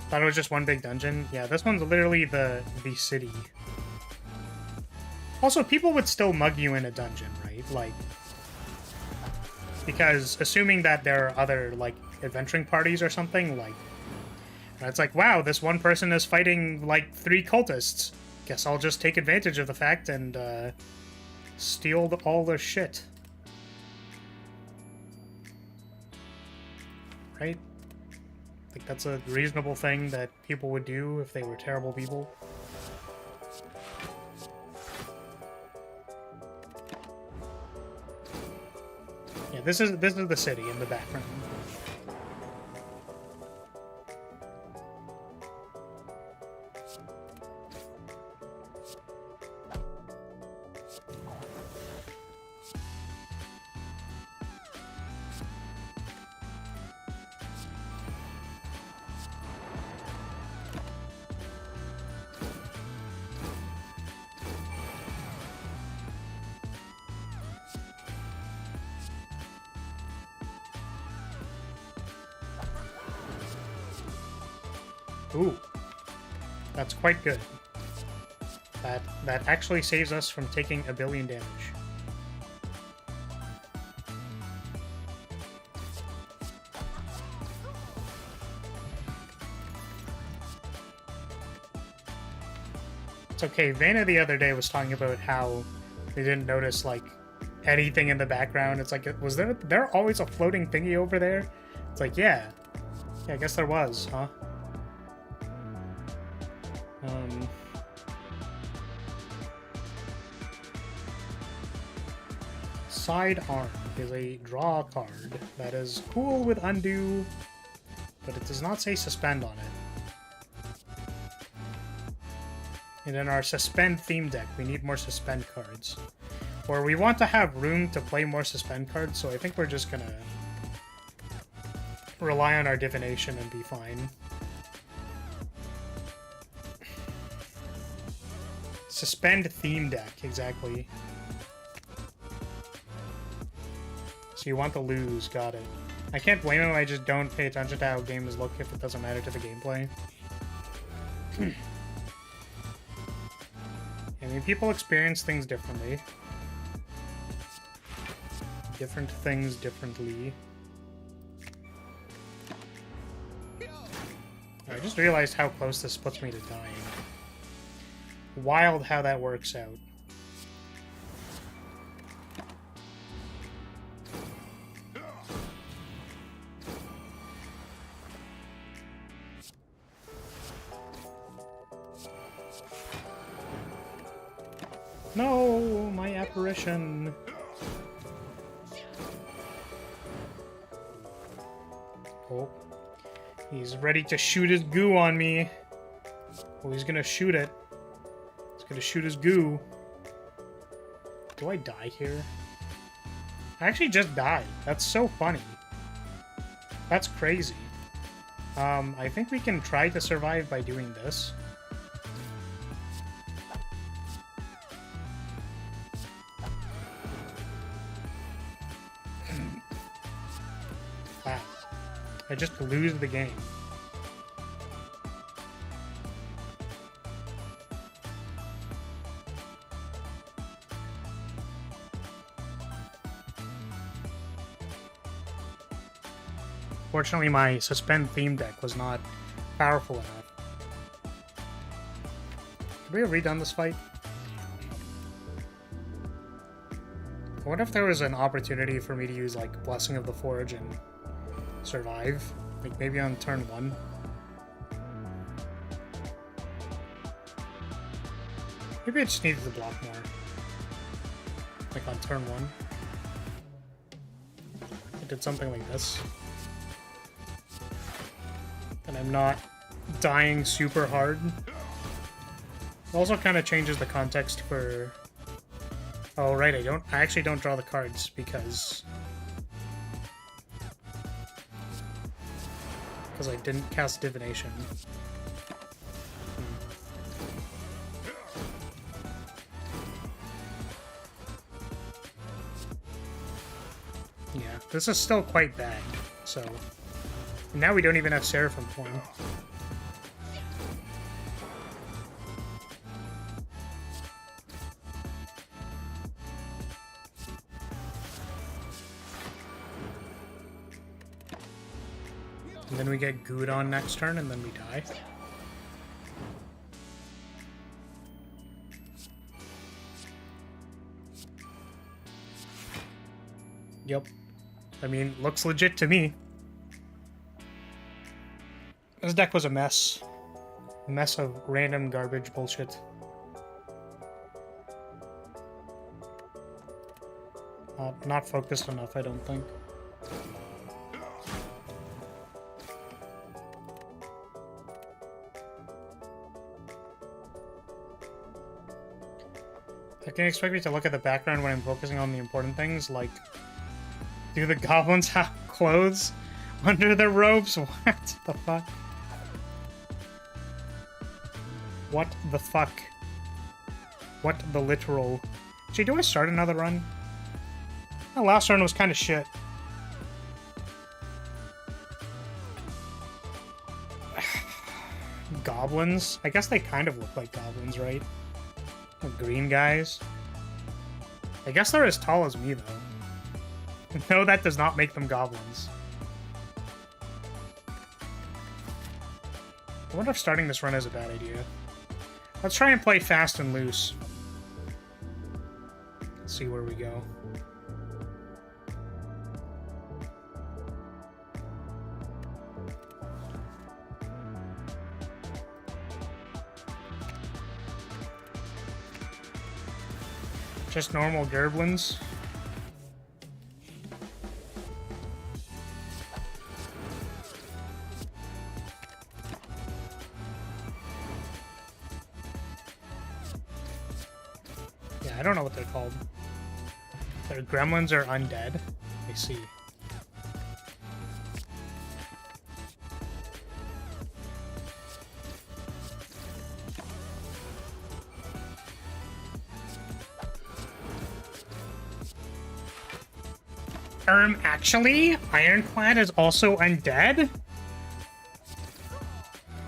Thought it was just one big dungeon. Yeah, this one's literally the city. Also, people would still mug you in a dungeon, right? Like, because assuming that there are other, like, adventuring parties or something, like, it's like, wow, this one person is fighting, like, 3 cultists. Guess I'll just take advantage of the fact and steal all the shit. Right? I think that's a reasonable thing that people would do if they were terrible people. Yeah, this is the city in the background. Ooh, that's quite good. That actually saves us from taking 1 billion damage. It's okay. Vanna the other day was talking about how they didn't notice like anything in the background. It's like, was there always a floating thingy over there? It's like, yeah, I guess there was, huh? Sidearm is a draw card that is cool with undo, but it does not say suspend on it. And in our suspend theme deck, we need more suspend cards. Or we want to have room to play more suspend cards, so I think we're just gonna rely on our divination and be fine. Suspend theme deck, exactly. So you want to lose, got it. I can't blame him, I just don't pay attention to how games look if it doesn't matter to the gameplay. I mean, people experience things differently. Different things differently. I just realized how close this puts me to dying. Wild how that works out. No, my apparition. Oh, he's ready to shoot his goo on me. Oh, he's gonna shoot it. He's gonna shoot his goo. Do I die here? I actually just died. That's so funny. That's crazy. I think we can try to survive by doing this. I just lose the game. Fortunately, my suspend theme deck was not powerful enough. Could we have redone this fight? I wonder if there was an opportunity for me to use, like, Blessing of the Forge and survive, like maybe on turn 1. Maybe I just needed to block more, like on turn 1. I did something like this, and I'm not dying super hard. It also kind of changes the context for. Oh right, I actually don't draw the cards because I didn't cast divination. Yeah, this is still quite bad, so. Now we don't even have Seraphim form. And then we get gooed on next turn, and then we die. Yep. I mean, looks legit to me. This deck was a mess. A mess of random garbage bullshit. Not focused enough, I don't think. I can expect me to look at the background when I'm focusing on the important things, like, do the goblins have clothes under their robes? What the fuck? What the fuck? What the literal? Actually, do I start another run? The last run was kind of shit. Goblins? I guess they kind of look like goblins, right? The green guys. I guess they're as tall as me, though. No, that does not make them goblins. I wonder if starting this run is a bad idea. Let's try and play fast and loose. Let's see where we go. Just normal gerblins. Yeah, I don't know what they're called. Their gremlins are undead. I see. Actually, Ironclad is also undead?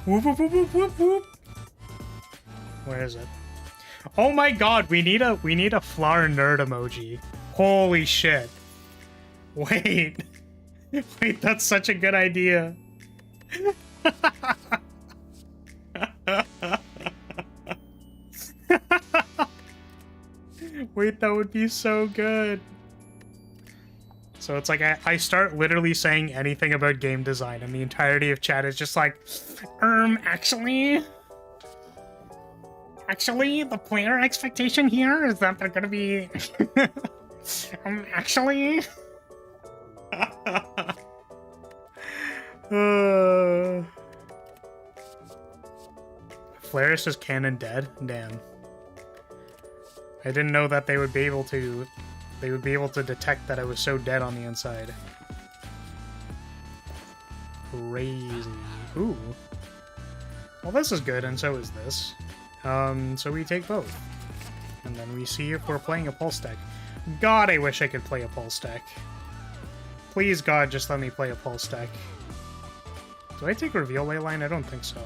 Whoop, whoop, whoop, whoop, whoop, whoop. Where is it? Oh my god, we need a flower nerd emoji. Holy shit. Wait. Wait, that's such a good idea. Wait, that would be so good. So it's like I start literally saying anything about game design and the entirety of chat is just like, actually, the player expectation here is that they're gonna be, actually. Flaris is canon dead? Damn. I didn't know that they would be able to detect that I was so dead on the inside. Crazy. Ooh. Well, this is good, and so is this. So we take both. And then we see if we're playing a pulse deck. God, I wish I could play a pulse deck. Please, God, just let me play a pulse deck. Do I take Reveal Leyline? I don't think so.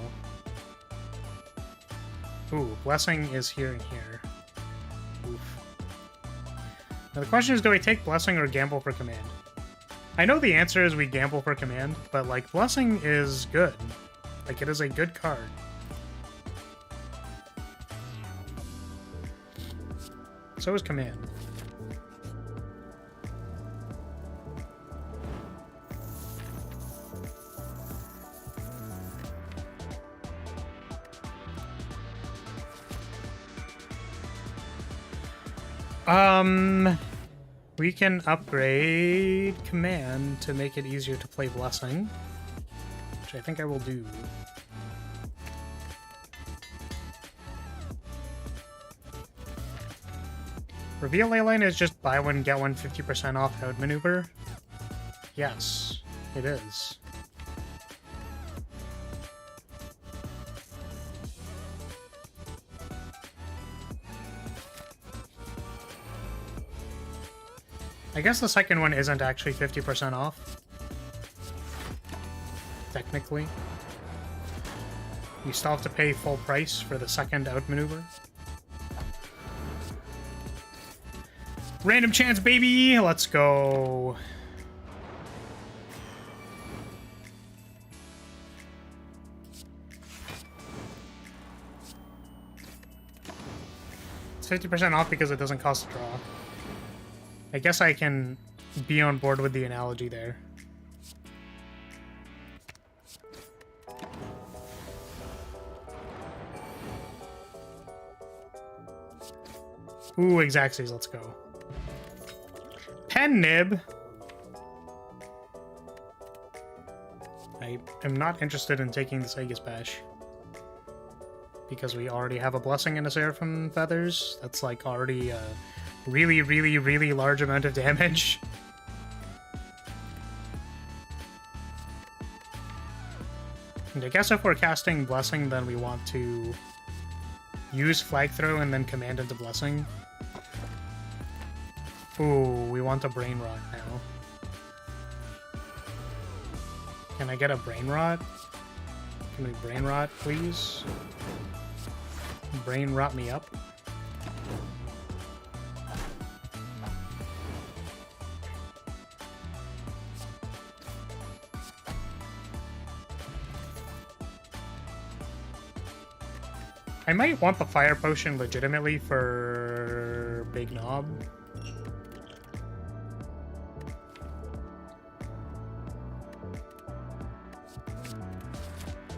Ooh, Blessing is here and here. Oof. Now the question is, do I take Blessing or gamble for command? I know the answer is we gamble for command, but like, Blessing is good. Like, it is a good card. So is command. We can upgrade command to make it easier to play Blessing, which I think I will do. Reveal Leyline is just buy one, get one 50% off outmaneuver? Yes, it is. I guess the second one isn't actually 50% off. Technically. You still have to pay full price for the second outmaneuver. Random chance, baby! Let's go. It's 50% off because it doesn't cost a draw. I guess I can be on board with the analogy there. Ooh, Exacxies, let's go. Pen nib. I am not interested in taking this Aegis Bash. Because we already have a Blessing and a Seraphim Feathers. That's like already a really, really, really large amount of damage. And I guess if we're casting Blessing, then we want to use Flag Throw and then command into Blessing. Ooh, we want a Brain Rot now. Can I get a Brain Rot? Can we Brain Rot, please? Brain Rot me up. I might want the Fire Potion legitimately for Big Knob.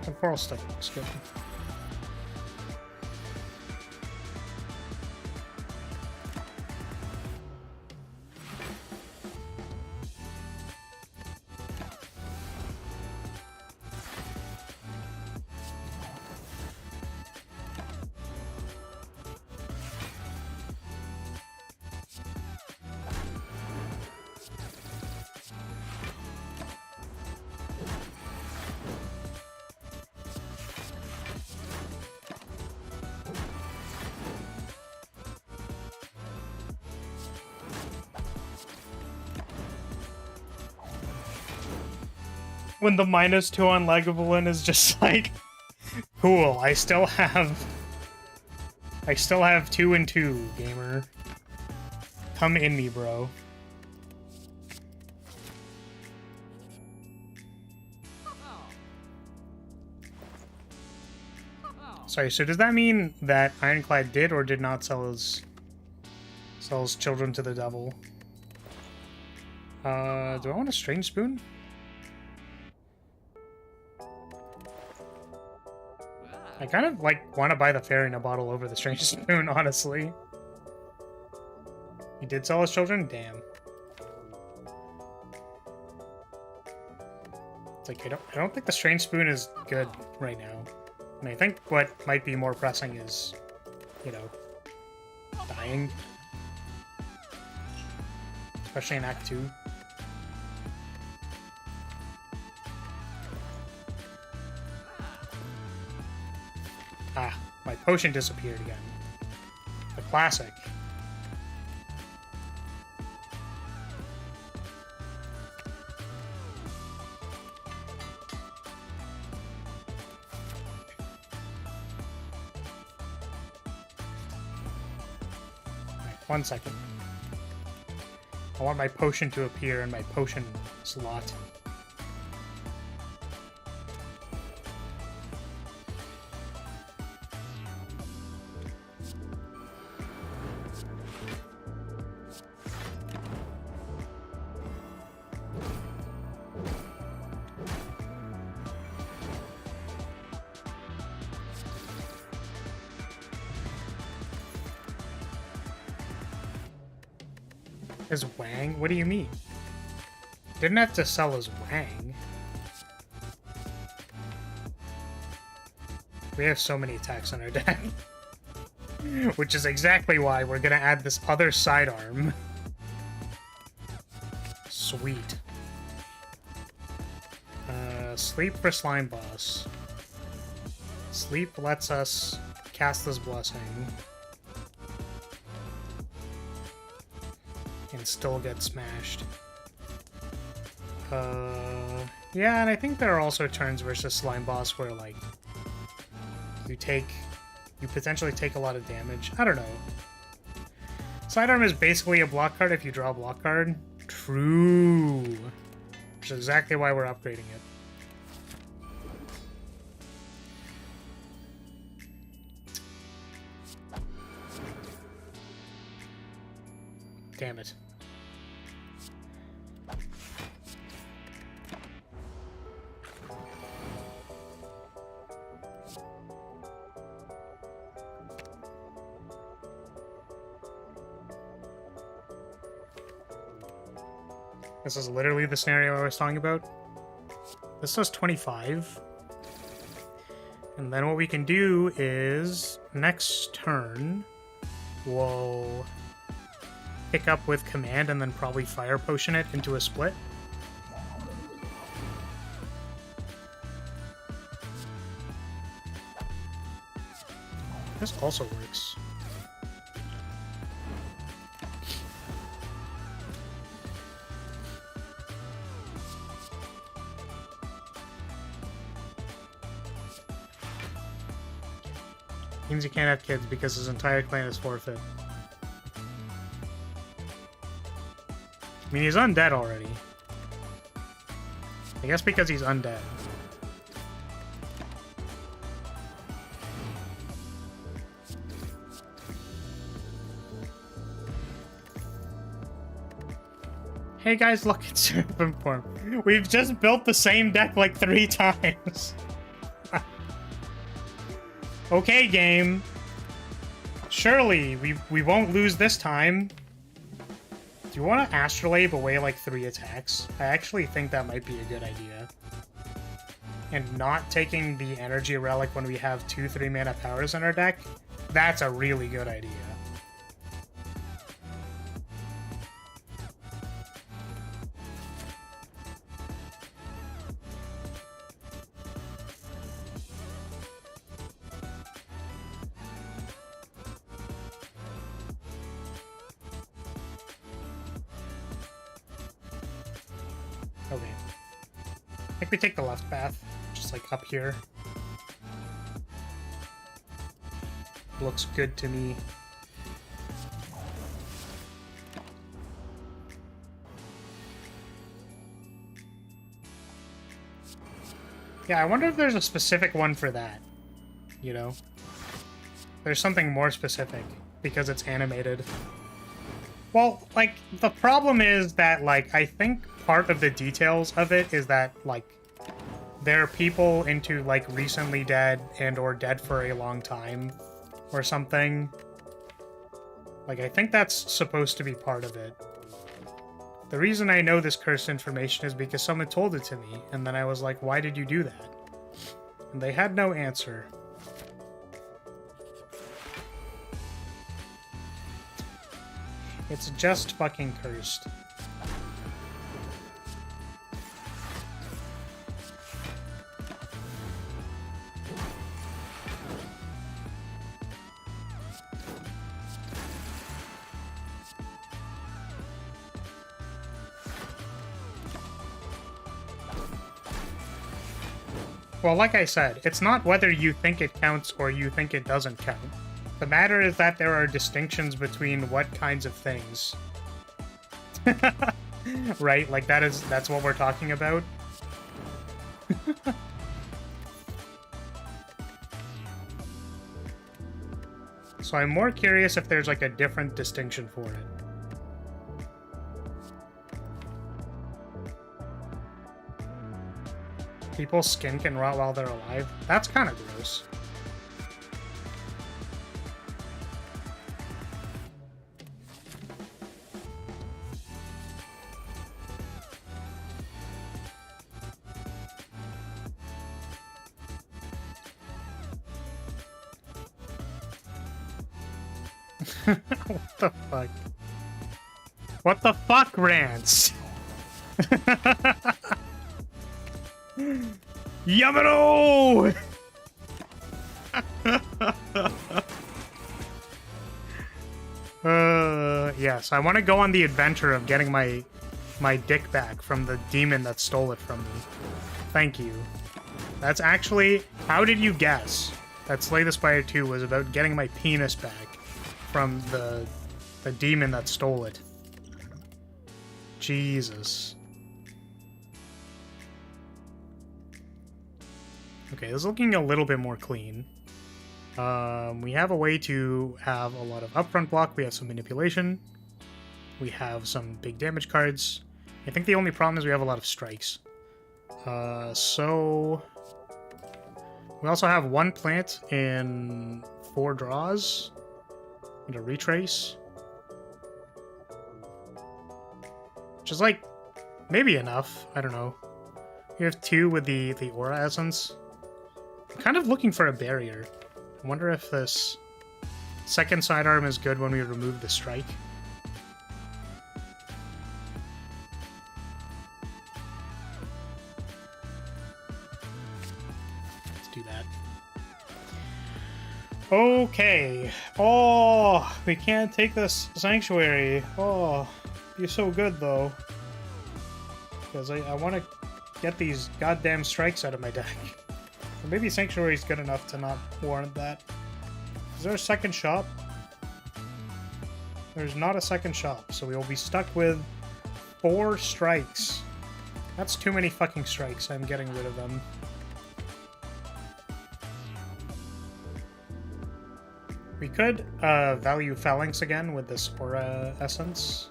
Temporal stuff looks good. When the -2 on Lagavulin is just like, cool, I still have 2 and 2, gamer. Come in me, bro. Sorry, so does that mean that Ironclad did or did not sell his children to the devil? Do I want a Strange Spoon? I kind of, like, want to buy the Fairy in a Bottle over the Strange Spoon, honestly. He did sell his children? Damn. It's like, I don't think the Strange Spoon is good right now. And I think what might be more pressing is, you know, dying. Especially in Act 2. Ah, my potion disappeared again. The classic. Right, 1 second. I want my potion to appear in my potion slot. His Wang? What do you mean? Didn't have to sell his Wang. We have so many attacks on our deck. Which is exactly why we're gonna add this other sidearm. Sweet. Sleep for Slime Boss. Sleep lets us cast this Blessing. And still get smashed. Yeah, and I think there are also turns versus Slime Boss where, like, you potentially take a lot of damage. I don't know. Sidearm is basically a block card if you draw a block card. True. Which is exactly why we're upgrading it. Damn it. This is literally the scenario I was talking about. This does 25. And then what we can do is, next turn, we'll pick up with command and then probably fire potion it into a split. This also works. Means he can't have kids because his entire clan is forfeit. I mean, he's undead already. I guess because he's undead. Hey guys, look, it's Serpent Form. We've just built the same deck like 3 times. Okay, game. Surely, we won't lose this time. Do you want to Astrolabe away like 3 attacks? I actually think that might be a good idea. And not taking the Energy Relic when we have 2 3-mana powers in our deck? That's a really good idea. Okay. I think we take the left path, just like up here. Looks good to me. Yeah, I wonder if there's a specific one for that, you know? There's something more specific, because it's animated. Well, like, the problem is that, like, I think part of the details of it is that, like, there are people into, like, recently dead and or dead for a long time or something. Like, I think that's supposed to be part of it. The reason I know this cursed information is because someone told it to me, and then I was like, why did you do that? And they had no answer. It's just fucking cursed. Well, like I said, it's not whether you think it counts or you think it doesn't count. The matter is that there are distinctions between what kinds of things. Right? Like, that's what we're talking about. So I'm more curious if there's, like, a different distinction for it. People's skin can rot while they're alive? That's kind of gross. What the fuck? What the fuck, Rance? Yamano! Yes, I want to go on the adventure of getting my dick back from the demon that stole it from me. Thank you. That's actually... How did you guess that Slay the Spire 2 was about getting my penis back from the demon that stole it? Jesus. Okay, this is looking a little bit more clean. We have a way to have a lot of upfront block. We have some manipulation. We have some big damage cards. I think the only problem is we have a lot of strikes. So... We also have 1 plant in 4 draws. And a retrace. Which is, like, Maybe enough. I don't know. We have 2 with the aura essence. I'm kind of looking for a barrier. I wonder if this second sidearm is good when we remove the strike. Let's do that. Okay. Oh, we can't take this sanctuary. Oh, you're so good though. Because I want to get these goddamn strikes out of my deck. Or maybe sanctuary's good enough to not warrant that. Is there a second shop? There's not a second shop, so we will be stuck with 4 strikes. That's too many fucking strikes. I'm getting rid of them. We could value Phalanx again with this aura essence.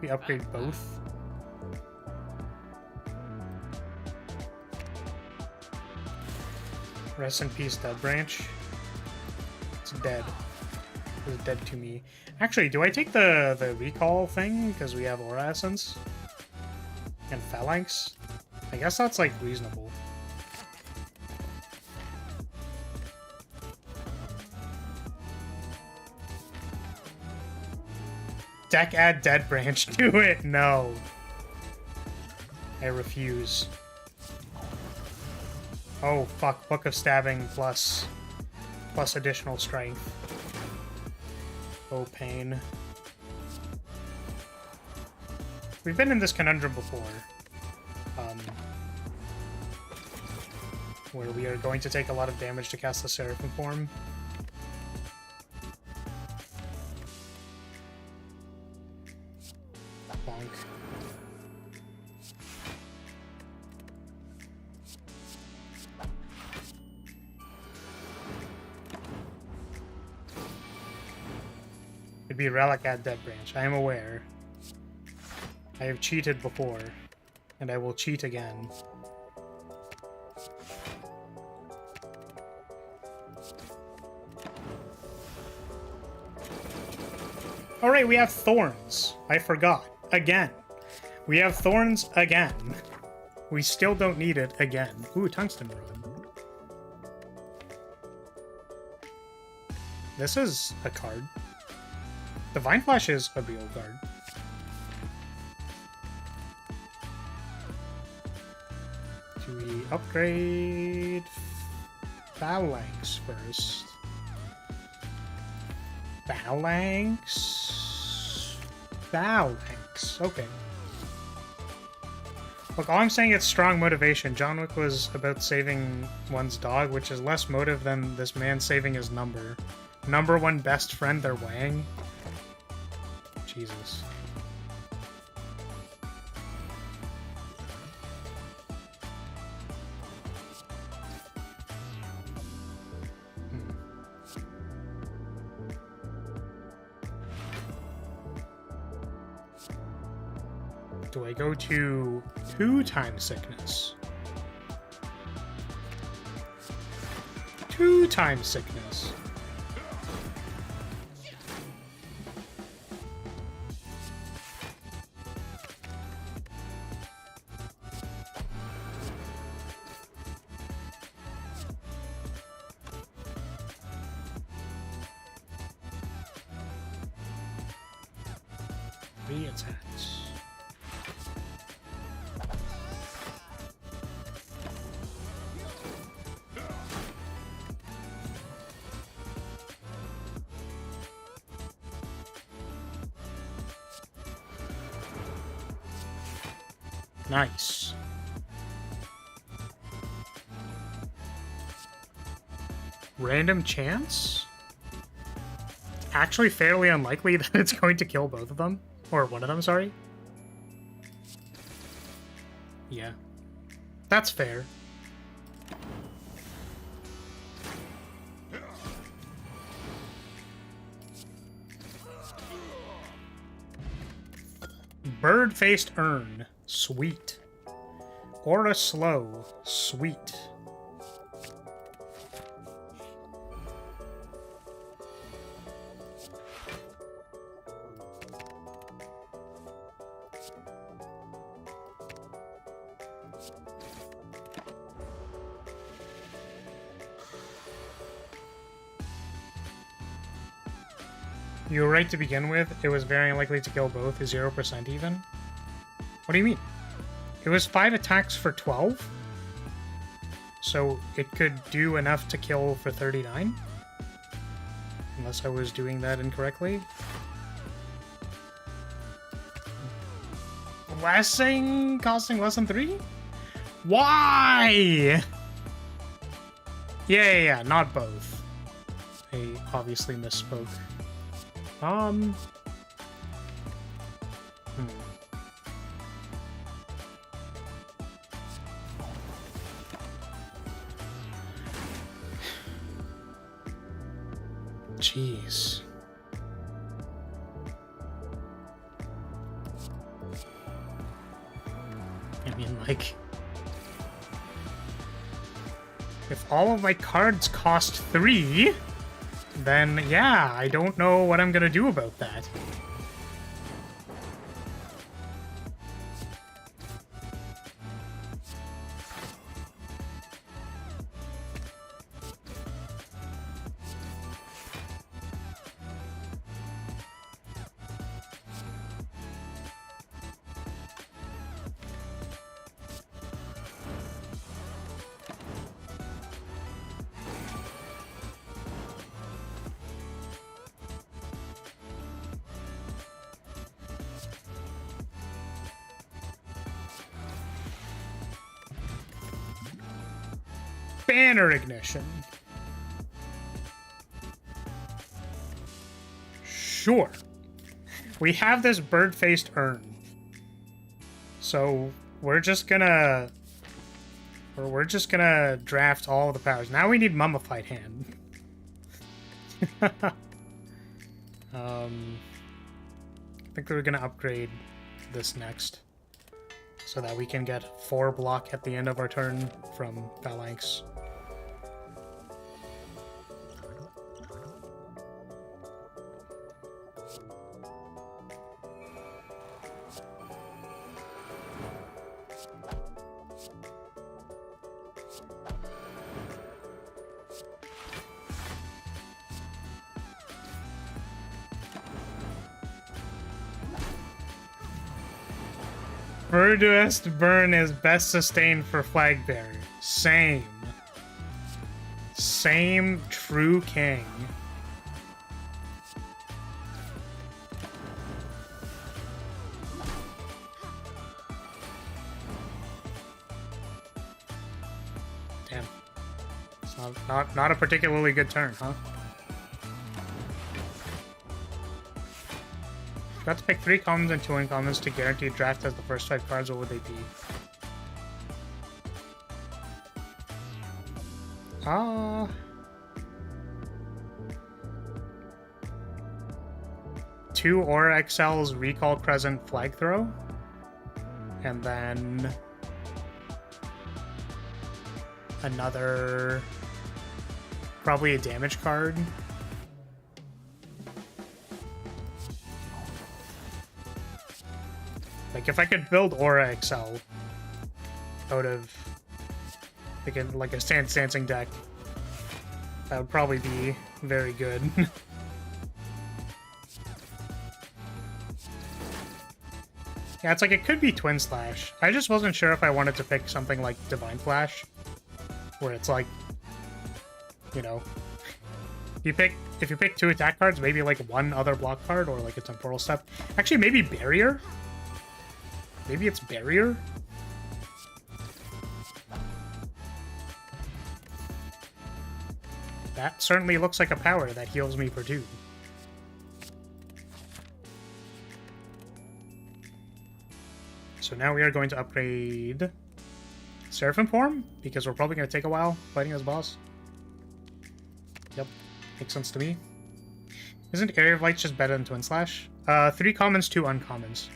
We upgrade both. Rest in peace, Dead Branch. It's dead. It's dead to me. Actually, do I take the recall thing because we have aura essence and Phalanx? I guess that's like reasonable. Deck add Dead Branch to it. No. I refuse. Oh fuck, Book of Stabbing plus additional strength. Oh pain. We've been in this conundrum before. Where we are going to take a lot of damage to cast the Seraphim form. Bonk. It'd be Relic at Dead Branch. I am aware. I have cheated before, and I will cheat again. Alright, we have Thorns. I forgot. Again. We have Thorns again. We still don't need it again. Ooh, Tungsten Rod. This is a card. Divine Flash is a real card. Do we upgrade Phalanx first? Phalanx. Okay. Look, all I'm saying is strong motivation. John Wick was about saving one's dog, which is less motive than this man saving his number. Number 1 best friend, they're Wang. Jesus. Do I go to 2 times sickness? 2 times sickness. Attacks. Nice. Random chance? Actually fairly unlikely that it's going to kill both of them. Or one of them, sorry. Yeah. That's fair. Bird-faced urn. Sweet. Aura slow. Sweet. You were right to begin with. It was very unlikely to kill both. 0% even. What do you mean? It was 5 attacks for 12? So it could do enough to kill for 39? Unless I was doing that incorrectly. Costing less than 3? Why? Yeah, not both. I obviously misspoke. Jeez. I mean, like... if all of my cards cost 3, then yeah, I don't know what I'm gonna do about that. Banner ignition. Sure. We have this bird-faced urn. So we're just gonna draft all of the powers. Now we need mummified hand. I think we're gonna upgrade this next, so that we can get 4 block at the end of our turn from Phalanx. Furthest burn is best sustained for Flagbearer. Same. Same true king. Damn. It's not a particularly good turn, huh? Got to pick 3 commons and 2 uncommons to guarantee draft as the first 5 cards. What would they be? 2 Aura XL's Recall Crescent Flag Throw. And then another, probably a damage card. Like, if I could build Aura XL out of like a dancing deck, that would probably be very good. Yeah, it's like it could be Twin Slash. I just wasn't sure if I wanted to pick something like Divine Flash, where it's like, you know, if you pick 2 attack cards, maybe like 1 other block card or like a Temporal Step. Actually, maybe Barrier. Maybe it's Barrier? That certainly looks like a power that heals me for 2. So now we are going to upgrade Seraphim Form, because we're probably going to take a while fighting this boss. Yep, makes sense to me. Isn't Area of Light just better than Twin Slash? 3 commons, 2 uncommons.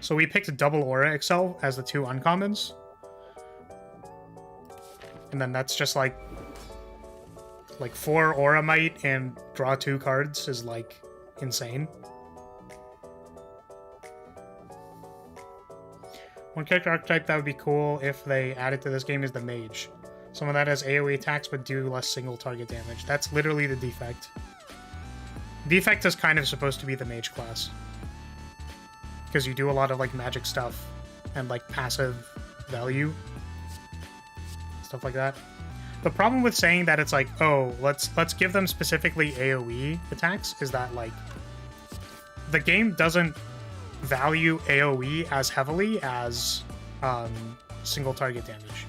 So we picked double Aura XL as the 2 uncommons. And then that's just like 4 Aura Might and draw 2 cards is like insane. One character archetype that would be cool if they added to this game is the Mage. Some of that has AoE attacks but do less single target damage. That's literally the defect. Defect is kind of supposed to be the mage class. Because you do a lot of, like, magic stuff and, like, passive value. Stuff like that. The problem with saying that it's like, oh, let's give them specifically AoE attacks is that, like, the game doesn't value AoE as heavily as single target damage.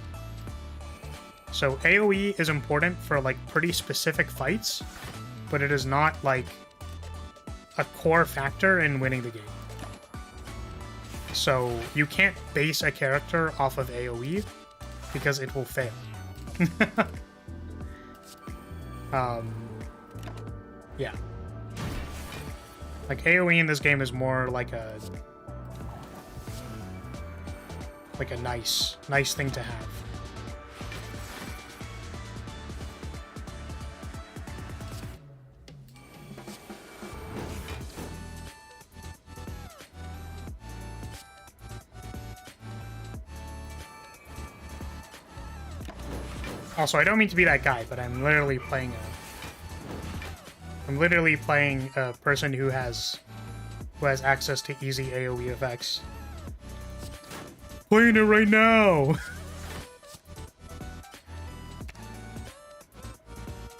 So AoE is important for, like, pretty specific fights, but it is not, like, a core factor in winning the game. So you can't base a character off of AoE because it will fail. Yeah. Like, AoE in this game is more like a nice thing to have. Also, I don't mean to be that guy, but I'm literally playing a person who has access to easy AoE effects. Playing it right now.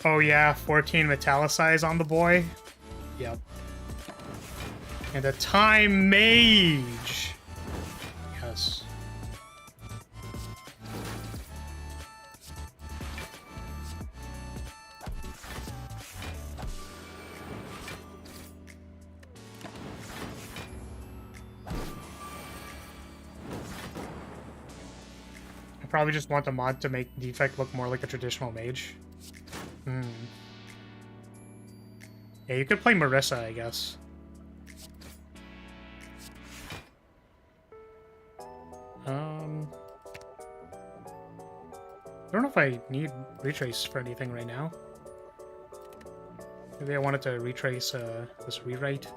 Oh yeah, 14 metallicize on the boy. Yep. And a time mage. Yes. Probably just want the mod to make Defect look more like a traditional mage. Yeah, you could play Marissa, I guess. I don't know if I need retrace for anything right now. Maybe I wanted to retrace this rewrite.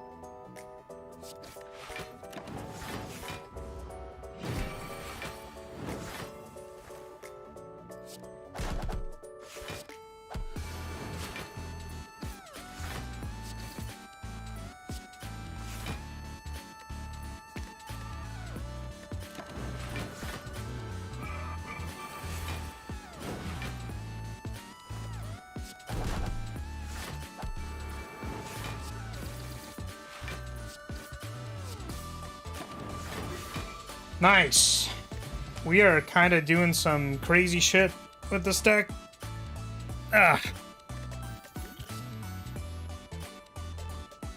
Nice. We are kind of doing some crazy shit with this deck. Ah.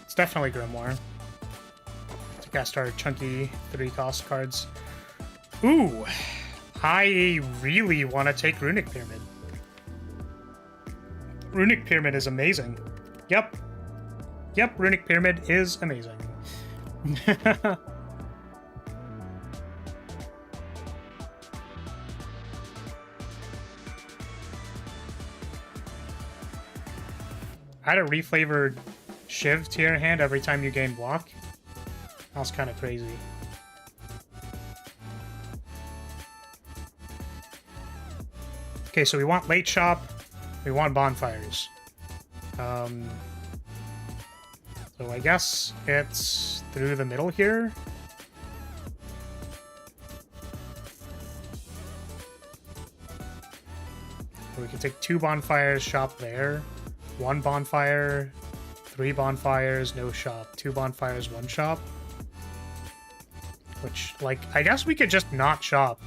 It's definitely Grimoire. To cast our chunky 3-cost cards. Ooh. I really want to take Runic Pyramid. Runic Pyramid is amazing. Yep. Yep, Runic Pyramid is amazing. Add a reflavored Shiv to your hand every time you gain block. That was kind of crazy. Okay, so we want late shop. We want bonfires. So I guess it's through the middle here. We can take 2 bonfires, shop there. 1 bonfire, 3 bonfires, no shop. 2 bonfires, 1 shop. Which, like, I guess we could just not shop.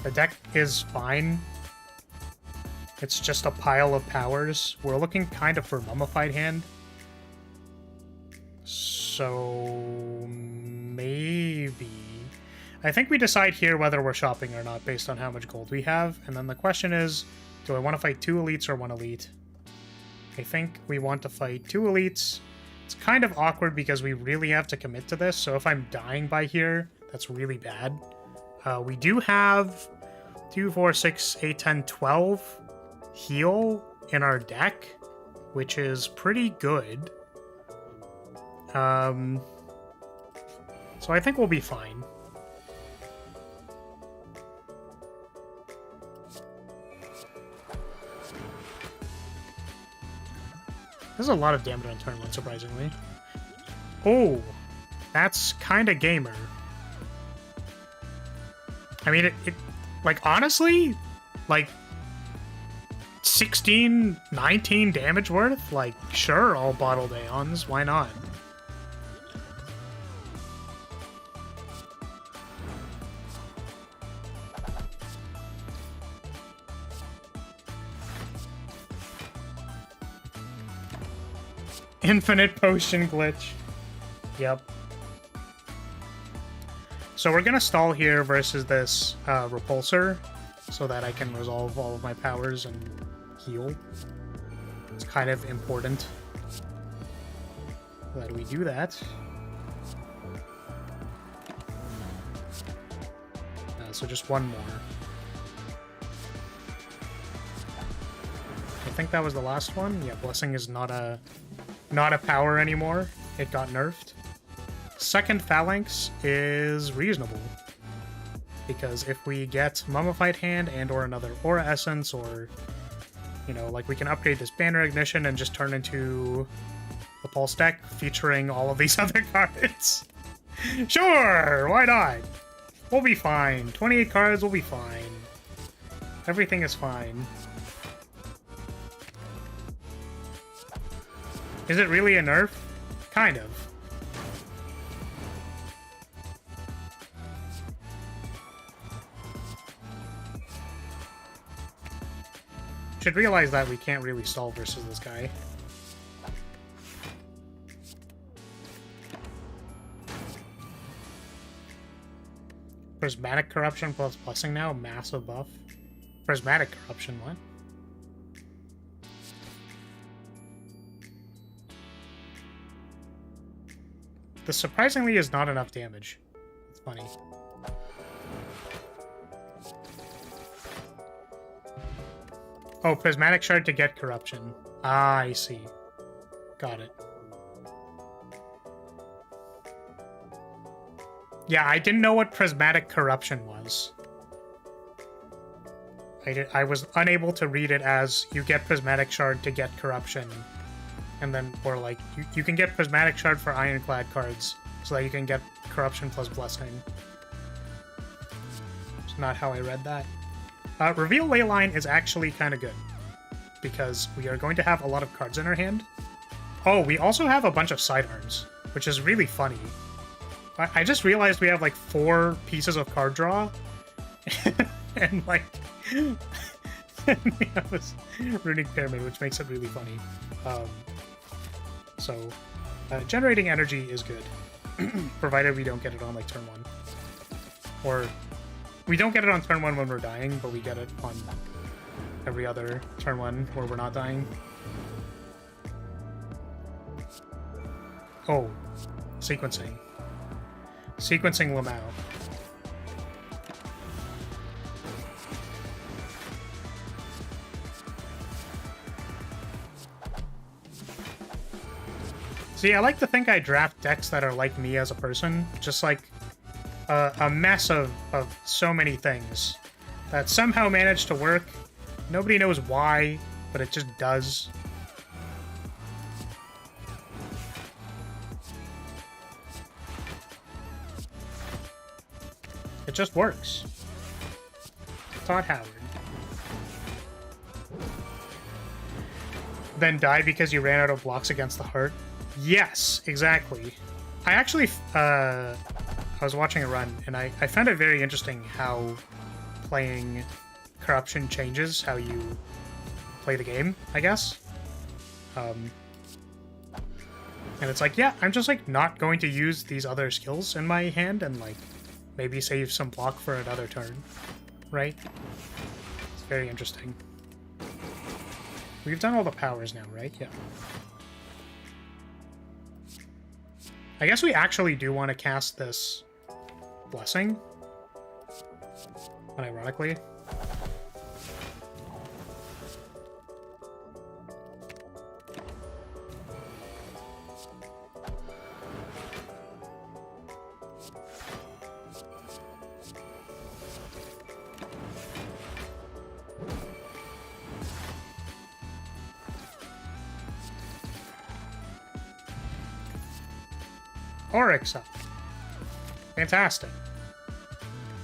The deck is fine. It's just a pile of powers. We're looking kind of for Mummified Hand. So maybe... I think we decide here whether we're shopping or not based on how much gold we have. And then the question is, do I want to fight 2 elites or 1 elite? I think we want to fight 2 elites. It's kind of awkward because we really have to commit to this, so if I'm dying by here, that's really bad. We do have 2, 4, 6, 8, 10, 12 heal in our deck, which is pretty good. So I think we'll be fine. This is a lot of damage on turn 1, surprisingly. Oh, that's kind of gamer. I mean, it like, honestly, like, 16, 19 damage worth? Like, sure, all bottled Aeons, why not? Infinite potion glitch. Yep. So we're gonna stall here versus this repulsor so that I can resolve all of my powers and heal. It's kind of important that we do that. So just one more. I think that was the last one. Yeah, Blessing is not a power anymore. It got nerfed. Second Phalanx is reasonable, because if we get Mummified Hand and or another Aura Essence, or, you know, like, we can upgrade this Banner Ignition and just turn into the Pulse deck featuring all of these other cards. Sure, why not? We'll be fine. 28 cards, we'll be fine. Everything is fine. Is it really a nerf? Kind of. Should realize that we can't really stall versus this guy. Prismatic Corruption plus Blessing now, massive buff. Prismatic Corruption, what? This surprisingly is not enough damage. It's funny. Oh, Prismatic Shard to get Corruption. Ah, I see. Got it. Yeah, I didn't know what Prismatic Corruption was. I was unable to read it as you get Prismatic Shard to get Corruption. And then, or like, you can get Prismatic Shard for Ironclad cards, so that you can get Corruption plus Blessing. It's not how I read that. Reveal Leyline is actually kind of good, because we are going to have a lot of cards in our hand. Oh, we also have a bunch of sidearms, which is really funny. I just realized we have like 4 pieces of card draw, and like, and we have this Runic Pyramid, which makes it really funny. Generating energy is good, provided we don't get it on like turn 1. Or, we don't get it on turn 1 when we're dying, but we get it on every other turn 1 where we're not dying. Oh, sequencing. Sequencing Lamau. See, I like to think I draft decks that are like me as a person, just like a mess of so many things that somehow manage to work. Nobody knows why, but it just does. It just works. Todd Howard. Then die because you ran out of blocks against the heart? Yes, exactly. I actually, I was watching a run, and I found it very interesting how playing Corruption changes how you play the game, I guess. And it's like, yeah, I'm just, like, not going to use these other skills in my hand and, like, maybe save some block for another turn, right? It's very interesting. We've done all the powers now, right? Yeah. I guess we actually do want to cast this Blessing, unironically. Oryx up. Fantastic.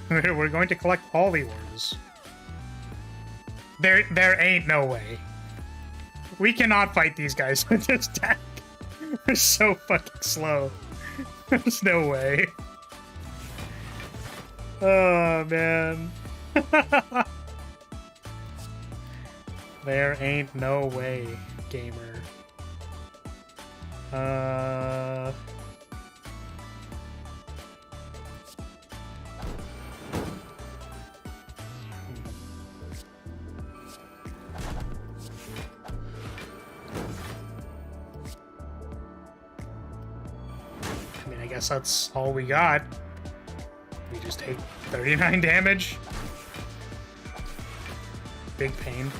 We're going to collect all the ores. There ain't no way. We cannot fight these guys with this deck. They're so fucking slow. There's no way. Oh, man. There ain't no way, gamer. I mean, I guess that's all we got. We just take 39 damage. Big pain.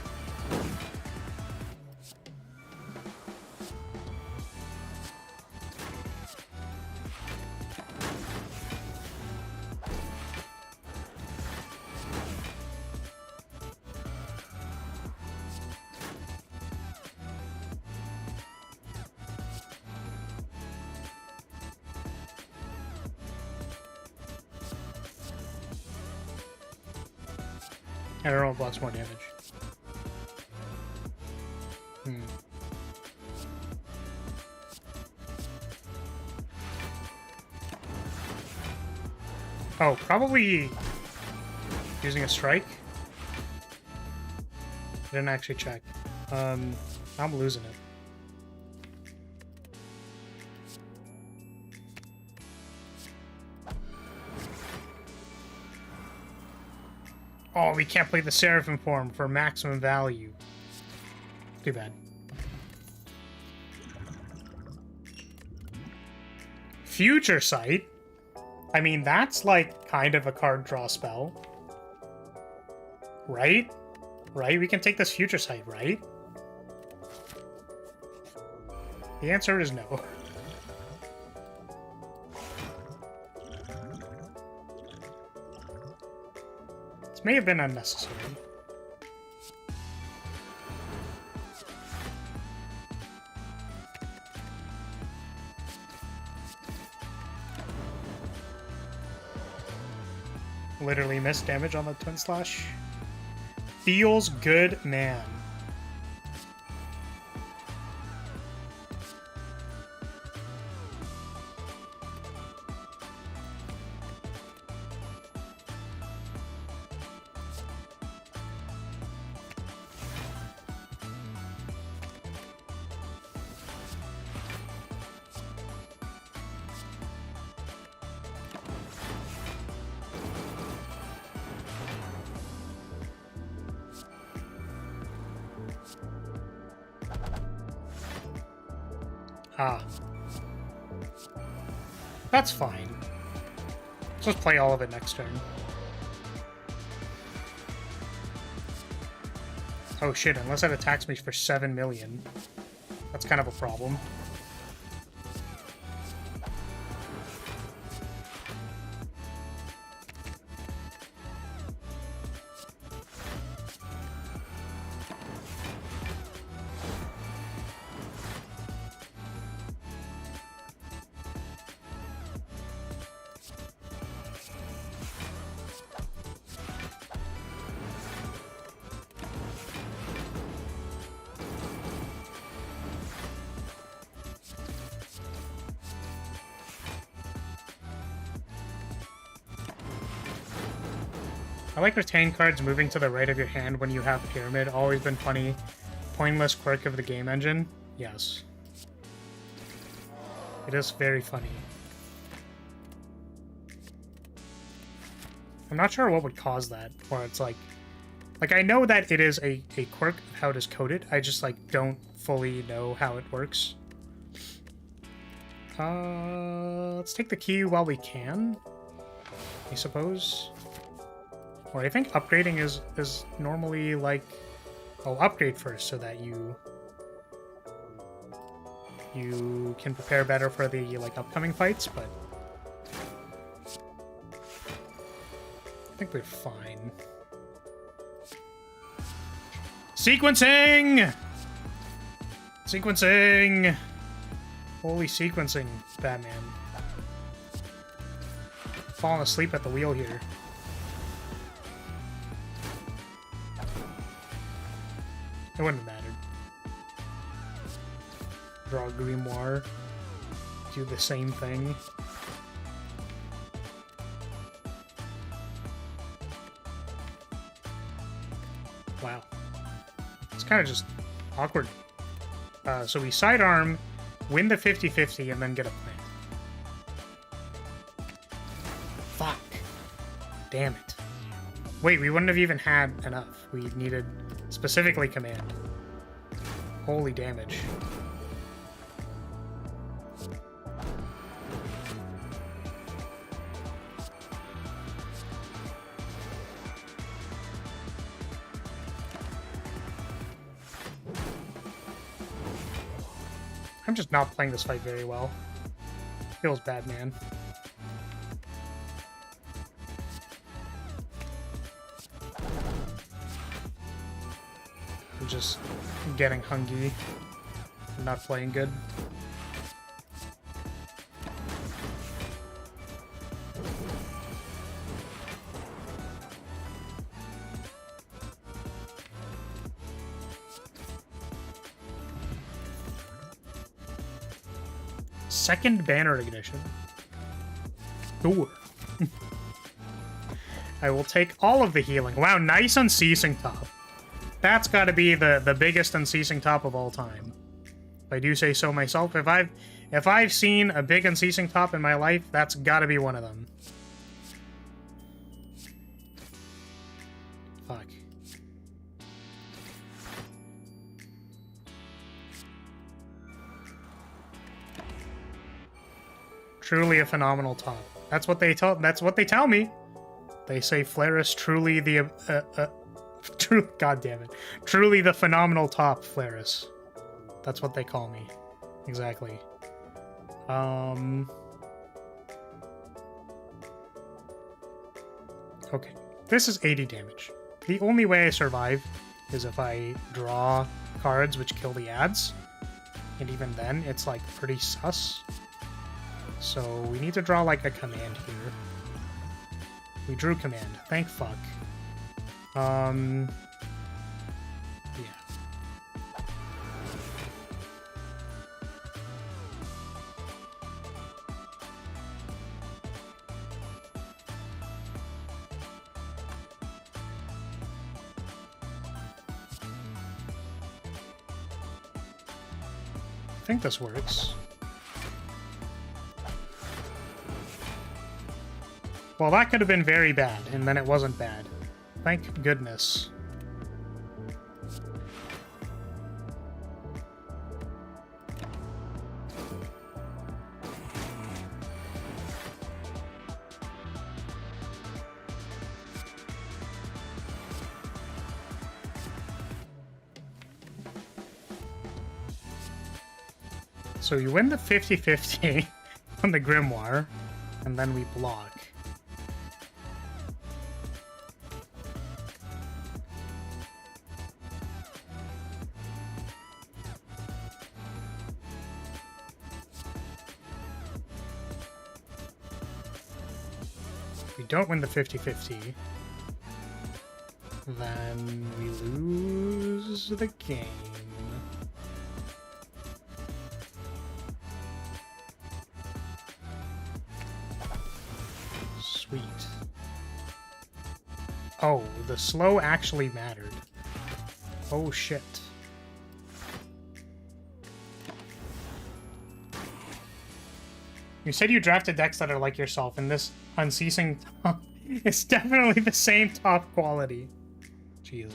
I don't know what blocks more damage. Oh, probably using a strike. I didn't actually check. I'm losing it. Oh, we can't play the Seraphim form for maximum value. Too bad. Future Sight? I mean, that's like kind of a card draw spell. Right? Right? We can take this Future Sight, right? The answer is no. This may have been unnecessary. Literally missed damage on the Twin Slash. Feels good, man. Ah. That's fine. Let's just play all of it next turn. Oh shit, unless it attacks me for 7 million. That's kind of a problem. I like retain cards moving to the right of your hand when you have Pyramid. Always been funny. Pointless quirk of the game engine. Yes. It is very funny. I'm not sure what would cause that, where it's like I know that it is a quirk of how it is coded. I just like don't fully know how it works. Let's take the key while we can, I suppose. Or I think upgrading is normally like, oh, upgrade first so that you can prepare better for the like upcoming fights, but I think we're fine. Sequencing! Sequencing! Holy sequencing, Batman. fallen asleep at the wheel here. It wouldn't have mattered. Draw a grimoire. Do the same thing. Wow. It's kind of just awkward. So we sidearm, win the 50-50, and then get a plant. Fuck. Damn it. Wait, we wouldn't have even had enough. We needed specifically command. Holy damage. I'm just not playing this fight very well. Feels bad, man. I'm just getting hungry. I'm not playing good. Second banner ignition. Ooh. I will take all of the healing. Wow, nice unceasing top. That's got to be the biggest unceasing top of all time. If I do say so myself. If I've seen a big unceasing top in my life, that's got to be one of them. Fuck. Truly a phenomenal top. That's what they tell me. They say Flaris truly the God damn it. Truly the phenomenal top, Flaris. That's what they call me. Exactly. Okay. This is 80 damage. The only way I survive is if I draw cards which kill the ads. And even then, it's like pretty sus. So we need to draw like a command here. We drew command. Thank fuck. Yeah. I think this works. Well, that could have been very bad, and then it wasn't bad. Thank goodness. So you win the 50-50 on the grimoire, and then we block. Don't win the 50-50, then we lose the game. Sweet. Oh, the slow actually mattered. Oh shit. You said you drafted decks that are like yourself, and this unceasing top is definitely the same top quality. Jesus.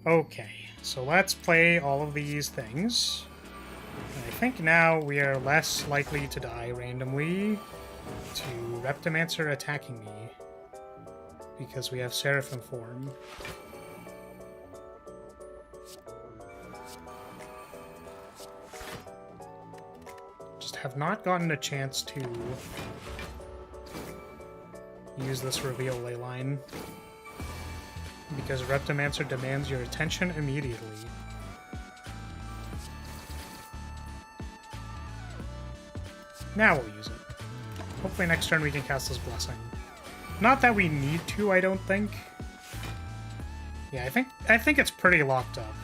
Okay, so let's play all of these things. And I think now we are less likely to die randomly to Reptomancer attacking me, because we have Seraphim form. Have not gotten a chance to use this reveal leyline because Reptomancer demands your attention immediately. Now we'll use it. Hopefully next turn we can cast this Blessing. Not that we need to, I don't think. Yeah, I think it's pretty locked up.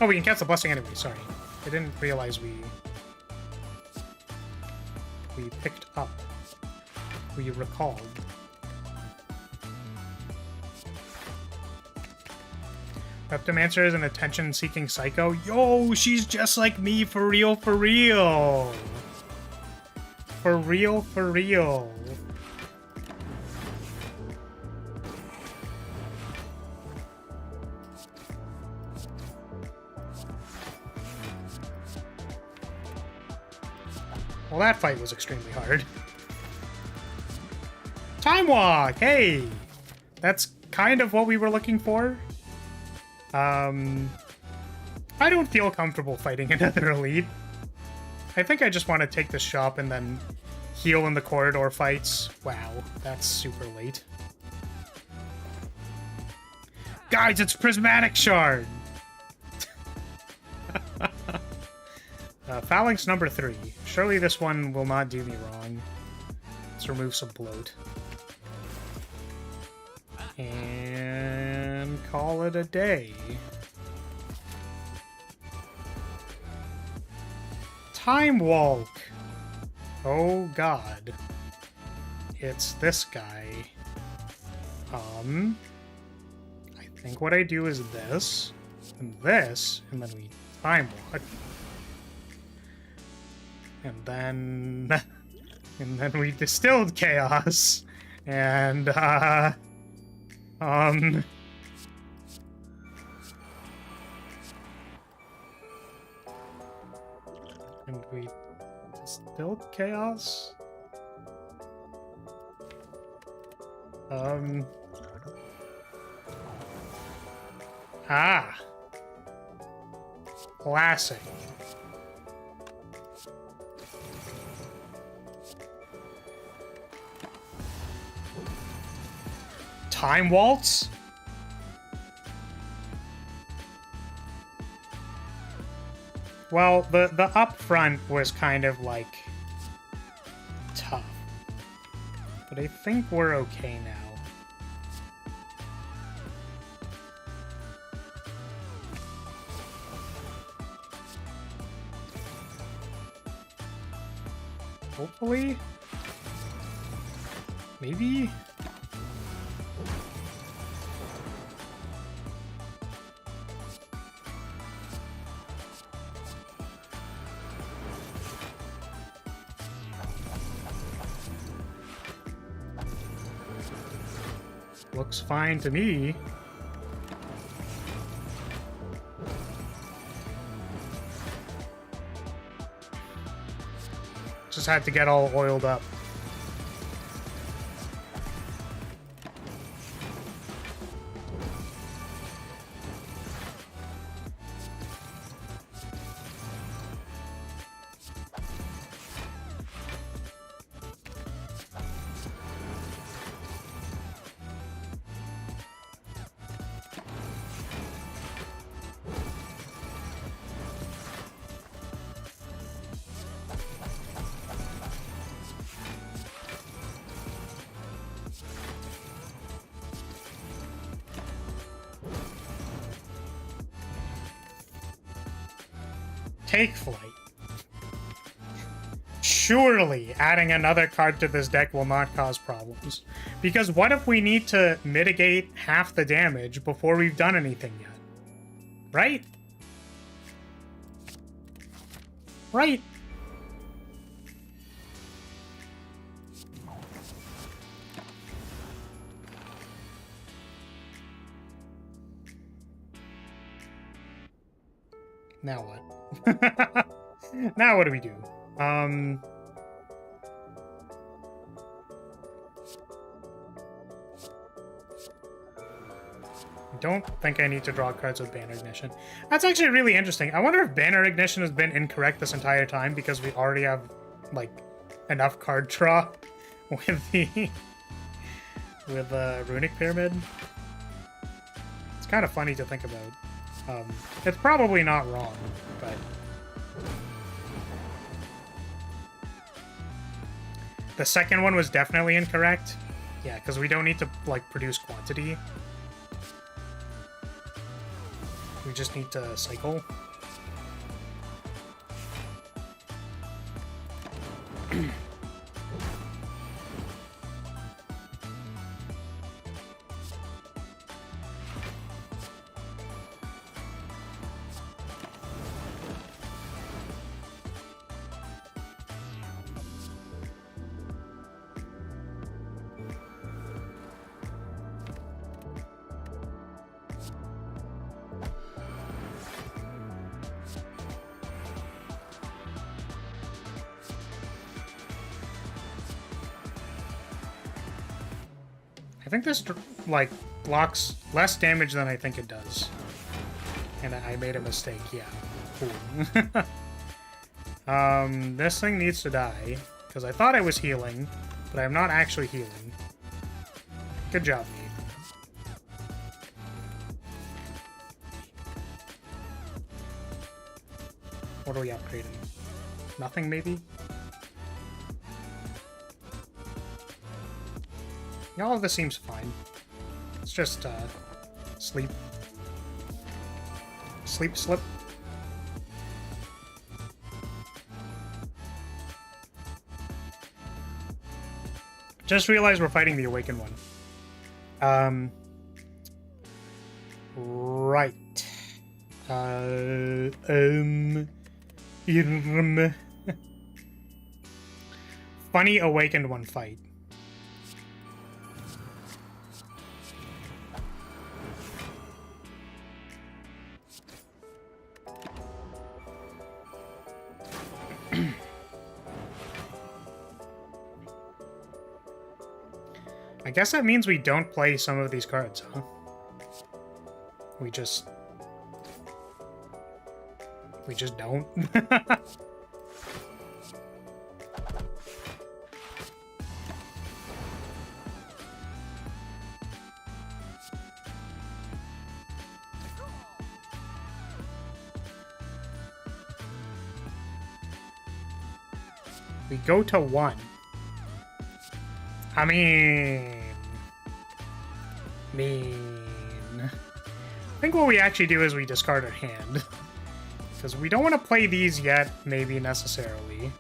Oh, we can cast the Blessing anyway, sorry. I didn't realize we picked up. We recalled. Reptomancer is an attention-seeking psycho. Yo, she's just like me, for real, for real. For real, for real. Well, that fight was extremely hard. Time Walk! Hey! That's kind of what we were looking for. I don't feel comfortable fighting another elite. I think I just want to take the shop and then heal in the corridor fights. Wow, that's super late. Guys, it's Prismatic Shard! Phalanx number 3. Surely this one will not do me wrong. Let's remove some bloat. And call it a day. Time Walk! Oh god. It's this guy. I think what I do is this, and then we Time Walk. And then we distilled chaos, and and we distilled chaos. Classic. Time Waltz? Well, the up front was kind of, like, tough. But I think we're okay now. Hopefully? Maybe? Looks fine to me. Just had to get all oiled up. Take Flight. Surely adding another card to this deck will not cause problems. Because what if we need to mitigate half the damage before we've done anything yet? Right? Right. Now what? Now what do we do? I don't think I need to draw cards with Banner Ignition. That's actually really interesting. I wonder if Banner Ignition has been incorrect this entire time because we already have, like, enough card draw with the Runic Pyramid. It's kind of funny to think about. It's probably not wrong, but... The second one was definitely incorrect. Yeah, because we don't need to, like, produce quantity. We just need to cycle. I think this, like, blocks less damage than I think it does. And I made a mistake, yeah. Cool. This thing needs to die, because I thought I was healing, but I'm not actually healing. Good job, me. What are we upgrading? Nothing, maybe? All of this seems fine. It's just, sleep. Sleep, slip. Just realized we're fighting the Awakened one. Right. Funny Awakened one fight. I guess that means we don't play some of these cards, huh? We just don't. We go to 1. I mean... I think what we actually do is we discard our hand. Because we don't want to play these yet, maybe necessarily.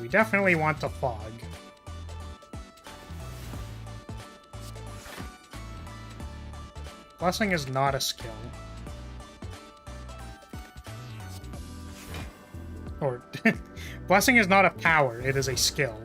We definitely want to fog. Blessing is not a skill. Or, Blessing is not a power, it is a skill.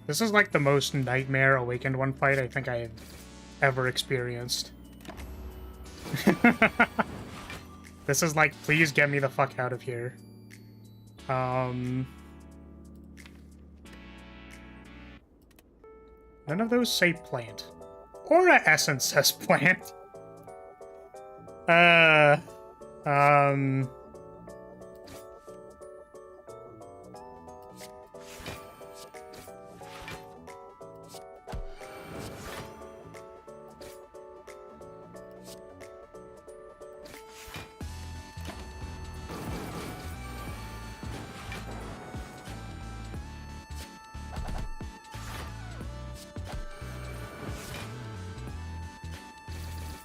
This is like the most nightmare Awakened one fight I think I have ever experienced. This is like, please get me the fuck out of here. None of those say plant. Aura Essence says plant.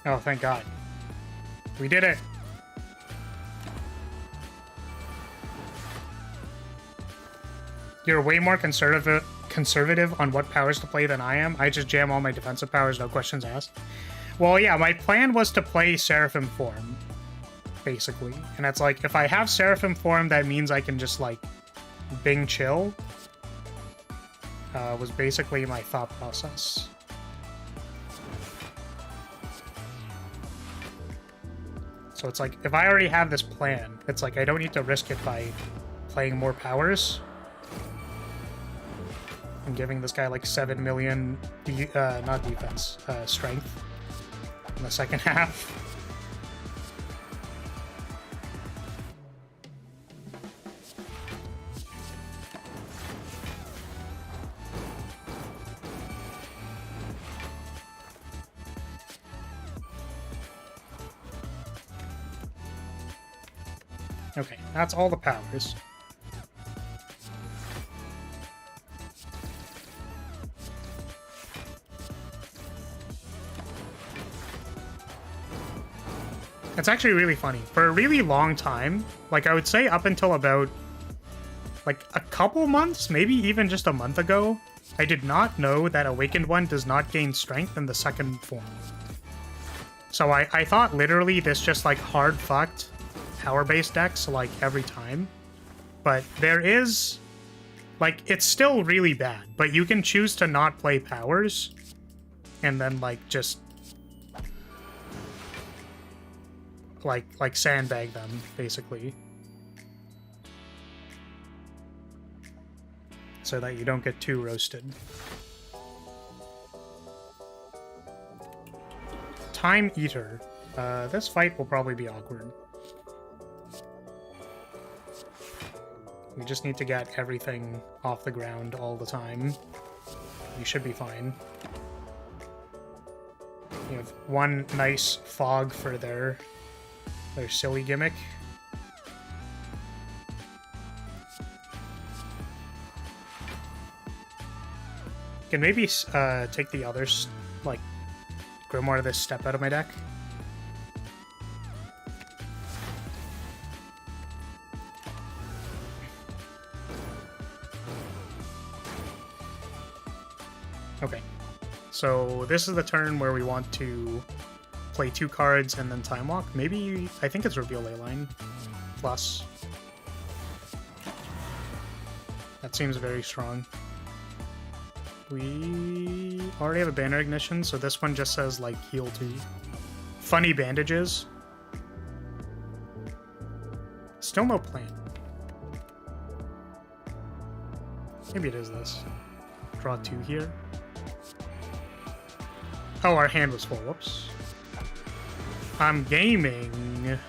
Oh, thank God. We did it. You're way more conservative on what powers to play than I am. I just jam all my defensive powers, no questions asked. Well, yeah, my plan was to play Seraphim form, basically. And it's like, if I have Seraphim form, that means I can just, like, Bing chill. Was basically my thought process. So it's like, if I already have this plan, it's like I don't need to risk it by playing more powers. I'm giving this guy like 7 million, not defense, strength in the second half. Okay, that's all the powers. It's actually really funny. For a really long time, like I would say up until about like a couple months, maybe even just a month ago, I did not know that Awakened One does not gain strength in the second form. So I thought literally this just like hard fucked power-based decks like every time, but there is like, it's still really bad, but you can choose to not play powers and then like just like sandbag them basically so that you don't get too roasted. Time Eater. This fight will probably be awkward. We just need to get everything off the ground all the time. We should be fine. You have one nice fog for their silly gimmick. Can maybe take the others, like, Grimoire this step out of my deck. Okay, so this is the turn where we want to play 2 cards and then Time Walk. Maybe, I think it's Reveal Leyline plus. That seems very strong. We already have a Banner Ignition, so this one just says, like, heal 2. Funny Bandages. Still no plan. Maybe it is this. Draw 2 here. Oh, our hand was full. Whoops. I'm gaming.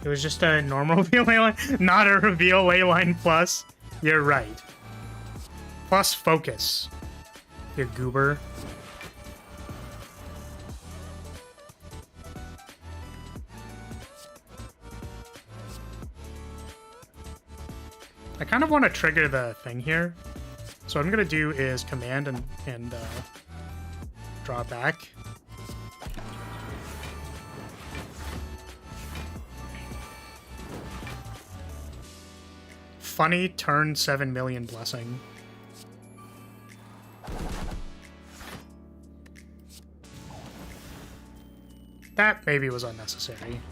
It was just a normal reveal leyline, not a reveal leyline plus. You're right. Plus focus. You goober. I kind of want to trigger the thing here. So what I'm going to do is command and draw it back. Funny turn 7 million blessing. That maybe was unnecessary.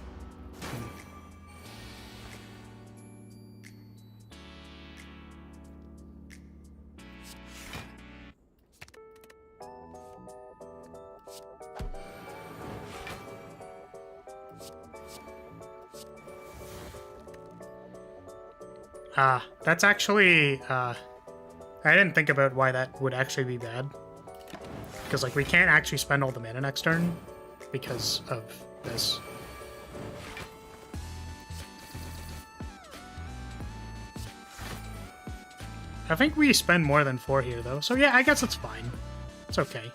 That's actually, I didn't think about why that would actually be bad. Because, like, we can't actually spend all the mana next turn because of this. I think we spend more than 4 here, though. So, yeah, I guess it's fine. It's okay.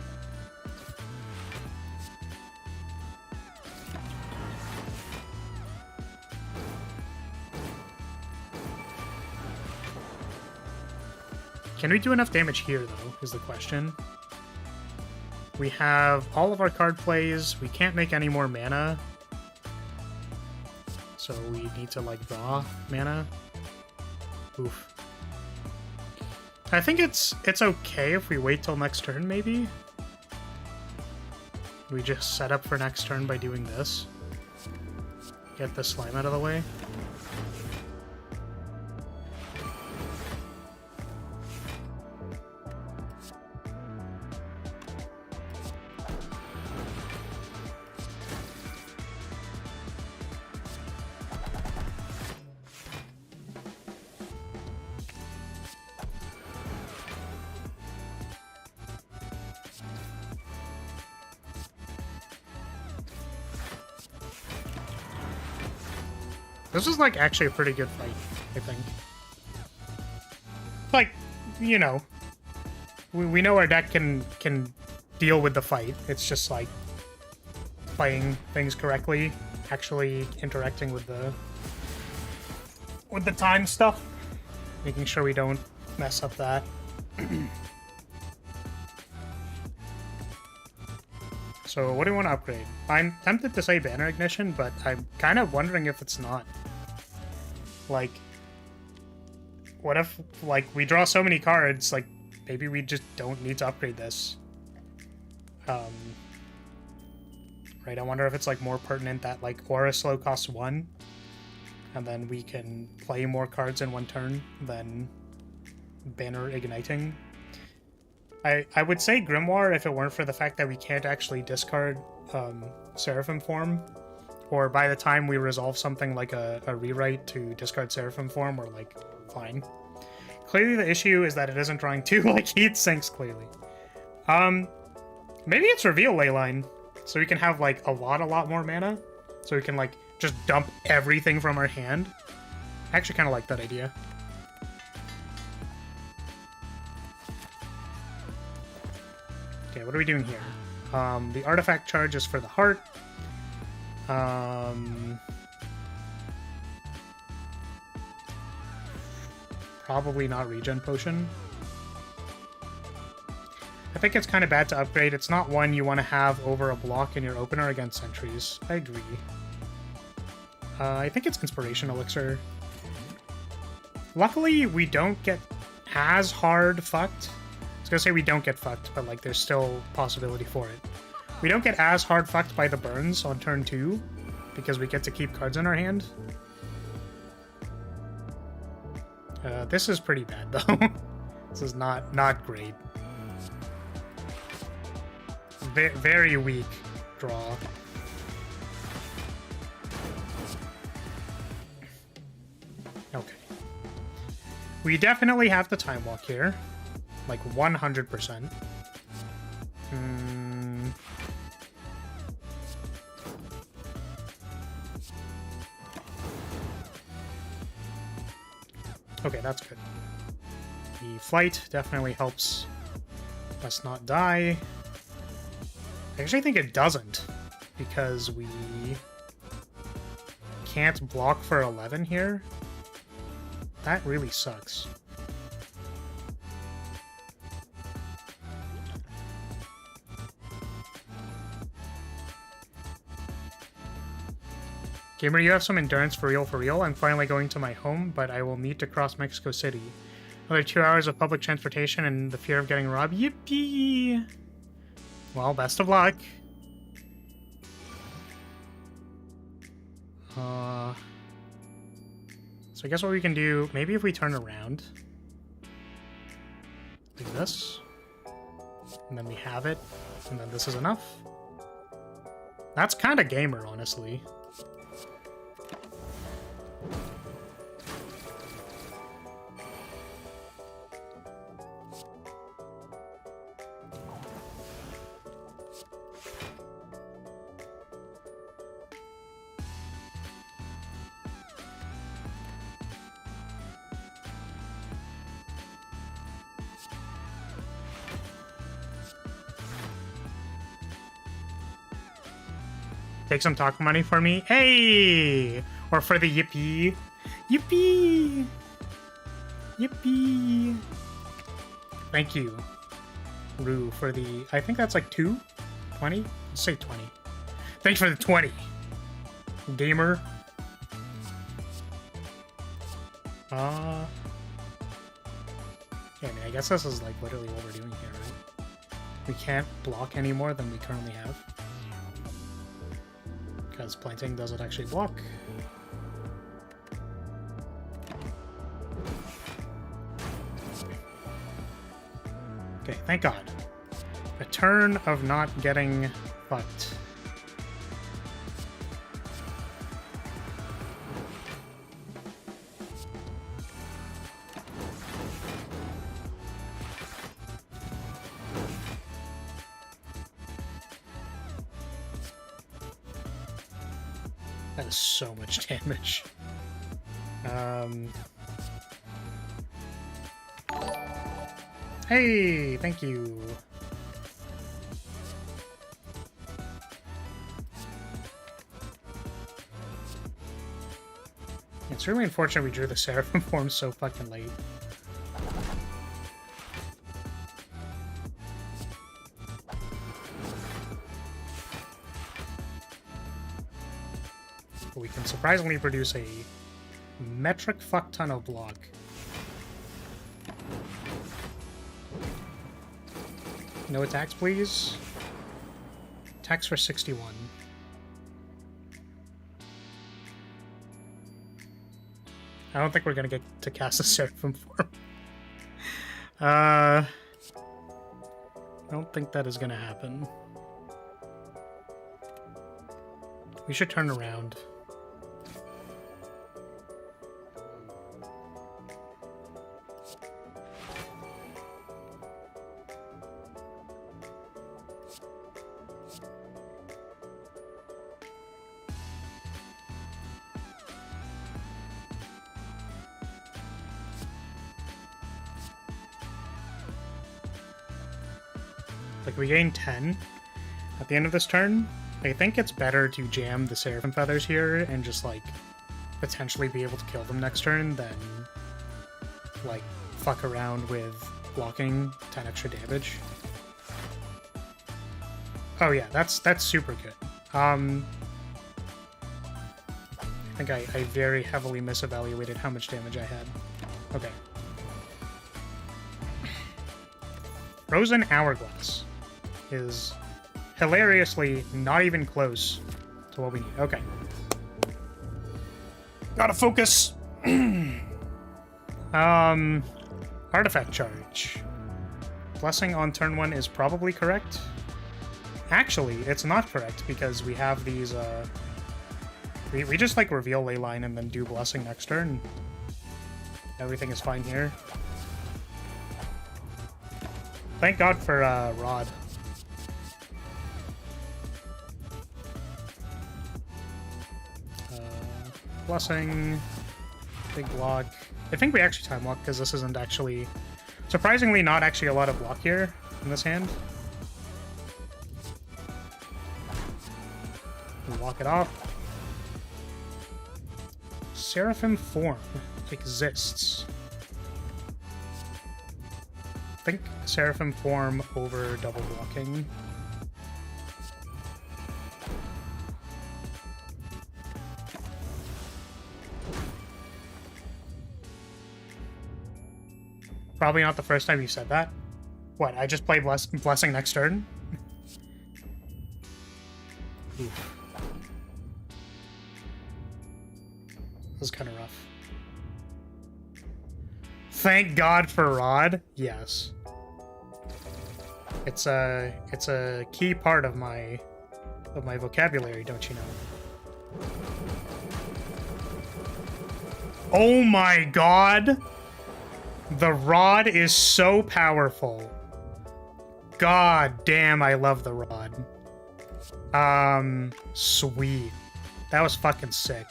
Can we do enough damage here, though, is the question. We have all of our card plays. We can't make any more mana. So we need to, like, draw mana. Oof. I think it's okay if we wait till next turn, maybe? We just set up for next turn by doing this. Get the slime out of the way. This was, like, actually a pretty good fight, I think. Like, you know, we know our deck can deal with the fight. It's just, like, playing things correctly, actually interacting with the time stuff, making sure we don't mess up that. So what do we want to upgrade? I'm tempted to say Banner Ignition, but I'm kind of wondering if it's not. Like, what if, like, we draw so many cards, like, maybe we just don't need to upgrade this. Right, I wonder if it's, like, more pertinent that, like, Aura Slow costs 1, and then we can play more cards in one turn than Banner Igniting. I would say Grimoire if it weren't for the fact that we can't actually discard Seraphim Form, or by the time we resolve something like a rewrite to discard Seraphim Form, we're like, fine. Clearly the issue is that it isn't drawing 2 like heat sinks, clearly. Maybe it's Reveal Leyline, so we can have like a lot more mana, so we can like just dump everything from our hand. I actually kind of like that idea. Okay, what are we doing here? The artifact charge is for the heart. Probably not regen potion. I think it's kind of bad to upgrade. It's not one you want to have over a block in your opener against sentries. I agree. I think it's Inspiration Elixir. Luckily, we don't get as hard fucked. I was gonna say we don't get fucked, but like there's still possibility for it. We don't get as hard fucked by the burns on turn 2 because we get to keep cards in our hand. This is pretty bad though. This is not great. Very weak draw. Okay. We definitely have the Time Walk here. Like 100%. Okay, that's good. The flight definitely helps us not die. I actually think it doesn't, because we can't block for 11 here. That really sucks. Gamer, you have some endurance for real. I'm finally going to my home, but I will need to cross Mexico City. Another 2 hours of public transportation and the fear of getting robbed. Yippee! Well, best of luck. So I guess what we can do, maybe if we turn around. Do this. And then we have it. And then this is enough. That's kind of gamer, honestly. Take some taco money for me. Hey! Or for the yippee. Yippee! Yippee! Thank you, Rue, for the... I think that's like 2? 20? Let's say 20. Thanks for the 20. Gamer. Yeah, I mean, I guess this is like literally what we're doing here, right? We can't block any more than we currently have. Because planting doesn't actually block. Okay, thank God. A turn of not getting fucked. That is so much damage. Hey, thank you. It's really unfortunate we drew the Seraphim form so fucking late. But we can surprisingly produce a metric fuck ton of block. No attacks, please. Attacks for 61. I don't think we're gonna get to cast a Seraphim form. I don't think that is gonna happen. We should turn around. Like, we gain 10 at the end of this turn. I think it's better to jam the Seraphim Feathers here and just, like, potentially be able to kill them next turn than, like, fuck around with blocking 10 extra damage. Oh yeah, that's super good. I think I very heavily misevaluated how much damage I had. Okay. Frozen Hourglass is hilariously not even close to what we need. Okay. Gotta focus! Artifact Charge. Blessing on turn 1 is probably correct. Actually, it's not correct because we have these, we just, like, reveal Leyline and then do Blessing next turn. Everything is fine here. Thank God for, Rod. Blessing. Big block. I think we actually time block because this isn't actually... Surprisingly not actually a lot of block here in this hand. We walk it off. Seraphim form exists. I think Seraphim form over double blocking. Probably not the first time you said that. What, I just play Blessing next turn? Oof. This is kind of rough. Thank God for Rod. Yes. It's a key part of my vocabulary, don't you know? Oh my God! The Rod is so powerful. God damn, I love the Rod. Sweet. That was fucking sick.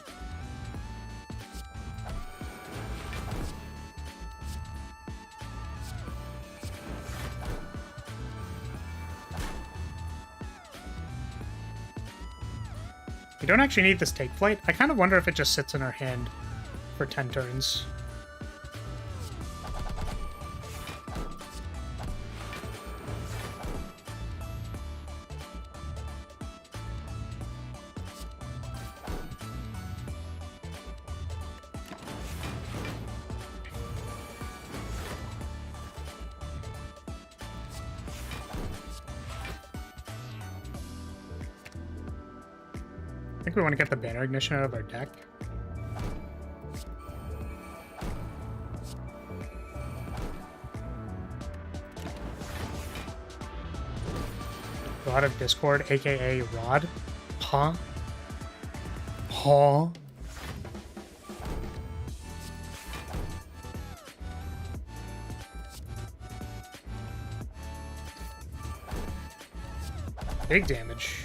We don't actually need this take flight. I kind of wonder if it just sits in our hand for 10 turns. think we want to get the banner ignition out of our deck. God of Discord, aka Rod. Huh? Huh? Big damage.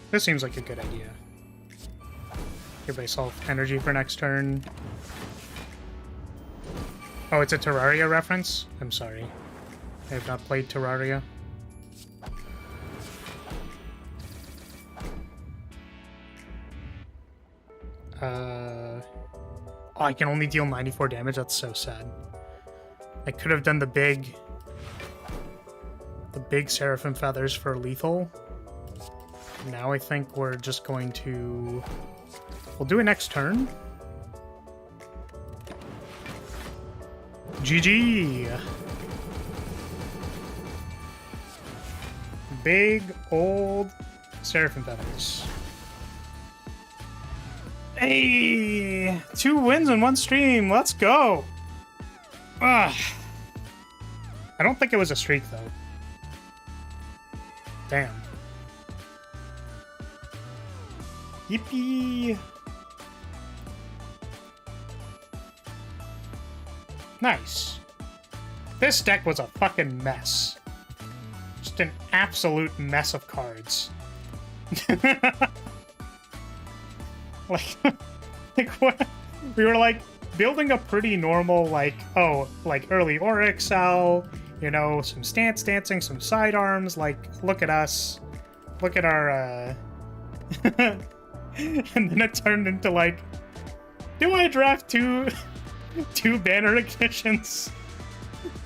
This seems like a good idea. Give myself energy for next turn. Oh, it's a Terraria reference? I'm sorry. I have not played Terraria. Oh, I can only deal 94 damage? That's so sad. I could have done the big Seraphim Feathers for lethal. Now I think we're just going to... We'll do it next turn. GG! Big old Seraphim Feathers. Hey! 2 wins in 1 stream! Let's go! Ugh. I don't think it was a streak, though. Damn. Yippee! Nice. This deck was a fucking mess. Just an absolute mess of cards. like what? We were like building a pretty normal, like, oh, like early Aura Excel, you know, some stance dancing, some sidearms, like, look at us. Look at our, and then it turned into like, do I draft two banner ignitions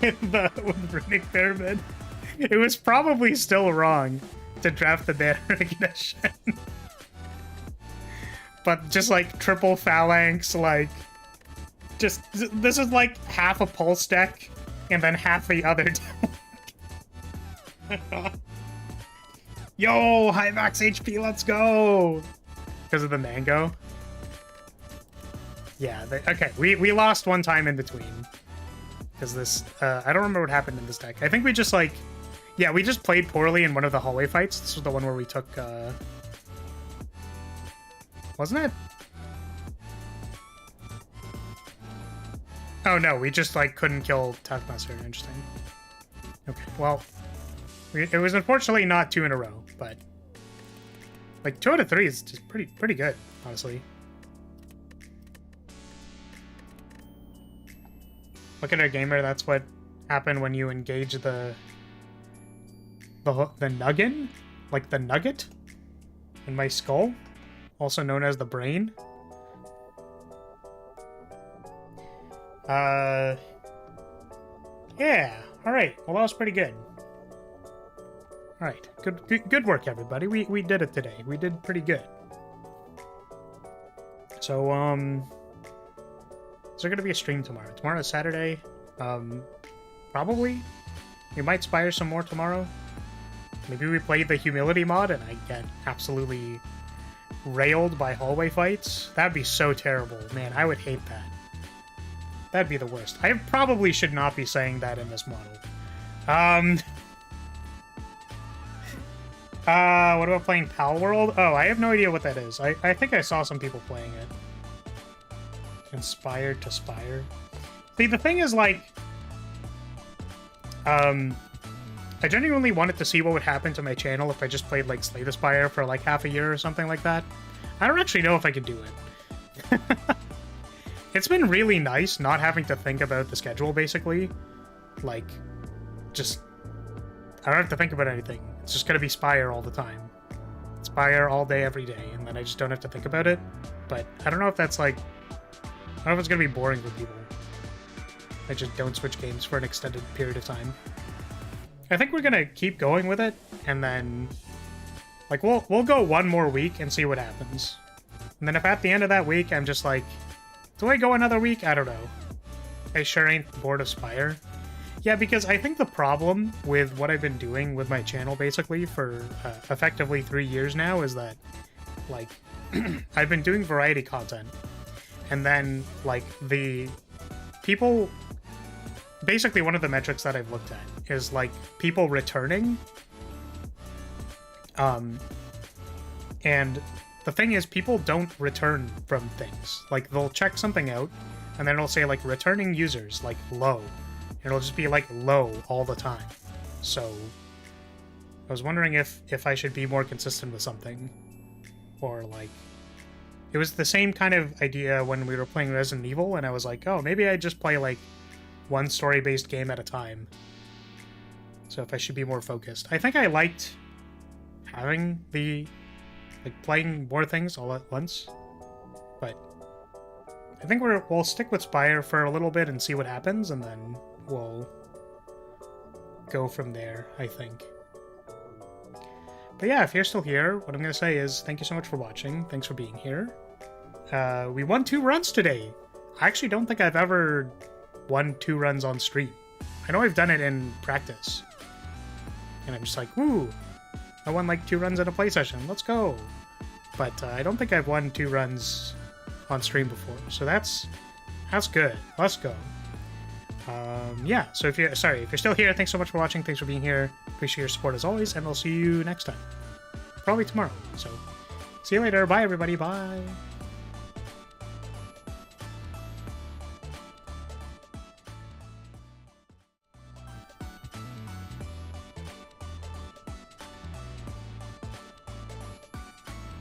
with Runic Pyramid? It was probably still wrong to draft the banner ignition. But just like triple phalanx, like, just, this is like half a pulse deck and then half the other deck. Yo, high max HP, let's go! Because of the mango. Yeah, okay, we lost one time in between. Because this, I don't remember what happened in this deck. I think we just like, yeah, we just played poorly in one of the hallway fights. This was the one where we took, wasn't it? Oh no, we just like couldn't kill Taskmaster. Interesting. Okay, well, it was unfortunately not 2 in a row, but like 2 out of 3 is just pretty good, honestly. Look at our gamer. That's what happened when you engage the nuggin, like the nugget, in my skull, also known as the brain. Yeah. All right. Well, that was pretty good. All right. Good work, everybody. We did it today. We did pretty good. So, is there gonna be a stream tomorrow? Tomorrow is Saturday. Probably. We might spire some more tomorrow. Maybe we play the humility mod and I get absolutely railed by hallway fights. That'd be so terrible. Man, I would hate that. That'd be the worst. I probably should not be saying that in this model. What about playing Pal World? Oh, I have no idea what that is. I think I saw some people playing it. Inspired to Spire. See, the thing is, like, I genuinely wanted to see what would happen to my channel if I just played, like, Slay the Spire for, like, half a year or something like that. I don't actually know if I could do it. It's been really nice not having to think about the schedule, basically. Like, just I don't have to think about anything. It's just gonna be Spire all the time. Spire all day, every day, and then I just don't have to think about it. But I don't know if that's like... I don't know if it's gonna be boring for people. I just don't switch games for an extended period of time. I think we're gonna keep going with it, and then... Like, we'll go one more week and see what happens. And then if at the end of that week I'm just like... Do I go another week? I don't know. I sure ain't bored of Spire. Yeah, because I think the problem with what I've been doing with my channel, basically, for effectively 3 years now, is that, like, I've been doing variety content. And then, like, the people... Basically, one of the metrics that I've looked at is, like, people returning. And the thing is, people don't return from things. Like, they'll check something out, and then it'll say, like, returning users, like, low. It'll just be, like, low all the time. So, I was wondering if I should be more consistent with something. Or, like... It was the same kind of idea when we were playing Resident Evil, and I was like, oh, maybe I just play, like, one story-based game at a time. So if I should be more focused. I think I liked having the... like, playing more things all at once. But I think we'll stick with Spire for a little bit and see what happens, and then we'll go from there, I think. But yeah, if you're still here, what I'm going to say is thank you so much for watching. Thanks for being here. We won 2 runs today. I actually don't think I've ever won 2 runs on stream. I know I've done it in practice. And I'm just like, woo! I won like 2 runs at a play session. Let's go! But I don't think I've won 2 runs on stream before. So that's good. Let's go. Yeah, so if you're still here, thanks so much for watching. Thanks for being here. Appreciate your support as always, and I'll see you next time. Probably tomorrow. So, see you later. Bye, everybody. Bye.